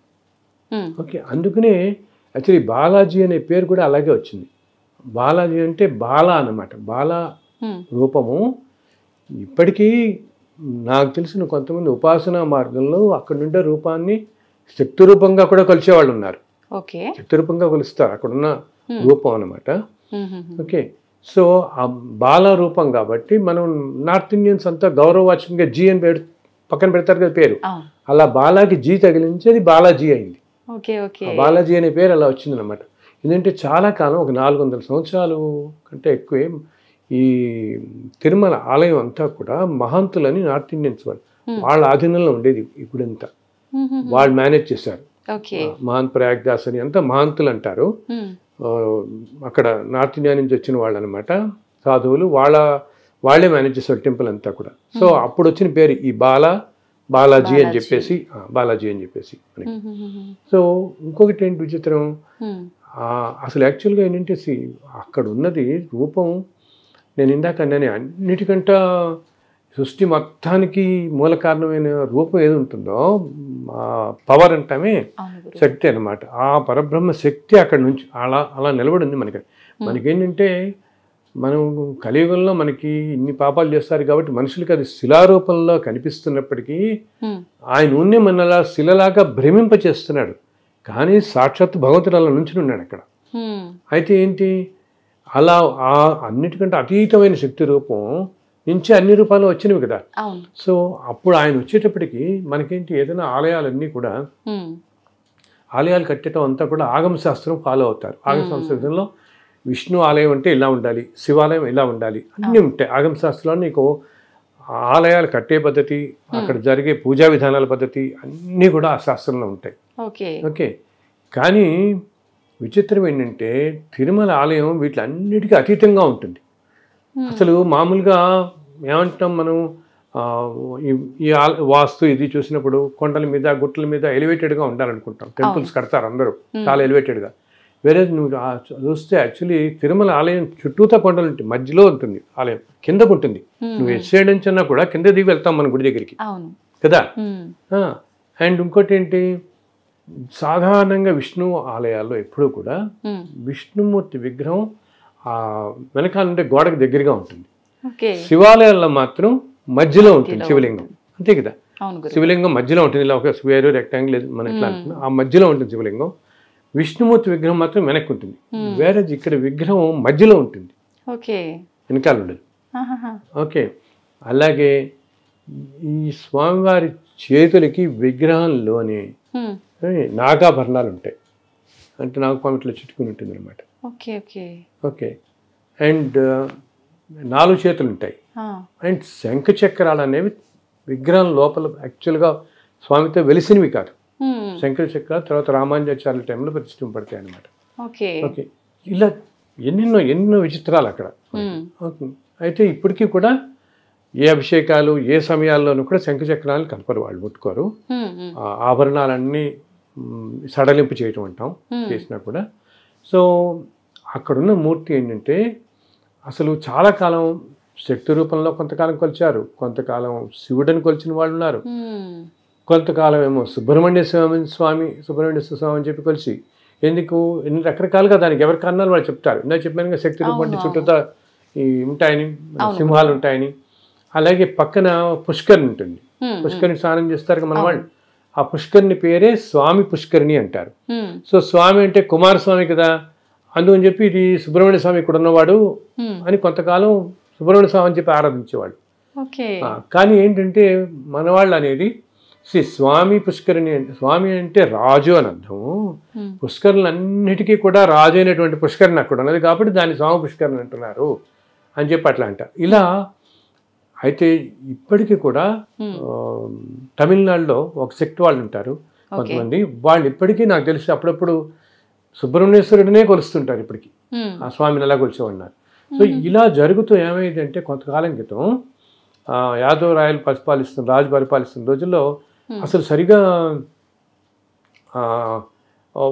ఓకే, అందుకనే యాక్చువల్లీ బాలాజీ అనే పేరు కూడా అలాగే వచ్చింది. బాలాజీ అంటే బాల అన్నమాట, బాల రూపము. ఇప్పటికీ నాకు తెలిసిన కొంతమంది ఉపాసనా మార్గంలో అక్కడ నుండే రూపాన్ని శక్తి రూపంగా కూడా కొలిచేవాళ్ళు ఉన్నారు. ఓకే. శక్తి రూపంగా కొలుస్తారు, అక్కడున్న రూపం అనమాట. ఓకే. సో ఆ బాల రూపం కాబట్టి మనం నార్త్ ఇండియన్స్ అంతా గౌరవవాచకంగా జీ అని పక్కన పెడతారు కదా పేరు, అలా బాలాకి జీ తగిలించి అది బాలాజీ అయింది. ఓకే. ఓకే. బాలాజీ అనే పేరు అలా వచ్చిందనమాట. ఎందుకంటే చాలా కాలం, ఒక 400 సంవత్సరాలు కంటే ఎక్కువే ఈ తిరుమల ఆలయం అంతా కూడా మహంతులని నార్త్ ఇండియన్స్ వాళ్ళ ఆధీనంలో ఉండేది. ఇప్పుడంతా వాళ్ళు మేనేజ్ చేశారు. మహంత్ ప్రయాగ్దాస్ అని అంతా మహంతులు అంటారు. అక్కడ నార్త్ ఇండియా నుంచి వచ్చిన వాళ్ళు అనమాట, సాధువులు. వాళ్ళే మేనేజ్ చేశారు టెంపుల్ అంతా కూడా. సో అప్పుడు వచ్చిన పేరు ఈ బాలాజీ అని చెప్పేసి, బాలాజీ అని చెప్పేసి మనకి. సో ఇంకొకటి ఏంటి విచిత్రం, అసలు యాక్చువల్గా ఏంటంటే అక్కడ ఉన్నది రూపం, నేను ఇందాక అన్నానే అన్నిటికంటే సృష్టి మొత్తానికి మూల కారణమైన రూపం ఏది ఉంటుందో పవర్ అంటామే శక్తి అనమాట. ఆ పరబ్రహ్మ శక్తి అక్కడ నుంచి అలా నిలబడి ఉంది మనకి. మనకేంటంటే మనం కలియుగంలో మనకి ఇన్ని పాపాలు చేస్తారు కాబట్టి మనుషులకి అది శిలారూపంలో కనిపిస్తున్నప్పటికీ ఆయన ఉన్నే మనలా శిలలాగా భ్రమింపచేస్తున్నాడు. కానీ సాక్షాత్ భగవంతుడు అలా నుంచి ఉన్నాడు అక్కడ. అయితే ఏంటి, అలా ఆ అన్నిటికంటే అతీతమైన శక్తి రూపం నుంచి అన్ని రూపాలు వచ్చినవి కదా. సో అప్పుడు ఆయన వచ్చేటప్పటికి మనకేంటి, ఏదైనా ఆలయాలన్నీ కూడా ఆలయాలు కట్టడం అంతా కూడా ఆగమ శాస్త్రం ఫాలో అవుతారు. ఆగమ శాస్త్రంలో విష్ణు ఆలయం అంటే ఇలా ఉండాలి, శివాలయం ఇలా ఉండాలి, అన్నీ ఉంటాయి ఆగమ శాస్త్రంలో. నీకు ఆలయాలు కట్టే పద్ధతి, అక్కడ జరిగే పూజా విధానాల పద్ధతి అన్నీ కూడా ఆ శాస్త్రంలో ఉంటాయి. ఓకే. కానీ విచిత్రం ఏంటంటే తిరుమల ఆలయం వీటిలన్నిటికీ అతీతంగా ఉంటుంది. అసలు మామూలుగా ఏమంటాం మనం, ఈ వాస్తు ఇది చూసినప్పుడు కొండల మీద గుట్టల మీద ఎలివేటెడ్గా ఉండాలనుకుంటాం. టెంపుల్స్ కడతారు అందరూ చాలా ఎలివేటెడ్గా. వేరే నువ్వు చూస్తే యాక్చువల్లీ తిరుమల ఆలయం చుట్టూతా కొండలు ఉంటాయి, మధ్యలో ఉంటుంది ఆలయం, కిందకు ఉంటుంది. నువ్వు ఎట్ సైడ్ నుంచి అన్నా కూడా కింద దిగి వెళ్తాం మన గుడి దగ్గరికి కదా. అండ్ ఇంకోటి ఏంటి, సాధారణంగా విష్ణు ఆలయాల్లో ఎప్పుడూ కూడా విష్ణుమూర్తి విగ్రహం వెనకాలంటే గోడకు దగ్గరగా ఉంటుంది. శివాలయాల్లో మాత్రం మధ్యలో ఉంటుంది శివలింగం, అంతే కదా. శివలింగం మధ్యలో ఉంటుంది, ఇలా ఒక స్క్వేర్ రెక్టాంగిల్ మన ఎట్లా అనుకున్నా ఆ మధ్యలో ఉంటుంది శివలింగం. విష్ణుమూర్తి విగ్రహం మాత్రం వెనక్కి ఉంటుంది. వేరే ఇక్కడ విగ్రహం మధ్యలో ఉంటుంది, వెనకాల ఉండదు. ఓకే. అలాగే ఈ స్వామివారి చేతులకి విగ్రహంలోనే నాగాభరణాలు ఉంటాయి, అంటే నాగపామిట్లో చుట్టుకుని ఉంటుంది అనమాట. ఓకే. అండ్ 4 చేతులు ఉంటాయి. అండ్ శంఖ చక్రాలు అనేవి విగ్రహం లోపల యాక్చువల్గా స్వామితో వెలిసినవి కాదు. శంఖ చక్రాలు తర్వాత రామానుజాచార్యుల టైంలో ప్రతిష్ఠింపబడతాయి అనమాట. ఓకే. ఇలా ఎన్నెన్నో విచిత్రాలు అక్కడ. అయితే ఇప్పటికీ కూడా ఏ అభిషేకాలు ఏ సమయాల్లోనూ కూడా శంఖ చక్రాలను కలపరు, వాళ్ళు ముట్టుకోరు. ఆభరణాలన్నీ సడలింపు చేయటం అంటాం, చేసినా కూడా. సో అక్కడున్న మూర్తి ఏంటంటే అసలు చాలా కాలం శక్తి రూపంలో కొంతకాలం కొలిచారు, కొంతకాలం శివుడిని కొలిచిన వాళ్ళు ఉన్నారు, కొంతకాలం ఏమో సుబ్రహ్మణ్య స్వామి అని చెప్పి కొలిసి, ఎందుకు ఎన్ని రకరకాలుగా దానికి ఎవరి కారణాలు వాళ్ళు చెప్తారు. ఇందాక చెప్పాను శక్తి రూపం అంటే చుట్టూతా ఉంటాయని, సింహాలు ఉంటాయని. అలాగే పక్కన పుష్కరిణి ఉంటుంది, పుష్కరిణి స్నానం చేస్తారు మన వాళ్ళు. ఆ పుష్కరిణి పేరే స్వామి పుష్కరిణి అంటారు. సో స్వామి అంటే కుమారస్వామి కదా, అందుకని చెప్పి ఇది సుబ్రహ్మణ్య స్వామి ఇక్కడ ఉన్నవాడు అని కొంతకాలం సుబ్రహ్మణ్య స్వామి అని చెప్పి ఆరాధించేవాడు. కానీ ఏంటంటే మనవాళ్ళు అనేది స్వామి పుష్కరిణి, స్వామి అంటే రాజు అని అర్థం. పుష్కరులన్నిటికీ కూడా రాజు అయినటువంటి పుష్కరిణి అక్కడ ఉన్నది కాబట్టి దాన్ని స్వామి పుష్కరిణి అంటున్నారు అని చెప్పి అట్లా అంట. ఇలా అయితే ఇప్పటికీ కూడా తమిళనాడులో ఒక శక్తి వాళ్ళు ఉంటారు కొంతమంది, వాళ్ళు ఇప్పటికీ నాకు తెలిసి అప్పుడప్పుడు సుబ్రహ్మణ్యేశ్వరుడినే కొలుస్తుంటారు ఇప్పటికీ, ఆ స్వామిని అలా కొలిచేవాడినారు. సో ఇలా జరుగుతూ ఏమైందంటే కొంతకాలం క్రితం యాదవ్ రాజు పరిపాలిస్తున్న రోజుల్లో అసలు సరిగా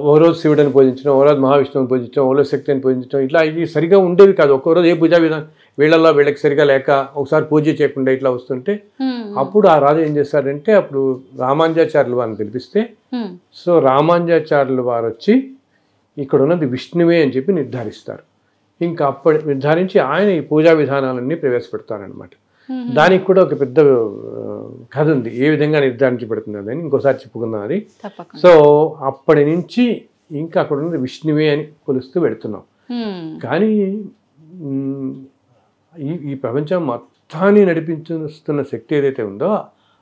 ఓ రోజు శివుడిని పూజించడం, ఓ రోజు మహావిష్ణువుని పూజించడం, ఓ రోజు శక్తిని పూజించడం, ఇట్లా ఇవి సరిగా ఉండేవి కాదు. ఒక్కో రోజు ఏ పూజా విధానం వీళ్ళకి సరిగా లేక ఒకసారి పూజ చేయకుండా ఇట్లా వస్తుంటే అప్పుడు ఆ రాజు ఏం చేశారంటే అప్పుడు రామానుజాచార్యులు వారిని పిలిపిస్తే, సో రామానుజాచార్యులు వారు వచ్చి ఇక్కడ ఉన్నది విష్ణువే అని చెప్పి నిర్ధారిస్తారు. ఇంకా అప్పటి నిర్ధారించి ఆయన ఈ పూజా విధానాలన్నీ ప్రవేశపెడతారనమాట. దానికి కూడా ఒక పెద్ద కథ ఉంది, ఏ విధంగా నిర్ధారించబడుతుంది అని ఇంకోసారి చెప్పుకుందాం అది. సో అప్పటి నుంచి ఇంకా అక్కడ ఉన్నది విష్ణువే అని కొలుస్తూ పెడుతున్నాం. కానీ ఈ ప్రపంచం మొత్తాన్ని నడిపించుస్తున్న శక్తి ఏదైతే ఉందో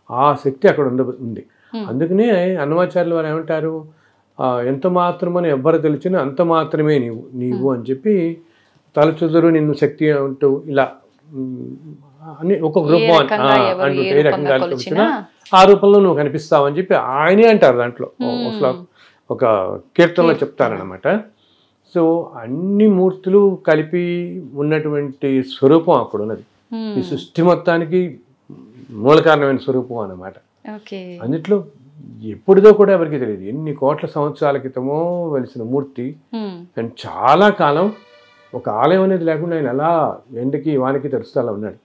ఆ శక్తి అక్కడ ఉంది. అందుకనే అన్నమాచార్యులు వారు ఏమంటారు, ఎంత మాత్రమని ఎవ్వరు తెలిసినా అంత మాత్రమే నీవు అని చెప్పి తలచుదురు నిన్ను శక్తి అంటూ ఇలా అని ఒక్కొక్క రూపం అంటూ ఏ రకంగా కలిపినా ఆ రూపంలో నువ్వు కనిపిస్తావు అని చెప్పి ఆయనే అంటారు. దాంట్లో ఒక కీర్తనలో చెప్తారనమాట. సో అన్ని మూర్తులు కలిపి ఉన్నటువంటి స్వరూపం అక్కడ ఉన్నది. ఈ సృష్టి మొత్తానికి మూల కారణమైన స్వరూపం అన్నమాట. అన్నిట్లో ఎప్పుడుదో కూడా ఎవరికి తెలియదు. ఎన్ని కోట్ల సంవత్సరాల క్రితమో వెలిసిన మూర్తి. అండ్ చాలా కాలం ఒక ఆలయం అనేది లేకుండా ఆయన అలా ఎండకి వానికి తెరుస్తూ అలా ఉన్నాడు.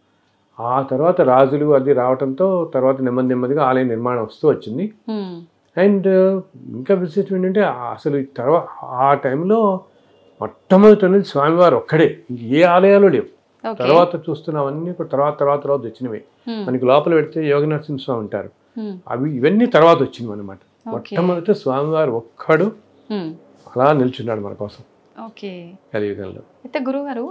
ఆ తర్వాత రాజులు అది రావడంతో తర్వాత నెమ్మదిగా ఆలయ నిర్మాణం వస్తూ వచ్చింది. అండ్ ఇంకా విశేషం ఏంటంటే అసలు తర్వాత ఆ టైంలో మొట్టమొదటి అనేది స్వామివారు ఒక్కడే, ఏ ఆలయాలు లేవు. తర్వాత చూస్తున్నామన్నీ తర్వాత వచ్చినవి. మనకి లోపల పెడితే యోగ నరసింహస్వామి ఉంటారు, ఇవన్నీ తర్వాత వచ్చినవి అనమాట. మొట్టమొదటి స్వామివారు ఒక్కడు అలా నిల్చున్నాడు మన కోసం కలియుగంలో. అయితే గురుగారు,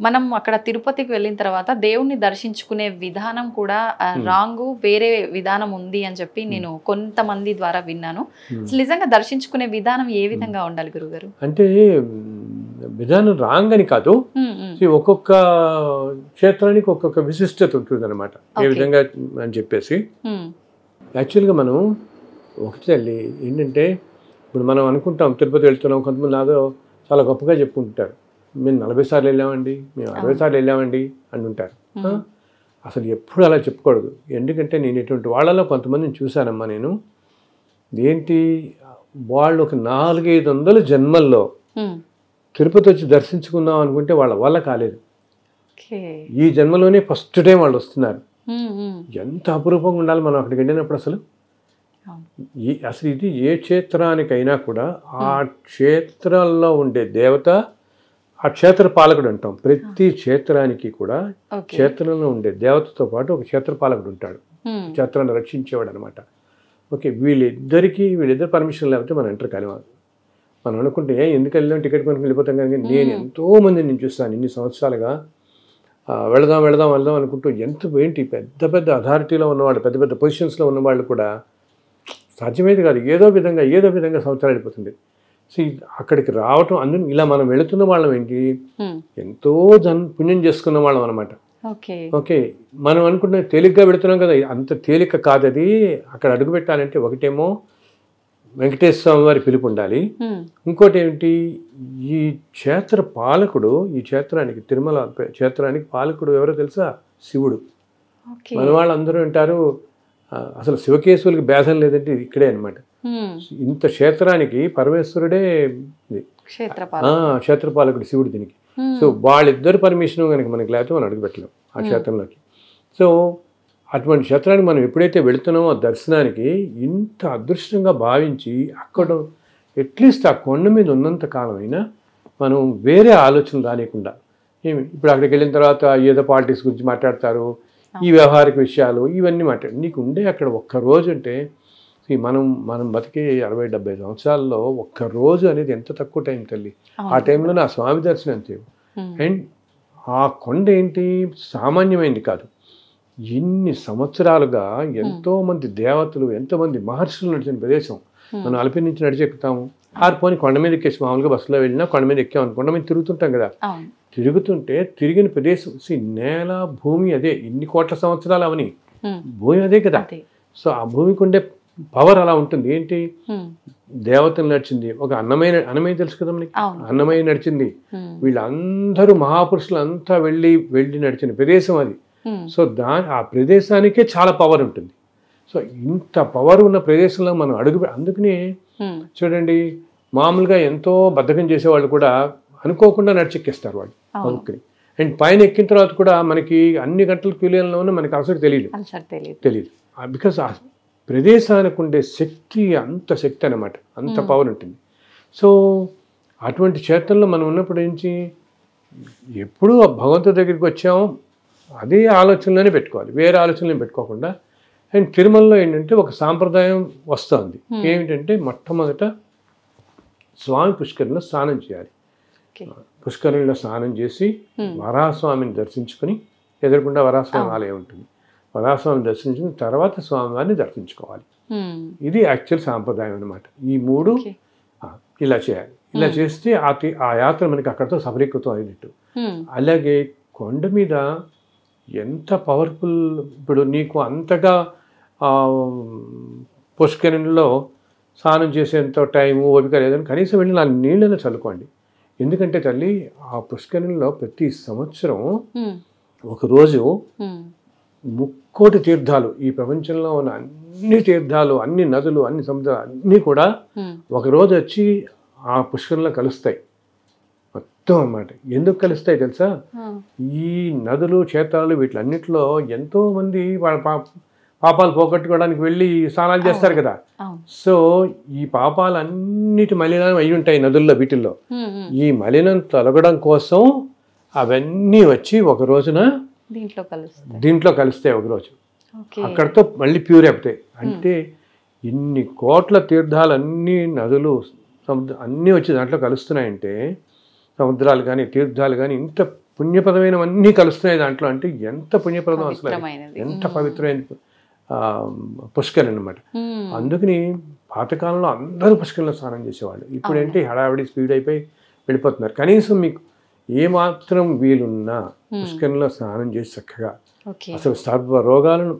మనం అక్కడ తిరుపతికి వెళ్ళిన తర్వాత దేవుణ్ణి దర్శించుకునే విధానం కూడా రాంగు, వేరే విధానం ఉంది అని చెప్పి నేను కొంతమంది ద్వారా విన్నాను. నిజంగా దర్శించుకునే విధానం ఏ విధంగా ఉండాలి గురుగారు? అంటే విధానం రాంగ్ అని కాదు, ఒక్కొక్క క్షేత్రానికి ఒక్కొక్క విశిష్టత ఉంటుంది అనమాట. ఏ విధంగా అని చెప్పేసి యాక్చువల్గా మనం ఒకటి తల్లి ఏంటంటే, ఇప్పుడు మనం అనుకుంటాం తిరుపతి వెళ్తున్నాం, కొంతమంది నాదో చాలా గొప్పగా చెప్పుకుంటారు, మేము 40 సార్లు వెళ్ళామండి, మేము 60 సార్లు వెళ్ళామండి అని ఉంటారు. అసలు ఎప్పుడు అలా చెప్పకూడదు. ఎందుకంటే నేను ఇటువంటి వాళ్ళలో కొంతమందిని చూశానమ్మా నేను. ఏంటి వాళ్ళు ఒక 400-500 జన్మల్లో తిరుపతి వచ్చి దర్శించుకుందాం అనుకుంటే వాళ్ళ వల్ల కాలేదు. ఈ జన్మలోనే ఫస్ట్ టైం వాళ్ళు వస్తున్నారు. ఎంత అపురూపంగా ఉండాలి మనం అక్కడికి వెళ్ళినప్పుడు. అసలు ఇది ఏ క్షేత్రానికైనా కూడా ఆ క్షేత్రాల్లో ఉండే దేవత ఆ క్షేత్ర పాలకుడు అంటాం. ప్రతి క్షేత్రానికి కూడా క్షేత్రంలో ఉండే దేవతతో పాటు ఒక క్షేత్ర పాలకుడు ఉంటాడు, క్షేత్రాన్ని రక్షించేవాడు అనమాట. ఓకే, వీళ్ళిద్దరు పర్మిషన్ లేకపోతే మనం ఎంటర్ కాలేము. మనం అనుకుంటే ఎందుకు వెళ్ళాం, టికెట్ కొనుక్కొని వెళ్ళిపోతాం. కానీ నేను ఎంతోమంది నేను చూస్తాను ఇన్ని సంవత్సరాలుగా, వెళదాం అనుకుంటూ ఏంటి పెద్ద అథారిటీలో ఉన్నవాళ్ళు, పెద్ద పొజిషన్స్లో ఉన్నవాళ్ళు కూడా సాధ్యమేది కాదు. ఏదో విధంగా సంవత్సరాలు వెళ్ళిపోతుంది. సో అక్కడికి రావటం, అందులో ఇలా మనం వెళుతున్న వాళ్ళం ఏంటి, ఎంతో పుణ్యం చేసుకున్న వాళ్ళం అనమాట. ఓకే, మనం అనుకుంటున్న తేలిగ్గా పెడుతున్నాం కదా, అంత తేలిక కాదు అది. అక్కడ అడుగు పెట్టాలంటే ఒకటేమో వెంకటేశ్వర స్వామి వారి పిలుపు ఉండాలి, ఇంకోటి ఏంటి ఈ క్షేత్ర పాలకుడు, ఈ క్షేత్రానికి తిరుమల క్షేత్రానికి పాలకుడు ఎవరో తెలుసా? శివుడు. మన వాళ్ళందరూ అంటారు అసలు శివకేశవులకి భేదం లేదంటే ఇక్కడే అనమాట. ఇంత క్షేత్రానికి పరమేశ్వరుడే క్షేత్రపాలకుడు శివుడు దీనికి. సో వాళ్ళిద్దరు పర్మిషన్ కనుక మనకి లేకపోతే మనం అడుగుపెట్టలేం ఆ క్షేత్రంలోకి. సో అటువంటి క్షేత్రానికి మనం ఎప్పుడైతే వెళుతున్నామో దర్శనానికి ఇంత అదృష్టంగా భావించి అక్కడ అట్లీస్ట్ ఆ కొండ మీద ఉన్నంత కాలమైనా మనం వేరే ఆలోచనలు రానియకుండా, ఇప్పుడు అక్కడికి వెళ్ళిన తర్వాత ఏదో పాలిటిక్స్ గురించి మాట్లాడతారు, ఈ వ్యవహారిక విషయాలు ఇవన్నీ నీకు ఉండే అక్కడ ఒక్కరోజు అంటే మనం బతికే 60-70 సంవత్సరాల్లో ఒక్కరోజు అనేది ఎంత తక్కువ టైం తల్లి. ఆ టైంలో నా స్వామి దర్శనం అంతే. అండ్ ఆ కొండ ఏంటి సామాన్యమైంది కాదు. ఇన్ని సంవత్సరాలుగా ఎంతోమంది దేవతలు, ఎంతోమంది మహర్షులు నడిచిన ప్రదేశం. మనం అలిపి నుంచి నడిచెక్కుతాము, ఆరిపోని కొండ మీద ఎక్కేసి మామూలుగా బస్సులో వెళ్ళినా కొండ మీద ఎక్కామని కొండ మీద తిరుగుతుంటాం కదా. తిరుగుతుంటే తిరిగిన ప్రదేశం నేల భూమి అదే, ఇన్ని కోట్ల సంవత్సరాలు అవని భూమి అదే కదా. సో ఆ భూమికి ఉండే పవర్ అలా ఉంటుంది. ఏంటి దేవతలు నడిచింది, ఒక అన్నమయ్య తెలుసు కదా మనకి, అన్నమయ్య నడిచింది. వీళ్ళందరూ మహాపురుషులు అంతా వెళ్ళి నడిచిన ప్రదేశం అది. సో ఆ ప్రదేశానికే చాలా పవర్ ఉంటుంది. సో ఇంత పవర్ ఉన్న ప్రదేశంలో మనం అందుకనే చూడండి, మామూలుగా ఎంతో బద్ధకం చేసేవాళ్ళు కూడా అనుకోకుండా నడిచెక్కేస్తారు వాళ్ళు కొనుక్కుని. అండ్ పైన ఎక్కిన తర్వాత కూడా మనకి అన్ని గంటల క్యూలీలోనే మనకి అసలు తెలియదు. బికాస్ ఆ ప్రదేశానికి ఉండే శక్తి అంత శక్తి అనమాట, అంత పవర్ ఉంటుంది. సో అటువంటి క్షేత్రంలో మనం ఉన్నప్పుడు నుంచి ఎప్పుడూ భగవంతుడి దగ్గరికి వచ్చాము అదే ఆలోచనలోనే పెట్టుకోవాలి, వేరే ఆలోచనలు పెట్టుకోకుండా. అండ్ తిరుమలలో ఏంటంటే ఒక సాంప్రదాయం వస్తుంది. ఏమిటంటే మొట్టమొదట స్వామి పుష్కరిణిలో స్నానం చేయాలి. ఓకే. పుష్కరిణిలో స్నానం చేసి వరాహస్వామిని దర్శించుకుని, ఎదురుకుండా వరాహస్వామి ఆలయం ఉంటుంది, వరాహస్వామిని దర్శించుకుని తర్వాత స్వామివారిని దర్శించుకోవాలి. ఇది యాక్చువల్ సాంప్రదాయం అనమాట. ఈ 3 ఇలా చేయాలి. ఇలా చేస్తే ఆ యాత్ర మనకి అక్కడితో సఫలీకృతం అయినట్టు. అలాగే కొండ మీద ఎంత పవర్ఫుల్, ఇప్పుడు నీకు అంతగా పుష్కరిణిలో స్నానం చేసేంత టైము ఓపిక లేదని కనీసం వెళ్ళి 4 నీళ్ళని చల్లుకోండి. ఎందుకంటే తల్లి, ఆ పుష్కరిణిలో ప్రతి సంవత్సరం ఒకరోజు 3 తీర్థాలు, ఈ ప్రపంచంలో ఉన్న అన్ని తీర్థాలు, అన్ని నదులు, అన్ని సముద్రాలు అన్నీ కూడా ఒకరోజు వచ్చి ఆ పుష్కరంలో కలుస్తాయి మొత్తం అన్నమాట. ఎందుకు కలుస్తాయి తెలుసా? ఈ నదులు, క్షేత్రాలు వీటిలన్నిటిలో ఎంతోమంది వాళ్ళ పాపాలు పోగొట్టుకోవడానికి వెళ్ళి స్నానాలు చేస్తారు కదా. సో ఈ పాపాలన్నిటి మలినం అయి ఉంటాయి నదుల్లో, వీటిల్లో. ఈ మలినం తొలగడం కోసం అవన్నీ వచ్చి ఒక రోజున దీంట్లో కలుస్తాయి ఒకరోజు. అక్కడితో మళ్ళీ ప్యూర్ అయిపోతాయి. అంటే ఇన్ని కోట్ల తీర్థాలు, అన్ని నదులు, సముద్రం అన్నీ వచ్చి దాంట్లో కలుస్తున్నాయంటే, సముద్రాలు కానీ తీర్థాలు కానీ ఇంత పుణ్యప్రదమైనవన్నీ కలుస్తున్నాయి దాంట్లో. అంటే ఎంత పుణ్యప్రదం అసలు, ఎంత పవిత్రమైన పుష్కరిణి అన్నమాట. అందుకని పాతకాలంలో అందరూ పుష్కరిణిలో స్నానం చేసేవాళ్ళు. ఇప్పుడు ఏంటి హడావిడి స్పీడ్ అయిపోయి వెళ్ళిపోతున్నారు. కనీసం మీకు ఏమాత్రం వీలున్నా పుష్కరిణిలో స్నానం చేసి చక్కగా అసలు సర్వ రోగాలను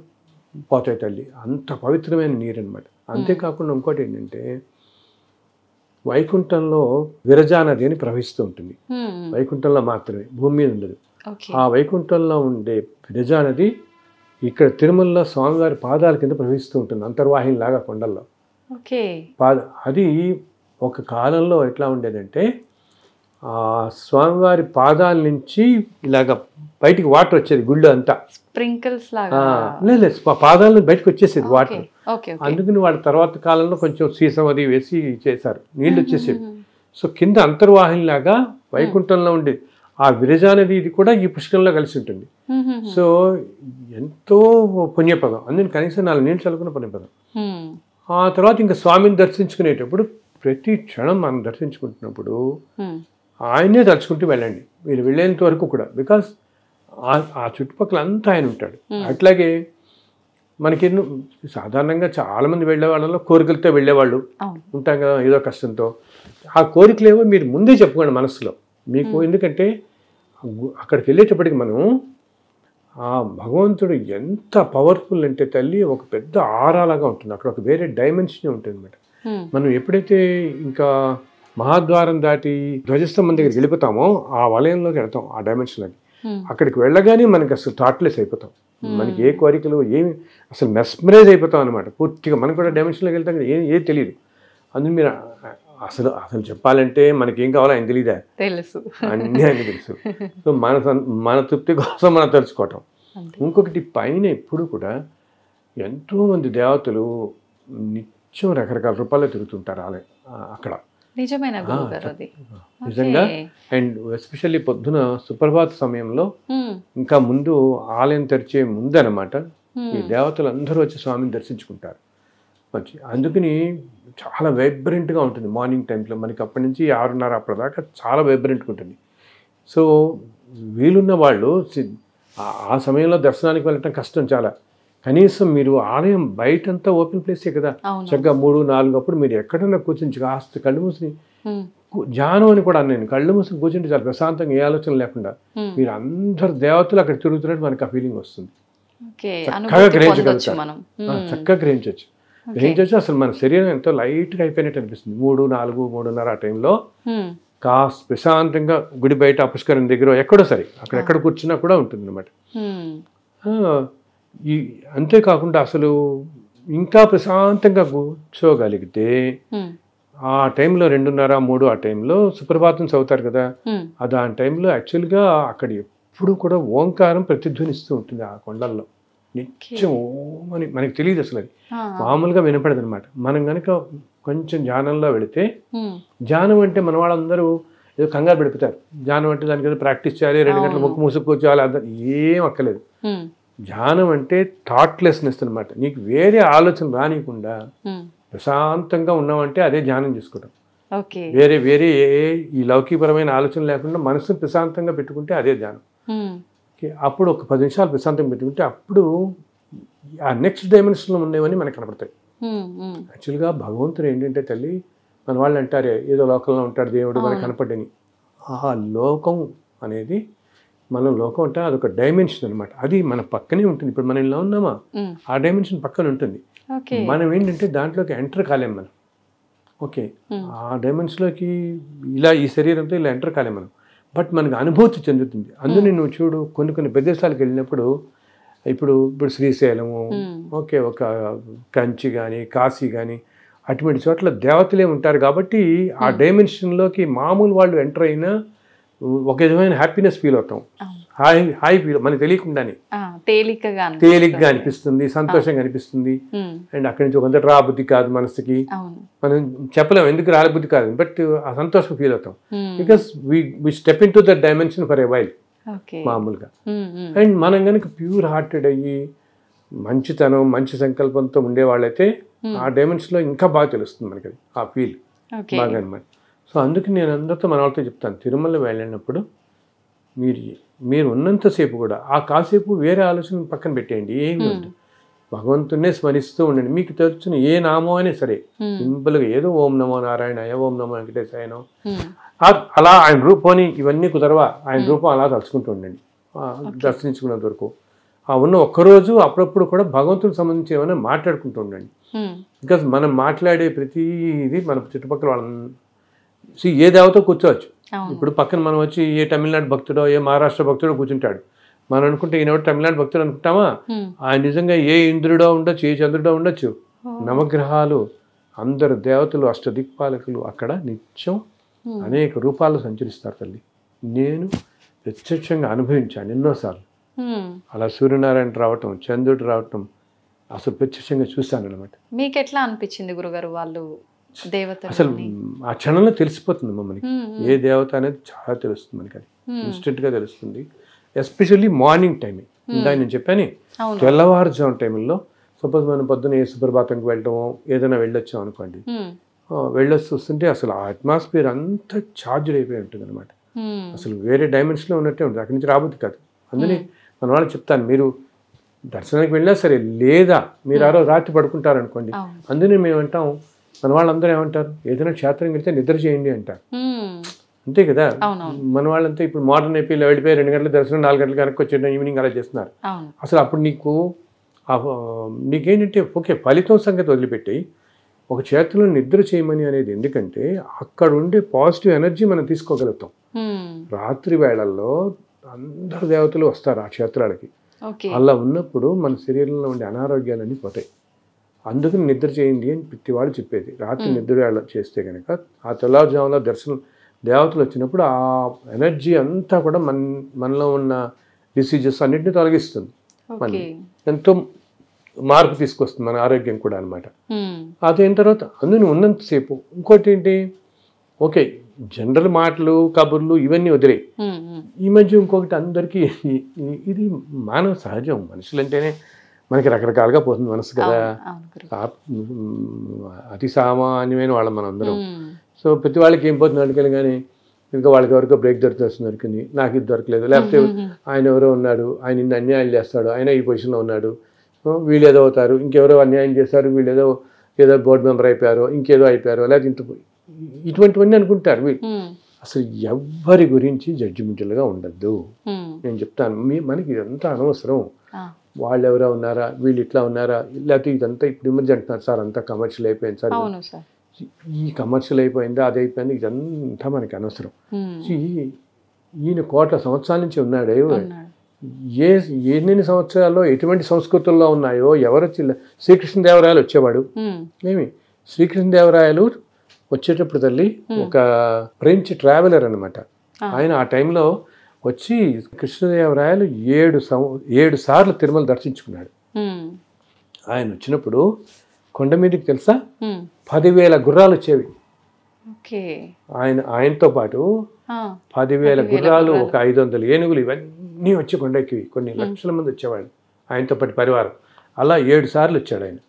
పోతాయి తల్లి. అంత పవిత్రమైన నీరు అనమాట. అంతేకాకుండా ఇంకోటి ఏంటంటే, వైకుంఠంలో విరజా నది అని ప్రవహిస్తూ ఉంటుంది. వైకుంఠంలో మాత్రమే, భూమి మీద ఉండదు. ఆ వైకుంఠంలో ఉండే విరజా నది ఇక్కడ తిరుమలలో స్వామివారి పాదాల కింద ప్రవహిస్తూ ఉంటుంది, అంతర్వాహిని లాగా కొండల్లో. అది ఒక కాలంలో ఎట్లా ఉండేదంటే, ఆ స్వామివారి పాదాల నుంచి ఇలాగ బయటికి వాటర్ వచ్చేది గుళ్ళు అంతా, స్ప్రింకిల్స్ లాగా. లేదు, పాదాలను బయటకు వచ్చేసేది వాటర్. అందుకని వాళ్ళ తర్వాత కాలంలో కొంచెం సీసం అది వేసి చేశారు, నీళ్ళు వచ్చేసేవి. సో కింద అంతర్వాహిని లాగా వైకుంఠంలో ఉండేది. ఆ విరజా నది ఇది కూడా ఈ పుష్కరంలో కలిసి ఉంటుంది. సో ఎంతో పుణ్యపదం. అందుకని కనీసం 4 నీళ్ళు చల్లుకున్న పుణ్యపదం. ఆ తర్వాత ఇంకా స్వామిని దర్శించుకునేటప్పుడు ప్రతి క్షణం మనం దర్శించుకుంటున్నప్పుడు ఆయనే తలుచుకుంటూ వెళ్ళండి మీరు వెళ్ళేంత వరకు కూడా. బికాస్ ఆ చుట్టుపక్కల అంతా ఆయన ఉంటాడు. అట్లాగే మనకి సాధారణంగా చాలామంది వెళ్ళే వాళ్ళలో కోరికలతో వెళ్ళేవాళ్ళు ఉంటాం కదా, ఏదో కష్టంతో. ఆ కోరికలు ఏవో మీరు ముందే చెప్పుకోండి మనసులో మీకు. ఎందుకంటే అక్కడికి వెళ్ళేటప్పటికి మనం ఆ భగవంతుడు ఎంత పవర్ఫుల్ అంటే తల్లి, ఒక పెద్ద ఆరాలాగా ఉంటుంది. అక్కడ ఒక వేరే డైమెన్షన్ ఉంటుంది అన్నమాట. మనం ఎప్పుడైతే ఇంకా మహాద్వారం దాటి ధ్వజస్తంభం దగ్గరికి వెళ్ళిపోతామో ఆ వలయంలోకి వెళ్తాం, ఆ డైమెన్షన్లోకి. అక్కడికి వెళ్ళగానే మనకి అసలు థాట్లెస్ అయిపోతాం. మనకి ఏ కోరికలు ఏమి, అసలు మెస్మరైజ్ అయిపోతాం అనమాట పూర్తిగా. మనం కూడా డైమెన్షన్లోకి వెళ్తాం కదా, ఏది తెలియదు. అందుకు మీరు అసలు చెప్పాలంటే మనకి ఏం కావాలో ఆయన తెలియదా? తెలుసు, అన్నీ ఆయన తెలుసు. సో మన తృప్తి కోసం మనం తెలుసుకోవటం. ఇంకొకటి పైన ఎప్పుడు కూడా ఎంతోమంది దేవతలు నిత్యం రకరకాల రూపాల్లో తిరుగుతుంటారు అక్కడ. నిజంగా. అండ్ ఎస్పెషల్లీ పొద్దున సుప్రభాత సమయంలో ఇంకా ముందు ఆలయం తెరిచే ముందు అనమాట ఈ దేవతలు అందరూ వచ్చి స్వామిని దర్శించుకుంటారు మంచి. అందుకని చాలా వైబ్రెంట్గా ఉంటుంది మార్నింగ్ టైంలో. మనకి అప్పటి నుంచి 6:30 అప్పటిదాకా చాలా వైబ్రెంట్గా ఉంటుంది. సో వీలున్న వాళ్ళు ఆ సమయంలో దర్శనానికి వెళ్ళటం కష్టం చాలా. కనీసం మీరు ఆలయం బయటంతా ఓపెన్ ప్లేసే కదా, చక్కగా 3-4 అప్పుడు మీరు ఎక్కడన్నా కూర్చుని కాస్త కళ్ళు మూసుని ధ్యానం అని కూడా నేను కళ్ళు మూసుని కూర్చుంటే చాలా ప్రశాంతంగా, ఏ ఆలోచన లేకుండా మీరు అందరు దేవతలు అక్కడ తిరుగుతున్నట్టు మనకి ఆ ఫీలింగ్ వస్తుంది. చక్కగా గ్రహించగలుగుతారు, చక్కగా గ్రహించవచ్చు. అసలు మన శరీరం ఎంతో లైట్గా అయిపోయినట్టు అనిపిస్తుంది. 3-4-3:30 ఆ టైంలో కాస్త ప్రశాంతంగా గుడి బయట పుష్కరం దగ్గర ఎక్కడో సరే అక్కడెక్కడ కూర్చున్నా కూడా ఉంటుంది అనమాట. అంతేకాకుండా అసలు ఇంకా ప్రశాంతంగా కూర్చోగలిగితే ఆ టైంలో 2:30-3 ఆ టైంలో సుప్రభాతం చదువుతారు కదా, అది ఆ టైంలో యాక్చువల్గా అక్కడ ఎప్పుడు కూడా ఓంకారం ప్రతిధ్వనిస్తూ ఉంటుంది ఆ కొండల్లో నిత్యం. ఓమని మనకి తెలియదు అసలు, అది మామూలుగా వినపడదు అనమాట. మనం కనుక కొంచెం ధ్యానంలో వెళితే, ధ్యానం అంటే మన వాళ్ళందరూ ఏదో కంగారు పెడిపోతారు. ధ్యానం అంటే దానికి ఏదో ప్రాక్టీస్ చేయాలి, 2 గంటలు ముక్కు మూసుకొచ్చేయాలి, అంత ఏం అక్కలేదు. ధ్యానం అంటే థాట్లెస్నెస్ అనమాట. నీకు వేరే ఆలోచన రానియకుండా ప్రశాంతంగా ఉన్నామంటే అదే ధ్యానం చేసుకోవడం. ఓకే. వేరే వేరే ఈ లౌకికపరమైన ఆలోచన లేకుండా మనసును ప్రశాంతంగా పెట్టుకుంటే అదే ధ్యానం. అప్పుడు ఒక 10 నిమిషాలు ప్రశాంతంగా పెట్టుకుంటే అప్పుడు ఆ నెక్స్ట్ డైమెన్షన్లో ఉండేవని మనకు కనపడతాయి. యాక్చువల్గా భగవంతుడు ఏంటంటే తల్లి, మన వాళ్ళు అంటారే ఏదో లోకంలో ఉంటాడు దేవుడు మనకు కనపడని. ఆ లోకం అనేది మనం లోకం అంటే అదొక డైమెన్షన్ అనమాట. అది మన పక్కనే ఉంటుంది. ఇప్పుడు మనం ఇలా ఉన్నామా, ఆ డైమెన్షన్ పక్కన ఉంటుంది. మనం ఏంటంటే దాంట్లోకి ఎంటర్ కాలేం మనం. ఓకే, ఆ డైమెన్షన్లోకి ఇలా ఈ శరీరంతో ఇలా ఎంటర్ కాలేం మనం. బట్ మనకు అనుభూతి చెందుతుంది. అందులో నువ్వు చూడు, కొన్ని కొన్ని ప్రదేశాలకు వెళ్ళినప్పుడు ఇప్పుడు శ్రీశైలము, ఓకే, ఒక కంచి కానీ కాశీ కానీ అటువంటి చోట్ల దేవతలే ఉంటారు కాబట్టి ఆ డైమెన్షన్లోకి మామూలు వాళ్ళు ఎంటర్ అయినా ఒక విధమైన హ్యాపీనెస్ ఫీల్ అవుతాం. హాయి ఫీల్ మనకు తెలియకుండానే తేలిగ్గా అనిపిస్తుంది, సంతోషంగా అనిపిస్తుంది. అండ్ అక్కడి నుంచి ఒక రాబుద్ధి కాదు మనసుకి, మనం చెప్పలేము ఎందుకు రాబుద్ధి కాదు, బట్ ఆ సంతోషం ఫీల్ అవుతాం. Because we step into that dimension for a while మామూలుగా. అండ్ మనం కనుక ప్యూర్ హార్టెడ్ అయ్యి మంచితనం మంచి సంకల్పంతో ఉండేవాళ్ళైతే ఆ డైమెన్షన్లో ఇంకా బాగా తెలుస్తుంది మనకి ఆ ఫీల్ బాగా అనమాట. సో అందుకే నేను అందరితో మన వాళ్ళతో చెప్తాను, తిరుమల వెళ్ళినప్పుడు మీరు ఉన్నంతసేపు కూడా ఆ కాసేపు వేరే ఆలోచన పక్కన పెట్టేయండి, ఏమి ఉండదు, భగవంతున్నే స్మరిస్తూ ఉండండి. మీకు తెలిసిన ఏ నామం అయినా సరే సింపుల్గా ఏదో ఓం నమో నారాయణ, ఓం నమో వెంకటేశాయనో, అలా ఆయన రూపాన్ని ఇవన్నీ కుదరవా ఆయన రూపం అలా తలుచుకుంటూ ఉండండి దర్శించుకున్నంత వరకు. ఆ ఉన్న ఒక్కరోజు అప్పుడప్పుడు కూడా భగవంతుడికి సంబంధించి ఏమైనా మాట్లాడుకుంటూ ఉండండి. బికాజ్ మనం మాట్లాడే ప్రతిదీ మన చుట్టుపక్కల వాళ్ళని ఏ దేవతో కూర్చోవచ్చు. ఇప్పుడు పక్కన మనం వచ్చి ఏ తమిళనాడు భక్తుడో ఏ మహారాష్ట్ర భక్తుడో కూర్చుంటాడు, మనం అనుకుంటే ఈయన తమిళనాడు భక్తుడు అనుకుంటామా, ఆయన నిజంగా ఏ ఇంద్రుడో ఉండొచ్చు, ఏ చంద్రుడో ఉండొచ్చు. నవగ్రహాలు, అందరు దేవతలు, అష్టదిక్పాలకులు అక్కడ నిత్యం అనేక రూపాల్లో సంచరిస్తారు తల్లి. నేను ప్రత్యక్షంగా అనుభవించాను ఎన్నోసార్లు. అలా సూర్యనారాయణ రావటం, చంద్రుడు రావటం అసలు ప్రత్యక్షంగా చూశాను అనమాట. మీకు ఎట్లా అనిపించింది గురుగారు వాళ్ళు దేవత? అసలు ఆ క్షణంలో తెలిసిపోతుంది మనకి ఏ దేవత అనేది చాలా తెలుస్తుంది మనకి, అది ఇన్స్టెంట్గా తెలుస్తుంది. ఎస్పెషల్లీ మార్నింగ్ టైమే. ఇందా నేను చెప్పాను తెల్లవారుజాము టైంలో సపోజ్ మనం పొద్దున్న ఏ సుప్రభాతంకి వెళ్ళటమో ఏదైనా వెళ్ళొచ్చాం అనుకోండి, వెళ్ళొచ్చి చూస్తుంటే అసలు ఆ అట్మాస్ఫియర్ అంతా ఛార్జ్డ్ అయిపోయి ఉంటుంది అనమాట. అసలు వేరే డైమెన్షన్లో ఉన్నట్టే ఉంటుంది, అక్కడి నుంచి రాబోద్ది కాదు. అందుకని మన వాళ్ళకి చెప్తాను, మీరు దర్శనానికి వెళ్ళినా సరే లేదా మీరు ఆ రోజు రాత్రి పడుకుంటారనుకోండి, అందుకని మేము అంటాం, మన వాళ్ళందరూ ఏమంటారు, ఏదైనా క్షేత్రం వెళ్తే నిద్ర చేయండి అంటారు. అంతే కదా, మన వాళ్ళంతా ఇప్పుడు మోడర్న్ అయిపోయి వెళ్ళిపోయి 2 గంటల దర్శనం 4 గంటలకు కనుక వచ్చే ఈవినింగ్ అలా చేస్తున్నారు. అసలు అప్పుడు నీకేంటంటే ఓకే ఫలితం సంగతి వదిలిపెట్టి ఒక క్షేత్రంలో నిద్ర చేయమని అనేది ఎందుకంటే అక్కడ ఉండే పాజిటివ్ ఎనర్జీ మనం తీసుకోగలుగుతాం. రాత్రి వేళల్లో అందరు దేవతలు వస్తారు ఆ క్షేత్రాలకి. అలా ఉన్నప్పుడు మన శరీరంలో ఉండే అనారోగ్యాలన్నీ పోతాయి. అందుకని నిద్ర చేయండి అని ప్రతి వాళ్ళు చెప్పేది. రాత్రి నిద్ర వేళ చేస్తే కనుక ఆ తెల్లవారుజామున దర్శనం దేవతలు వచ్చినప్పుడు ఆ ఎనర్జీ అంతా కూడా మనలో ఉన్న డిసీజెస్ అన్నింటినీ తొలగిస్తుంది, మన ఎంతో మార్పు తీసుకొస్తుంది మన ఆరోగ్యం కూడా అనమాట. అదైన తర్వాత అందులో ఉన్నంతసేపు ఇంకోటి ఏంటి, ఓకే జనరల్ మాటలు కబుర్లు ఇవన్నీ వదిలే. ఈ మధ్య ఇంకొకటి అందరికీ ఇది మానవ సహజం, మనుషులంటేనే మనకి రకరకాలుగా పోతుంది మనసు కదా, అతి సామాన్యమైన వాళ్ళం మనం అందరం. సో ప్రతి వాళ్ళకి ఏం పోతుంది అడిగాలి, కానీ ఇంకా వాళ్ళకి ఎవరికో బ్రేక్ దొరికింది, నాకు ఇది దొరకలేదు, లేకపోతే ఆయన ఎవరో ఉన్నాడు, ఆయన ఇన్ని అన్యాయాలు చేస్తాడు, ఆయన ఈ పొజిషన్లో ఉన్నాడు, వీళ్ళు ఏదో అవుతారు, ఇంకెవరో అన్యాయం చేస్తారు, వీళ్ళు ఏదో బోర్డు మెంబర్ అయిపోయారో ఇంకేదో అయిపోయారో, లేకపోతే ఇటువంటివన్నీ అనుకుంటారు వీళ్ళు. అసలు ఎవ్వరి గురించి జడ్జిమెంటల్గా ఉండద్దు. నేను చెప్తాను, మనకి ఇదంతా అనవసరం. వాళ్ళు ఎవరో ఉన్నారా, వీళ్ళు ఇట్లా ఉన్నారా, లేకపోతే ఇదంతా ఇప్పుడు మధ్య అంటున్నారు సార్ అంతా కమర్షియల్ అయిపోయింది సార్, ఈ కమర్షియల్ అయిపోయిందా అది అయిపోయింది, ఇదంతా మనకి అనవసరం. ఈయన కోట్ల సంవత్సరాల నుంచి ఉన్నాడే, ఎన్ని సంవత్సరాల్లో ఎటువంటి సంస్కృతుల్లో ఉన్నాయో ఎవరు శ్రీకృష్ణదేవరాయలు వచ్చేవాడు. శ్రీకృష్ణదేవరాయలు వచ్చేటప్పుడు తల్లి ఒక ఫ్రెంచ్ ట్రావెలర్ అనమాట. ఆయన ఆ టైంలో వచ్చి కృష్ణదేవరాయలు 7 సార్లు తిరుమల దర్శించుకున్నాడు. ఆయన వచ్చినప్పుడు కొండ మీదకి తెలుసా 10,000 గుర్రాలు వచ్చేవి. ఆయనతో పాటు 10,000 గుర్రాలు, ఒక 500 ఏనుగులు, ఇవన్నీ వచ్చి కొండకి కొన్ని లక్షల మంది వచ్చేవాళ్ళు ఆయనతో పాటు పరివారం. అలా 7 సార్లు వచ్చాడు ఆయన.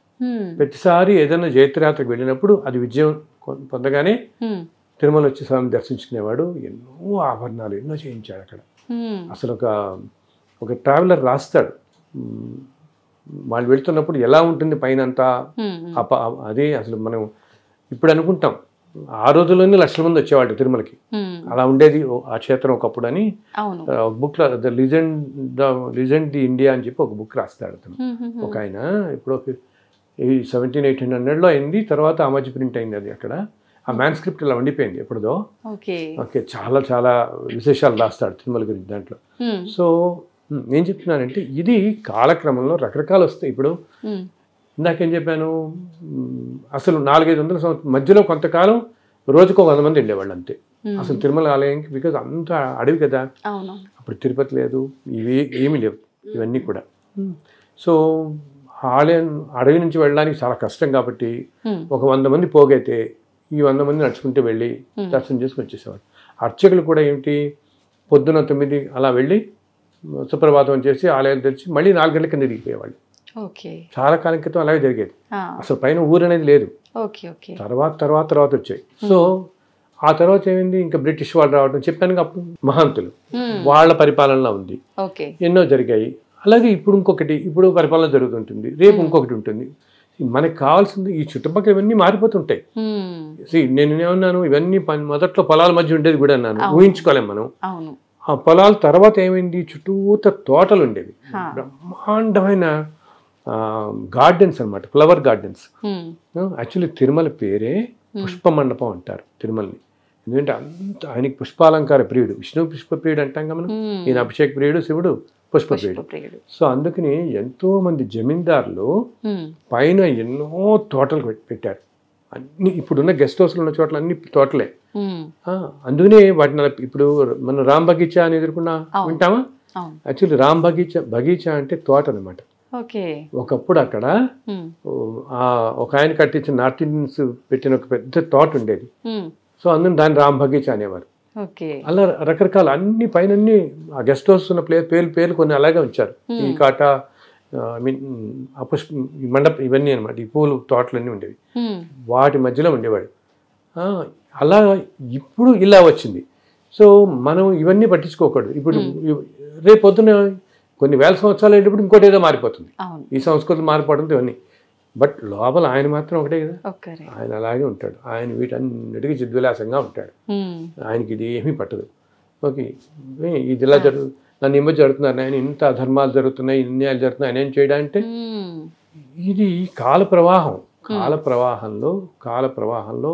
ప్రతిసారి ఏదైనా జైత్రయాత్రకు వెళ్ళినప్పుడు అది విజయం పొందగానే తిరుమల వచ్చి స్వామిని దర్శించుకునేవాడు. ఎన్నో ఆభరణాలు ఎన్నో చేయించాడు అక్కడ. అసలు ఒక ట్రావెలర్ రాస్తాడు వాళ్ళు వెళ్తున్నప్పుడు ఎలా ఉంటుంది పైన అంతా. అదే అసలు మనం ఇప్పుడు అనుకుంటాం, ఆ రోజుల్లోనే లక్షల మంది వచ్చేవాళ్ళు తిరుమలకి. అలా ఉండేది ఆ క్షేత్రం ఒకప్పుడు అని బుక్ లో ద లిజెండ్ ది ఇండియా అని చెప్పి ఒక బుక్ రాస్తాడు అతను. ఒక ఆయన ఇప్పుడు 1700-1800లో అయింది. తర్వాత ఆ మధ్య ప్రింట్ అయింది అది అక్కడ. ఆ మ్యాన్స్క్రిప్ట్ ఇలా ఉండిపోయింది ఎప్పుడుదో. ఓకే, చాలా చాలా విశేషాలు రాస్తాడు తిరుమల గురించి దాంట్లో. సో నేను చెప్తున్నానంటే ఇది కాలక్రమంలో రకరకాలు వస్తాయి. ఇప్పుడు ఇందాకేం చెప్పాను, అసలు 400-500 సంవత్సరం మధ్యలో కొంతకాలం రోజుకో 100 మంది ఉండేవాళ్ళు అంతే అసలు తిరుమల ఆలయంకి. బికాజ్ అంత అడవి కదా, అప్పుడు తిరుపతి లేదు, ఇవి ఏమీ లేవు ఇవన్నీ కూడా. సో ఆలయం అడవి నుంచి వెళ్ళడానికి చాలా కష్టం కాబట్టి ఒక 100 మంది పోగైతే ఈ 100 మంది నడుచుకుంటూ వెళ్ళి దర్శనం చేసుకుని వచ్చేసేవాడు. అర్చకులు కూడా ఏమిటి, పొద్దున 9 అలా వెళ్ళి సుప్రభాతం చేసి ఆలయాలు తెరిచి మళ్ళీ 4 గంటల కింద దిగిపోయేవాళ్ళు. చాలా కాలం క్రితం అలాగే జరిగేది. అసలు పైన ఊరు అనేది లేదు. తర్వాత వచ్చాయి. సో ఆ తర్వాత ఏమైంది, ఇంకా బ్రిటిష్ వాళ్ళు రావడం, చెప్పాను అప్పుడు మహాంతులు వాళ్ళ పరిపాలనలో ఉంది, ఎన్నో జరిగాయి. అలాగే ఇప్పుడు ఇంకొకటి, ఇప్పుడు పరిపాలన జరుగుతుంటుంది, రేపు ఇంకొకటి ఉంటుంది. మనకు కావాల్సింది ఈ చుట్టుపక్కల ఇవన్నీ మారిపోతుంటాయి. నేను ఏమన్నాను, ఇవన్నీ మొదట్లో పొలాల మధ్య ఉండేది కూడా అన్నాను, ఊహించుకోలేం మనం. ఆ పొలాల తర్వాత ఏమైంది, చుట్టూత తోటలు ఉండేవి, బ్రహ్మాండమైన గార్డెన్స్ అన్నమాట, ఫ్లవర్ గార్డెన్స్. యాక్చువల్లీ తిరుమల పేరే పుష్ప మండపం అంటారు తిరుమలని. ఎందుకంటే అంత ఆయనకి పుష్పాలంకార ప్రియుడు, విష్ణువు పుష్ప ప్రియుడు అంటాం కదా మనం. ఈయన అభిషేక్ ప్రియుడు, శివుడు పుష్ప ప్రియుడు. సో అందుకని ఎంతో మంది జమీందారులు పైన ఎన్నో తోటలు పెట్టారు. అన్ని ఇప్పుడున్న గెస్ట్ హౌస్లు ఉన్న చోట్ల అన్ని తోటలే. అందుకనే వాటిని ఇప్పుడు మనం రామ్ బగీచా అని ఎదుర్కొన్నా వింటామా. యాక్చువల్లీ రామ్ బగీచా అంటే తోట అనమాట. ఒకప్పుడు అక్కడ ఒక ఆయన కట్టించిన నార్త్ ఇండియన్స్ పెట్టిన ఒక పెద్ద తోట ఉండేది. సో అందుకని దాన్ని రామ్ బగీచా అనేవారు. అలా రకరకాల అన్ని పైన ఆ గెస్ట్ హౌస్ ఉన్న పేర్లు కొన్ని అలాగే ఉంచారు. ఈ కాటా మండపం ఇవన్నీ అనమాట, ఈ పూలు తోటలన్నీ ఉండేవి, వాటి మధ్యలో ఉండేవాడు. అలా ఇప్పుడు ఇలా వచ్చింది. సో మనం ఇవన్నీ పట్టించుకోకూడదు. ఇప్పుడు రేపు పొద్దున కొన్ని వేల సంవత్సరాలు అయ్యేటప్పుడు ఇంకోటి ఏదో మారిపోతుంది. ఈ సంస్కృతి మారిపోవడంతో ఇవన్నీ, బట్ లోపల ఆయన మాత్రం ఒకటే కదా, ఆయన అలాగే ఉంటాడు. ఆయన వీటన్నిటికీ చిద్విలాసంగా ఉంటాడు. ఆయనకి ఇది ఏమీ పట్టదు. ఓకే, ఇది ఇలా నన్ను ఇమ్మ జరుగుతున్నారు, ఆయన ఇంత అధర్మాలు జరుగుతున్నాయి, ఇన్యాయాలు జరుగుతున్నాయి, ఆయన ఏం చేయడంటే ఇది కాల ప్రవాహంలో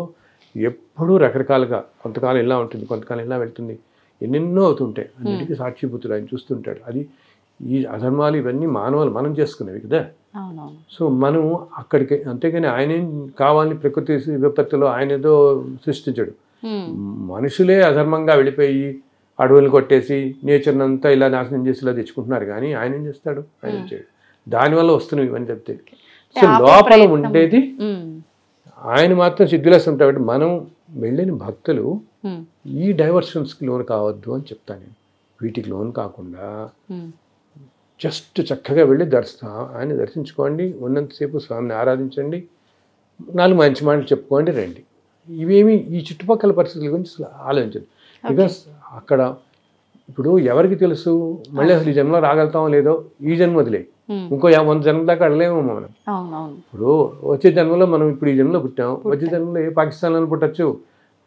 ఎప్పుడూ రకరకాలుగా కొంతకాలం ఇలా ఉంటుంది, కొంతకాలం ఇలా వెళ్తుంది, ఎన్నెన్నో అవుతుంటాయి. అన్నిటికీ సాక్షిభూతుడు ఆయన చూస్తుంటాడు. అది ఈ అధర్మాలు ఇవన్నీ మనం చేసుకునేవి కదా. సో మనం అక్కడికి, అంతేగాని ఆయనేం కావాలని ప్రకృతి విపత్తులో ఆయన ఏదో సృష్టించాడు. మనుషులే అధర్మంగా వెళ్ళిపోయి అడవులు కొట్టేసి నేచర్ని అంతా ఇలా నాశనం చేసి ఇలా తెచ్చుకుంటున్నారు. కానీ ఆయన ఏం చేస్తాడు, ఆయన చేయడు. దానివల్ల వస్తున్నవి ఇవన్నీ చెప్తే. సో లోపల ఉండేది ఆయన మాత్రం సిద్ధిలేసి ఉంటాడు. మనం వెళ్ళిన భక్తులు ఈ డైవర్షన్స్కి లోన్ కావద్దు అని చెప్తాను నేను. వీటికి లోన్ కాకుండా జస్ట్ చక్కగా వెళ్ళి ఆయన దర్శించుకోండి, ఉన్నంతసేపు స్వామిని ఆరాధించండి, 4 మంచి మాటలు చెప్పుకోండి, రండి. ఇవేమి ఈ చుట్టుపక్కల పరిస్థితుల గురించి ఆలోచించండి. బికాస్ అక్కడ ఇప్పుడు ఎవరికి తెలుసు మళ్ళీ అసలు ఈ జన్మలో రాగలుగుతామో లేదో, ఈ జన్మ వదిలే ఇంకో 100 జన్మ దాకా అడలేమో మనం. ఇప్పుడు వచ్చే జన్మలో మనం ఇప్పుడు ఈ జన్మలో పుట్టాం, వచ్చే జన్మలో ఏ పాకిస్తాన్లోనూ పుట్టచ్చు,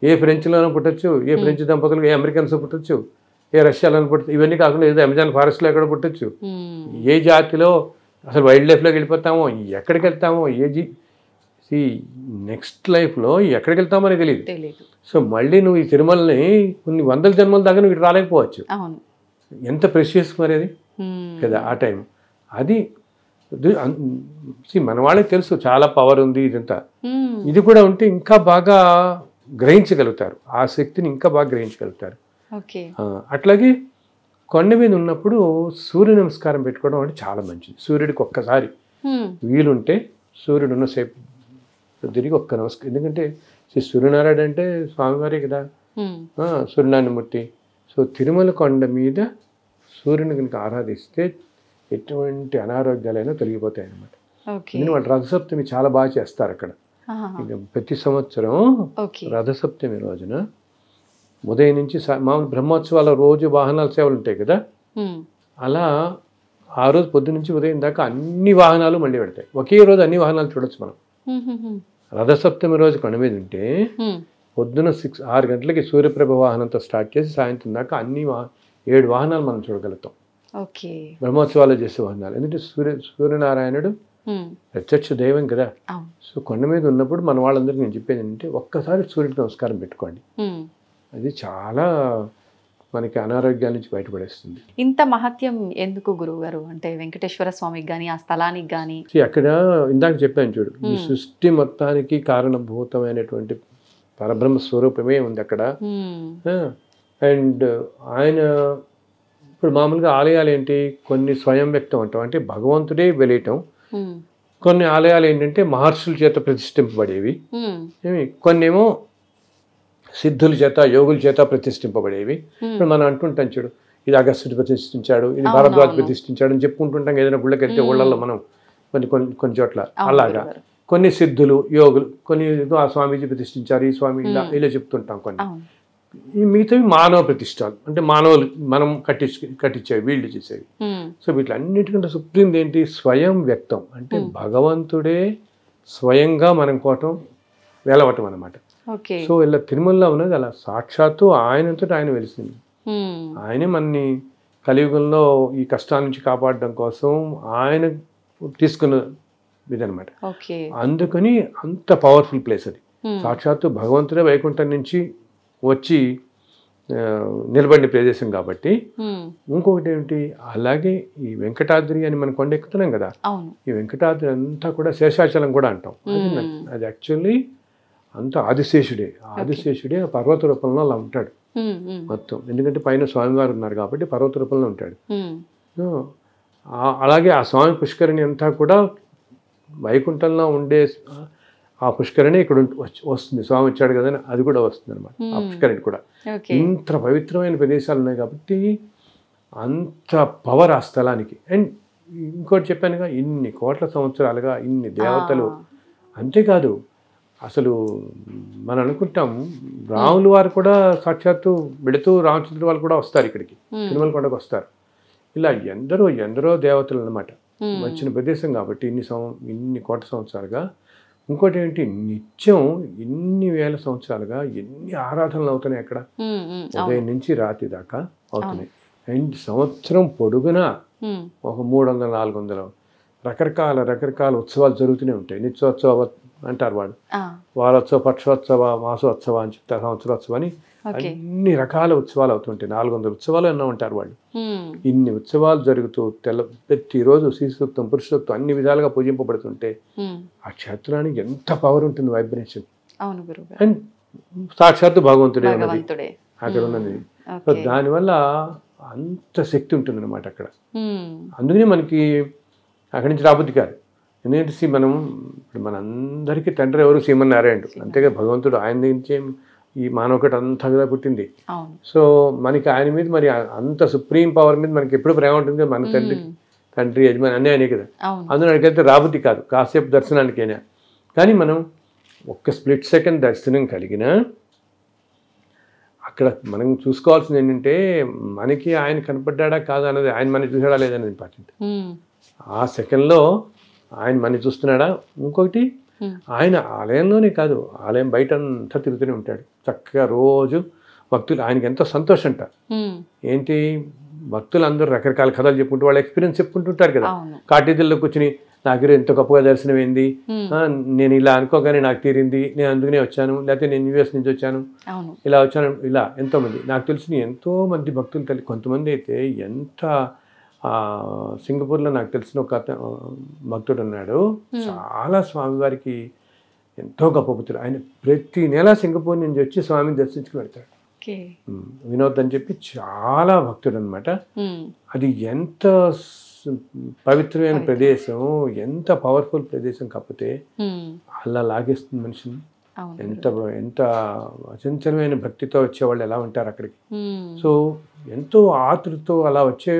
ఏ ఫ్రెంచ్లోనూ పుట్టచ్చు, ఏ ఫ్రెంచ్ దంపతులు ఏ అమెరికన్స్ పుట్టచ్చు, ఏ రష్యాలో పుట్టచ్చు, ఇవన్నీ కాకుండా ఏదో అమెజాన్ ఫారెస్ట్లో ఎక్కడ పుట్టచ్చు, ఏ జాతిలో అసలు వైల్డ్ లైఫ్లోకి వెళ్ళిపోతామో, ఎక్కడికి వెళ్తామో, నెక్స్ట్ లైఫ్లో ఎక్కడికి వెళ్తామో అని తెలియదు. సో మళ్ళీ నువ్వు ఈ తిరుమలని కొన్ని 100 జన్మల దాకా నువ్వు ఇటు రాలేకపోవచ్చు. ఎంత ప్రెషియస్ మరి అది కదా ఆ టైం. అది మన వాళ్ళకి తెలుసు చాలా పవర్ ఉంది ఇదంతా. ఇది కూడా ఉంటే ఇంకా బాగా గ్రహించగలుగుతారు, ఆ శక్తిని ఇంకా బాగా గ్రహించగలుగుతారు. అట్లాగే కొండ మీద ఉన్నప్పుడు సూర్య నమస్కారం పెట్టుకోవడం అంటే చాలా మంచిది. సూర్యుడికి ఒక్కసారి వీలుంటే సూర్యుడు ఉన్నసేపు తిరిగి ఒక్క నమస్కారం. ఎందుకంటే సూర్యనారాయణ అంటే స్వామివారే కదా, సూర్యనారాయణ మూర్తి. సో తిరుమల కొండ మీద సూర్యుని కనుక ఆరాధిస్తే ఎటువంటి అనారోగ్యాలైనా తొలగిపోతాయి అన్నమాట. ఓకే. ఎందుకంటే వాళ్ళు రథసప్తమి చాలా బాగా చేస్తారు అక్కడ. ఇక ప్రతి సంవత్సరం ఓకే. రథసప్తమి రోజున ఉదయం నుంచి మామూలు బ్రహ్మోత్సవాల రోజు వాహనాల సేవలు ఉంటాయి కదా, అలా ఆ రోజు పొద్దు నుంచి ఉదయం దాకా అన్ని వాహనాలు మళ్ళీ పెడతాయి. ఒకే రోజు అన్ని వాహనాలు చూడొచ్చు మనం. రథసప్తమి రోజు కొండ మీద ఉంటే పొద్దున 6 గంటలకి సూర్యప్రభ వాహనంతో స్టార్ట్ చేసి సాయంత్రం దాకా అన్ని 7 వాహనాలు మనం చూడగలుగుతాం. ఓకే. బ్రహ్మోత్సవాలు చేసే వాహనాలు. ఎందుకంటే సూర్యనారాయణుడు ప్రత్యక్ష దైవం కదా. సో కొండ మీద ఉన్నప్పుడు మన వాళ్ళందరికీ నేను చెప్పేది ఏంటంటే ఒక్కసారి సూర్యుడికి నమస్కారం పెట్టుకోండి. అది చాలా మనకి అనారోగ్యాల నుంచి బయటపడేస్తుంది. ఇంత మహత్యం ఎందుకు గురువుగారు? అంటే వెంకటేశ్వర స్వామికి కానీ ఆ స్థలానికి కానీ అక్కడ ఇందాక చెప్పాను చూడు, ఈ సృష్టి మొత్తానికి కారణభూతమైనటువంటి పరబ్రహ్మ స్వరూపమే ఉంది అక్కడ. అండ్ ఆయన ఇప్పుడు మామూలుగా ఆలయాలు ఏంటి, కొన్ని స్వయం వ్యక్తం అంటాం, అంటే భగవంతుడే వెలియటం. కొన్ని ఆలయాలు ఏంటంటే మహర్షుల చేత ప్రతిష్ఠింపబడేవి, కొన్ని ఏమో సిద్ధుల చేత యోగుల చేత ప్రతిష్ఠింపబడేవి. ఇప్పుడు మనం అంటుంటాం చూడు, ఇది అగస్త్యుడు ప్రతిష్ఠించాడు, ఇది భారద్వాజ ప్రతిష్ఠించాడు అని చెప్పుకుంటుంటాం. ఏదైనా గుళ్ళకి వెళ్తే ఊళ్ళల్లో మనం కొన్ని చోట్ల అలాగా కొన్ని సిద్ధులు యోగులు, కొన్ని ఆ స్వామీజీ ప్రతిష్ఠించారు, ఈ స్వామి ఇలా చెప్తుంటాం. కొన్ని ఈ మిగతావి మానవ ప్రతిష్ఠలు, అంటే మానవులు మనం కట్టించేవి, వీళ్ళు చేసేవి. సో వీటిలన్నిటికంటే సుప్రీం ఏంటి, స్వయం వ్యక్తం, అంటే భగవంతుడే స్వయంగా మనం కోటం వేలవటం అన్నమాట. సో ఇలా తిరుమలలో ఉన్నది అలా సాక్షాత్తు ఆయనంతో ఆయన వెలిసింది. ఆయనే మనని కలియుగంలో ఈ కష్టాల నుంచి కాపాడడం కోసం ఆయన తీసుకున్న ఇదనమాట. అందుకని అంత పవర్ఫుల్ ప్లేస్ అది. సాక్షాత్తు భగవంతుడే వైకుంఠం నుంచి వచ్చి నిలబడిన ప్రదేశం కాబట్టి. ఇంకొకటి ఏమిటి, అలాగే ఈ వెంకటాద్రి అని మనం కొండ ఎక్కుతున్నాం కదా, ఈ వెంకటాద్రి అంతా కూడా శేషాచలం కూడా అంటాం. అది యాక్చువల్లీ అంతా ఆదిశేషుడే. ఆదిశేషుడే పర్వత రూపంలో అలా ఉంటాడు మొత్తం. ఎందుకంటే పైన స్వామివారు ఉన్నారు కాబట్టి పర్వత రూపంలో ఉంటాడు. అలాగే ఆ స్వామి పుష్కరిణి అంతా కూడా వైకుంఠంలో ఉండే ఆ పుష్కరిణి ఇక్కడ వస్తుంది. స్వామి వచ్చాడు కదా, అది కూడా వస్తుంది అనమాట. ఆ పుష్కరిణి కూడా ఇంత పవిత్రమైన ప్రదేశాలు ఉన్నాయి కాబట్టి అంత పవర్ ఆ స్థలానికి. అండ్ ఇంకోటి చెప్పానుగా, ఇన్ని కోట్ల సంవత్సరాలుగా ఇన్ని దేవతలు. అంతేకాదు, అసలు మనం అనుకుంటాం రాములు వారు కూడా సాక్షాత్తు వెళుతూ రామచంద్ర వాళ్ళు కూడా వస్తారు ఇక్కడికి, తిరుమల కొండకు వస్తారు. ఇలా ఎందరో దేవతలు అన్నమాట వచ్చిన ప్రదేశం కాబట్టి ఇన్ని కోట్ల సంవత్సరాలుగా. ఇంకోటి ఏంటి, నిత్యం ఇన్ని వేల సంవత్సరాలుగా ఎన్ని ఆరాధనలు అవుతున్నాయి అక్కడ, ఉదయం నుంచి రాత్రి దాకా అవుతున్నాయి. అండ్ సంవత్సరం పొడుగునా ఒక 300-400 రకరకాల ఉత్సవాలు జరుగుతూనే ఉంటాయి. నిత్యోత్సవ అంటారు వాళ్ళు, వారోత్సవ, పక్షోత్సవ, మాసోత్సవ అని చెప్తారు, సంవత్సరోత్సవం అని అన్ని రకాల ఉత్సవాలు అవుతుంటాయి. 400 ఉత్సవాలు ఎన్నో ఉంటారు వాళ్ళు. ఇన్ని ఉత్సవాలు జరుగుతూ ప్రతిరోజు శ్రీసూక్తం, పురుషోక్తం అన్ని విధాలుగా పూజింపబడుతుంటే ఆ క్షేత్రానికి ఎంత పవర్ ఉంటుంది, వైబ్రేషన్. అండ్ సాక్షాత్తు భగవంతుడే ఉన్నది అక్కడ ఉన్నది. సో దానివల్ల అంత శక్తి ఉంటుంది అనమాట అక్కడ. అందుకని మనకి అక్కడి నుంచి రాబుద్ది కాదు. ఎందుకంటే మనం ఇప్పుడు మనందరికీ తండ్రి ఎవరు, శ్రీమన్నారాయణుడు. అంతేగా భగవంతుడు, ఆయన నుంచి ఈ మానవకట అంతా కదా పుట్టింది. సో మనకి ఆయన మీద మరి అంత సుప్రీం పవర్ మీద మనకి ఎప్పుడు ప్రేమ ఉంటుంది కదా. మన తండ్రి యజమాని అన్నీ ఆయనే కదా. అందులో అడిగితే రాబుద్ది కాదు కాసేపు దర్శనానికైనా. కానీ మనం ఒక్క స్ప్లిట్ సెకండ్ దర్శనం కలిగినా అక్కడ మనం చూసుకోవాల్సింది ఏంటంటే, మనకి ఆయన కనపడ్డా కాదా అన్నది, ఆయన మనకి చూసాడా లేదనేది ఇంపార్టెంట్. ఆ సెకండ్లో ఆయన మనని చూస్తున్నాడా. ఇంకొకటి, ఆయన ఆలయంలోనే కాదు, ఆలయం బయట అంతా తిరుగుతూనే ఉంటాడు చక్కగా. రోజు భక్తులు ఆయనకి ఎంతో సంతోషం అంట. ఏంటి, భక్తులు అందరూ రకరకాల కథలు చెప్పుకుంటూ వాళ్ళ ఎక్స్పీరియన్స్ చెప్పుకుంటుంటారు కదా. కాటేజీల్లో కూర్చుని నాకు ఎంతో గొప్పగా దర్శనం అయింది, నేను ఇలా అనుకోగానే నాకు తీరింది, నేను అందుకనే వచ్చాను, లేకపోతే నేను యూఎస్ నుంచి వచ్చాను, ఇలా వచ్చాను, ఇలా ఎంతోమంది నాకు తెలిసిన ఎంతోమంది భక్తులు. కొంతమంది అయితే ఎంత, సింగపూర్లో నాకు తెలిసిన ఒక భక్తుడు ఉన్నాడు, చాలా స్వామివారికి ఎంతో గొప్ప భక్తుడు. ఆయన ప్రతి నెల సింగపూర్ నుంచి వచ్చి స్వామిని దర్శించుకుని వెళ్తాడు. వినోద్ అని చెప్పి చాలా భక్తుడు అనమాట. అది ఎంత పవిత్రమైన ప్రదేశం, ఎంత పవర్ఫుల్ ప్రదేశం కాకపోతే అలా లాగేస్తుంది మనిషిని. ఎంత అచంచలమైన భక్తితో వచ్చేవాళ్ళు ఎలా ఉంటారు అక్కడికి. సో ఎంతో ఆతృతో అలా వచ్చే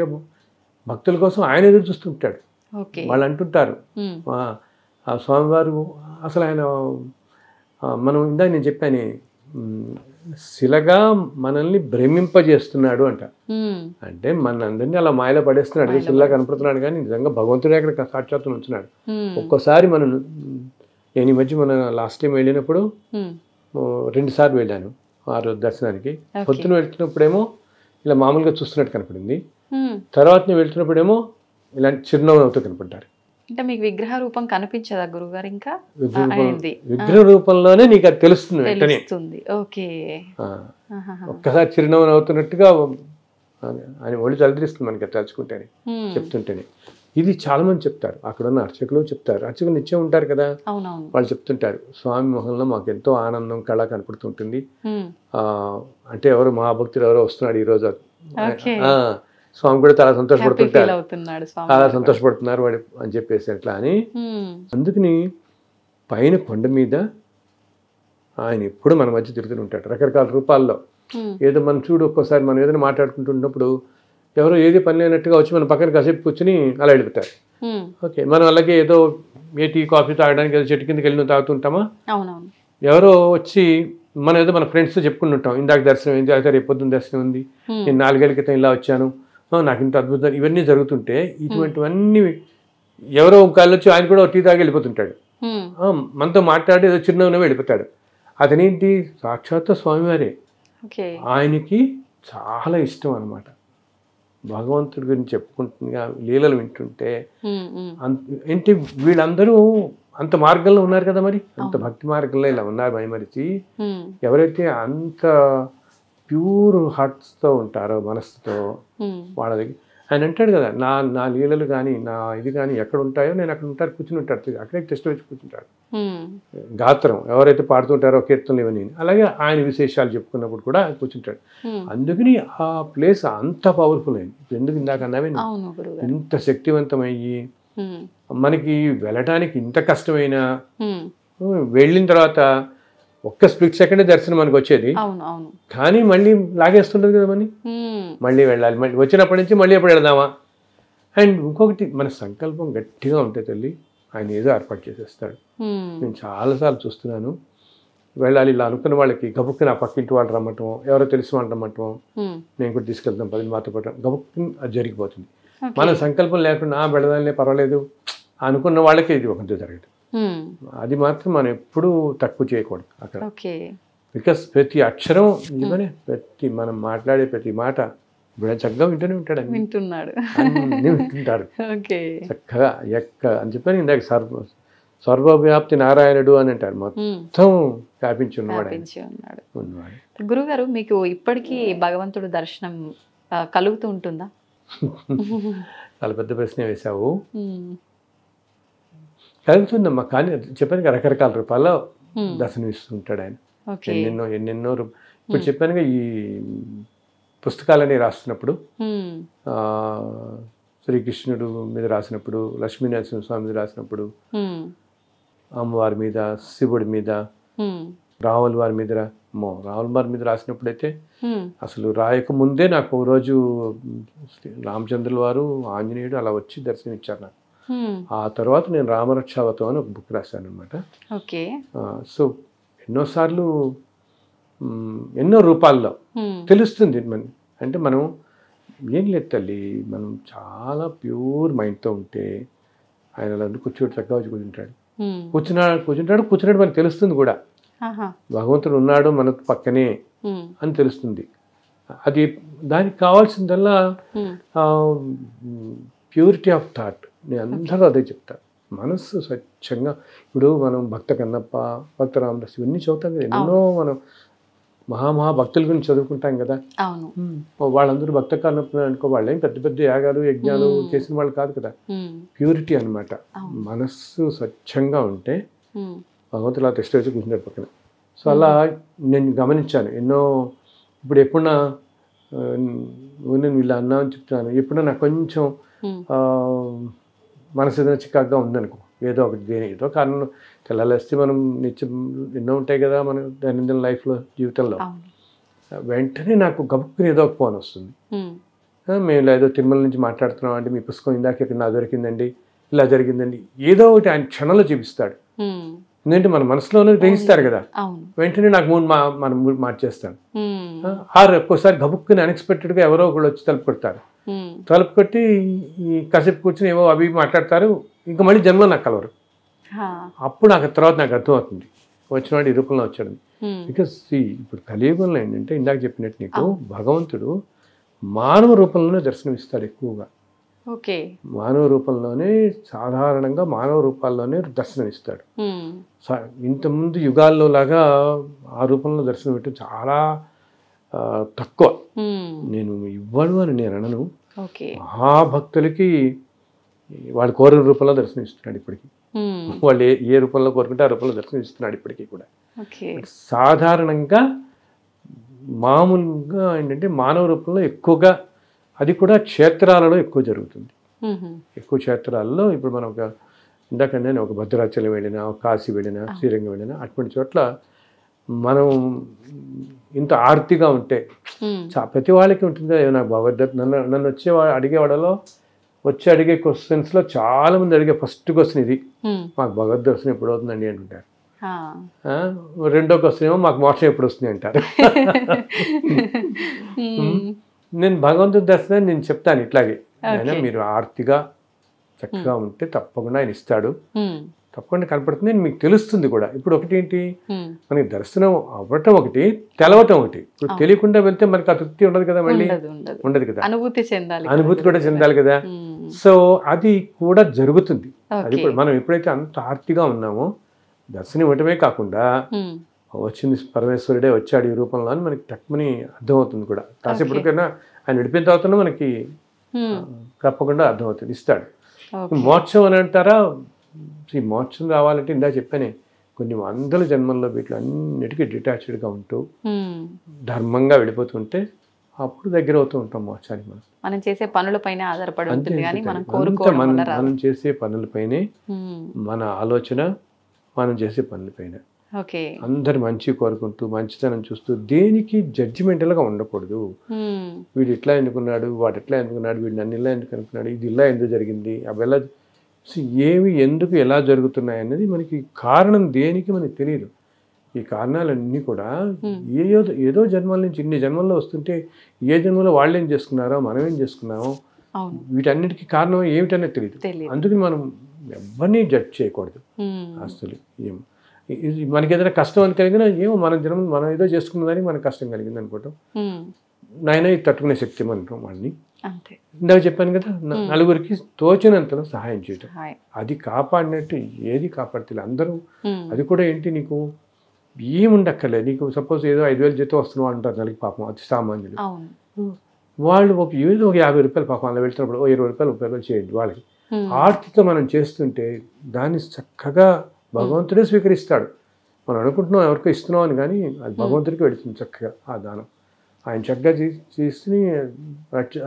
భక్తుల కోసం ఆయన ఎదురు చూస్తుంటాడు. ఓకే. వాళ్ళు అంటుంటారు ఆ స్వామివారు అసలు ఆయన మనం ఇందాక నేను చెప్పాను శిలగా మనల్ని భ్రమింపజేస్తున్నాడు అంట. అంటే మనందరినీ అలా మాయలో పడేస్తున్నాడు, శిలగా కనపడుతున్నాడు, కానీ నిజంగా భగవంతుడే అక్కడ సాక్షాత్తు ఉంటున్నాడు. ఒక్కోసారి మనం నేను ఈ మధ్య మన లాస్ట్ టైం వెళ్ళినప్పుడు 2 సార్లు వెళ్ళాను ఆ రోజు దర్శనానికి. పొద్దున వెళ్తున్నప్పుడేమో ఇలా మామూలుగా చూస్తున్నట్టు కనపడింది, తర్వాత నేను వెళ్తున్నప్పుడేమో ఇలాంటి చిరునవ్వు అవుతూ కనపడ్డారు. అంటే మీకు విగ్రహ రూపం కనిపించదా గురుగారు? ఇంకా విగ్రహ రూపంలోనే నీకు అది తెలుస్తుంది వెంటనే. ఓకే. ఒక్కసారి చిరునవ్వు నవ్వుతున్నట్టుగా ఆయన ఒళ్ళు తలదిరిస్తుంది మనకి తలుచుకుంటేనే, చెప్తుంటేనే. ఇది చాలా మంది చెప్తారు, అక్కడ ఉన్న అర్చకులు చెప్తారు, అర్చకులు నిత్యం ఉంటారు కదా, వాళ్ళు చెప్తుంటారు స్వామి మొహంలో మాకు ఎంతో ఆనందం కళ కనపడుతుంటుంది. అంటే ఎవరు మహాభక్తులు ఎవరో వస్తున్నాడు ఈరోజు, స్వామి కూడా చాలా సంతోషపడుతుంటారు, చాలా సంతోషపడుతున్నారు వాడు అని చెప్పేసి అట్లా అని. అందుకని పైన కొండ మీద ఆయన ఎప్పుడు మన మధ్య తిరుగుతుంటాడు రకరకాల రూపాల్లో. ఏదో మనం చూడు, ఒక్కోసారి మనం ఏదైనా మాట్లాడుకుంటున్నప్పుడు ఎవరో ఏది పని లేనట్టుగా వచ్చి మన పక్కన కాసేపు కూర్చుని అలా వెళ్ళిపోతారు. ఓకే, మనం అలాగే ఏదో ఏ టీ కాఫీ తాగడానికి ఏదో చెట్టు కిందకి వెళ్ళి తాగుతుంటామా, ఎవరో వచ్చి మనం ఏదో మన ఫ్రెండ్స్తో చెప్పుకుంటుంటాం, ఇందాక దర్శనం ఏంటి, అయితే రేపు పొద్దున్న దర్శనం ఉంది, నేను 4 ఏళ్ల క్రితం ఇలా వచ్చాను, నాకు ఇంత అద్భుతం, ఇవన్నీ జరుగుతుంటే ఇటువంటివన్నీ ఎవరో ఒకళ్ళు వచ్చి ఆయన కూడా టీ తాగి వెళ్ళిపోతుంటాడు, మనతో మాట్లాడి ఏదో చిరునవ్వునే వెళ్ళిపోతాడు. అతనేంటి సాక్షాత్ స్వామివారే. ఆయనకి చాలా ఇష్టం అనమాట భగవంతుడి గురించి చెప్పుకుంటుండగా లీలలు వింటుంటే. ఏంటి వీళ్ళందరూ అంత మార్గంలో ఉన్నారు కదా, మరి అంత భక్తి మార్గంలో ఇలా ఉన్నారు మైమరిచి. ఎవరైతే అంత ప్యూర్ హార్ట్స్తో ఉంటారో, మనస్సుతో, వాళ్ళ దగ్గర ఆయన అంటాడు కదా, నా లీలలు కానీ నా ఇది కానీ ఎక్కడ ఉంటాయో నేను అక్కడ ఉంటారు, కూర్చుని ఉంటాడు, అక్కడే టెస్ట్ వచ్చి కూర్చుంటాడు. గాత్రం ఎవరైతే పాడుతుంటారో కీర్తనలు ఇవన్నీ, అలాగే ఆయన విశేషాలు చెప్పుకున్నప్పుడు కూడా కూర్చుంటాడు. అందుకని ఆ ప్లేస్ అంత పవర్ఫుల్ అయింది. ఎందుకు ఇందాక అన్నామే, ఇంత శక్తివంతమయ్యి మనకి వెళ్ళటానికి ఇంత కష్టమైన, వెళ్ళిన తర్వాత ఒక్క స్ప్లిట్ సెకండ్ దర్శనం మనకు వచ్చేది, కానీ మళ్ళీ లాగేస్తుంటది కదా, మళ్ళీ వెళ్ళాలి, మళ్ళీ వచ్చినప్పటి నుంచి మళ్ళీ ఎప్పుడు వెళదామా. అండ్ ఇంకొకటి, మన సంకల్పం గట్టిగా ఉంటే తల్లి ఆయన ఏదో ఏర్పాటు చేసేస్తాడు. నేను చాలాసార్లు చూస్తున్నాను, వెళ్ళాలి ఇలా అనుకున్న వాళ్ళకి గబుక్కుని ఆ పక్కింటి వాళ్ళు రమ్మటం, ఎవరో తెలిసిన వాళ్ళు రమ్మటం, నేను కూడా తీసుకెళ్తాం 10 మాతో పాటు, గబుక్కుని అది జరిగిపోతుంది. మన సంకల్పం లేకుండా వెళదాలే పర్వాలేదు అనుకున్న వాళ్ళకి ఇది ఒకటి జరగదు. అది మాత్రం మనం ఎప్పుడూ తక్కువ చేయకూడదు అక్కడ. బికాస్ ప్రతి అక్షరం నిజమనే, ప్రతి మనం మాట్లాడే ప్రతి మాట ఇప్పుడు చక్కగా వింటున్నాడు, అన్నీ వింటుంటారు చక్కగా అని చెప్పని. ఇందాక సర్వవ్యాప్తి నారాయణుడు అని అంటారు, మొత్తం వ్యాపించి ఉన్నవాడు. గురుగారు, మీకు ఇప్పటికీ భగవంతుడు దర్శనం కలుగుతూ ఉంటుందా? చాలా పెద్ద ప్రశ్న వేశావు. కలుగుతుందమ్మా, కానీ చెప్పాను కదా రకరకాల రూపాల్లో దర్శనం ఇస్తుంటాడు ఆయన. ఎన్నెన్నో ఇప్పుడు చెప్పానుగా, ఈ పుస్తకాలని రాస్తున్నప్పుడు శ్రీకృష్ణుడు మీద రాసినప్పుడు, లక్ష్మీనరసింహ స్వామి మీద రాసినప్పుడు, అమ్మవారి మీద, శివుడి మీద, రాముల వారి మీద, రాముల వారి మీద రాసినప్పుడైతే అసలు రాయక ముందే నాకు ఓ రోజు రామచంద్రుల వారు, ఆంజనేయుడు అలా వచ్చి దర్శనం ఇచ్చారు నాకు. ఆ తర్వాత నేను రామరక్షావతం అని ఒక బుక్ రాశాను అనమాట. సో ఎన్నోసార్లు ఎన్నో రూపాల్లో తెలుస్తుంది అంటే మనం ఏం లేదు తల్లి, మనం చాలా ప్యూర్ మైండ్తో ఉంటే ఆయన అలా కూర్చోటి చక్కగా వచ్చి కూర్చున్నాడు మనకు తెలుస్తుంది కూడా, భగవంతుడు ఉన్నాడు మన పక్కనే అని తెలుస్తుంది. అది దానికి కావాల్సిందల్లా ప్యూరిటీ ఆఫ్ థాట్. నేను అందరూ అదే చెప్తాను, మనస్సు స్వచ్ఛంగా. ఇప్పుడు మనం భక్త కన్నప్ప, భక్త రామదాస్ ఇవన్నీ చదువుతాం కదా, ఎన్నో మనం మహాభక్తుల గురించి చదువుకుంటాం కదా. వాళ్ళందరూ భక్త కన్నప్ప అనుకో, వాళ్ళేం పెద్ద పెద్ద యాగాలు యజ్ఞాలు చేసిన వాళ్ళు కాదు కదా. ప్యూరిటీ అనమాట, మనస్సు స్వచ్ఛంగా ఉంటే భగవంతుడు అలా టెస్ట్ వచ్చి కూర్చున్నాడు పక్కన. సో అలా నేను గమనించాను ఎన్నో. ఇప్పుడు ఎప్పుడన్నా నేను ఇలా అన్నా అని చెప్తున్నాను, ఎప్పుడన్నా నాకు కొంచెం మనసు ఏదైనా చికాగ్గా ఉందనుకో, ఏదో ఒకటి ఏదో కారణం తెల్లాలేస్తే మనం నిత్యం ఎన్నో ఉంటాయి కదా మన దైనందిన లైఫ్లో, జీవితంలో. వెంటనే నాకు గబుక్కుని ఏదో ఒక ఫోన్ వస్తుంది, మేము ఏదో తిరుమల నుంచి మాట్లాడుతున్నాం అంటే, మీ పుస్తకం ఇందాక ఇక్కడ నాకు దొరికిందండి, ఇలా జరిగిందండి, ఏదో ఒకటి ఆయన క్షణంలో చూపిస్తాడు. ఎందుకంటే మన మనసులోనే గ్రహిస్తారు కదా, వెంటనే నాకు మన మూడు మార్చేస్తాను. ఒక్కోసారి గబుక్కుని అన్ఎక్స్పెక్టెడ్గా ఎవరో ఒకళ్ళు వచ్చి తలుపు కొడతారు. తలుపు కొట్టి ఈ కాసేపు కూర్చొని ఏవో అవి మాట్లాడతారు, ఇంకా మళ్ళీ జన్మలో నాకు కలవరు. అప్పుడు నాకు తర్వాత నాకు అర్థమవుతుంది వచ్చినవాడు ఈ రూపంలో వచ్చాడు. బికాస్ ఇప్పుడు కలియుగంలో ఏంటంటే ఇందాక చెప్పినట్టు నీకు భగవంతుడు మానవ రూపంలోనే దర్శనమిస్తాడు ఎక్కువగా. మానవ రూపంలోనే, సాధారణంగా మానవ రూపాల్లోనే దర్శనమిస్తాడు. ఇంతకుముందు యుగాల్లో లాగా ఆ రూపంలో దర్శనం పెట్టడం చాలా తక్కువ. నేను ఇవ్వడు అని నేను అనను. మహాభక్తులకి వాళ్ళు కోరిన రూపంలో దర్శనమిస్తున్నాడు ఇప్పటికీ. వాళ్ళు ఏ రూపంలో కోరుకుంటే ఆ రూపంలో దర్శనమిస్తున్నాడు ఇప్పటికీ కూడా. సాధారణంగా మామూలుగా ఏంటంటే మానవ రూపంలో ఎక్కువగా, అది కూడా క్షేత్రాలలో ఎక్కువ జరుగుతుంది. ఎక్కువ క్షేత్రాలలో ఇప్పుడు మనం ఇందాకంటే ఒక భద్రాచలం వెళ్ళినా, ఒక కాశీ వెళ్ళినా, శ్రీరంగం వెళ్ళినా, అటువంటి చోట్ల మనం ఇంత ఆర్తిగా ఉంటే ప్రతి వాళ్ళకి ఉంటుంది. నాకు భగవద్గీత నన్ను అడిగేవాడలో వచ్చి అడిగే క్వశ్చన్స్లో చాలా మంది అడిగే ఫస్ట్ క్వశ్చన్ ఇది, మాకు భగవద్ దర్శనం ఎప్పుడు అవుతుందండి అంటుంటారు. రెండో క్వశ్చన్ ఏమో మాకు మోక్షం ఎప్పుడు వస్తుంది అంటారు. నేను భగవంతుడి దర్శనం నేను చెప్తాను ఇట్లాగే, ఆయన మీరు ఆర్తిగా చక్కగా ఉంటే తప్పకుండా ఆయన ఇస్తాడు, తప్పకుండా కనపడుతుంది, మీకు తెలుస్తుంది కూడా. ఇప్పుడు ఒకటి ఏంటి, మనకి దర్శనం అవ్వటం ఒకటి, తెలవటం ఒకటి. ఇప్పుడు తెలియకుండా వెళ్తే మనకి ఆ తృప్తి ఉండదు కదా, మళ్ళీ ఉండదు కదా, అనుభూతి కూడా చెందాలి కదా. సో అది కూడా జరుగుతుంది. అది కూడా మనం ఎప్పుడైతే అంత ఆర్తిగా ఉన్నామో దర్శనం ఇవ్వటమే కాకుండా వచ్చింది పరమేశ్వరుడే వచ్చాడు ఈ రూపంలో అని మనకి తక్కువని అర్థమవుతుంది కూడా. కాసేపటికైనా ఆయన విడిపోయిన తర్వాత మనకి తప్పకుండా అర్థమవుతుంది, ఇస్తాడు. మోక్షం అని అంటారా, ఈ మోక్షం రావాలంటే ఇందా చెప్పానే కొన్ని వందల జన్మల్లో వీటిలో అన్నిటికీ డిటాచ్డ్గా ఉంటూ ధర్మంగా వెళ్ళిపోతుంటే అప్పుడు దగ్గర అవుతూ ఉంటాం మోక్షానికి. మనం చేసే పనులపైన ఆధారపడి ఉంటుంది, మనం చేసే పనులపైనే, మన ఆలోచన, మనం చేసే పనులపైన. అందరు మంచి కోరుకుంటూ మంచితనం చూస్తూ దేనికి జడ్జిమెంటల్గా ఉండకూడదు. వీడు ఇట్లా ఎందుకున్నాడు, వాడు ఎట్లా ఎందుకున్నాడు, వీడు నన్ను ఇలా ఎందుకు అనుకున్నాడు, ఇది ఇలా ఎందుకు జరిగింది, అవి ఎలా ఏమి ఎందుకు ఎలా జరుగుతున్నాయి అనేది మనకి కారణం దేనికి మనకి తెలియదు. ఈ కారణాలన్నీ కూడా ఏదో జన్మల నుంచి ఇన్ని జన్మల్లో వస్తుంటే ఏ జన్మలో వాళ్ళు ఏం చేసుకున్నారో మనం ఏం చేసుకున్నామో వీటన్నిటికీ కారణం ఏమిటనేది తెలియదు. అందుకని మనం ఎవరిని జడ్జ్ చేయకూడదు. అసలు ఏం మనకి ఏదైనా కష్టం అని కలిగినా ఏమో మన జన్మ మనం ఏదో చేసుకున్నదానికి మనకు కష్టం కలిగింది అనుకోవటం, నాయన ఇది తట్టుకునే శక్తి అంటాం వాళ్ళని. ఇందాక చెప్పాను కదా, నలుగురికి తోచినంతలో సహాయం చేయటం, అది కాపాడినట్టు ఏది కాపాడుతుంది అందరూ. అది కూడా ఏంటి, నీకు ఏముండక్కర్లేదు. నీకు సపోజ్ ఏదో 5,000 జీతం వస్తున్నావు అంటారు నెలకి, పాపం అతి సామాన్యులు. వాళ్ళు ఏదో ఒక 50 రూపాయలు పాపం అలా వెళ్తున్నప్పుడు 20 రూపాయలు 30 రూపాయలు చేయండి వాళ్ళకి. ఆర్తితో మనం చేస్తుంటే దాన్ని చక్కగా భగవంతుడే స్వీకరిస్తాడు. మనం అనుకుంటున్నాం ఎవరికో ఇస్తున్నాం అని, కానీ అది భగవంతుడికి వెళుతుంది చక్కగా ఆ దానం. ఆయన చక్కగా చేసి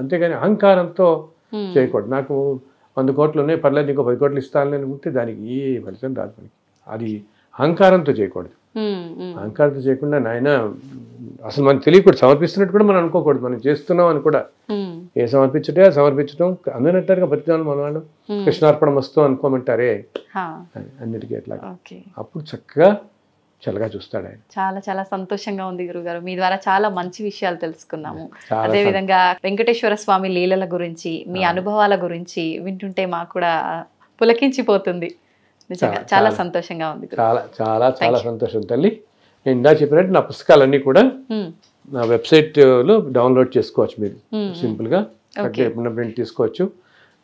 అంతేగాని అహంకారంతో చేయకూడదు. నాకు 100 కోట్లు ఉన్నాయి పర్లేదు ఇంకో 10 కోట్లు ఇస్తానని అనుకుంటే దానికి ఏ ఫలితం రాదు మనకి. అది అహంకారంతో చేయకూడదు. అహంకారంతో చేయకుండా నాయన అసలు మనకు తెలియకూడదు, సమర్పిస్తున్నట్టు కూడా మనం అనుకోకూడదు. మనం చేస్తున్నాం అని కూడా ఏ సమర్పించడం అందనట్టారుగా ప్రతిదానం మన వాళ్ళు కృష్ణార్పణం వస్తూ అనుకోమంటారే అన్నిటికీ అట్లా. అప్పుడు చక్కగా చల్లగా చూస్తాడు ఆయన. చాలా చాలా సంతోషంగా ఉంది గురుగారు, మీ ద్వారా చాలా మంచి విషయాలు తెలుసుకున్నాము. అదేవిధంగా వెంకటేశ్వర స్వామి లీలల గురించి, మీ అనుభవాల గురించి వింటుంటే మాకు కూడా పులకించిపోతుంది. నిజంగా చాలా సంతోషంగా ఉంది. చాలా చాలా చాలా సంతోషం తల్లి. నేను ఇందా చెప్పినట్టు నా పుస్తకాలన్నీ కూడా నా వెబ్సైట్లో డౌన్లోడ్ చేసుకోవచ్చు. మీరు సింపుల్గా ఎప్పుడైనా ప్రింట్ తీసుకోవచ్చు.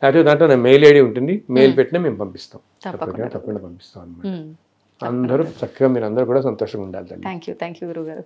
లేకపోతే దాంట్లో నా మెయిల్ ఐడి ఉంటుంది, మెయిల్ పెట్టినా మేము పంపిస్తాం, తప్పకుండా పంపిస్తాం అన్నమాట. అందరూ చక్కగా మీరు అందరూ కూడా సంతోషంగా ఉండాలి. థ్యాంక్ యూ గురుగారు.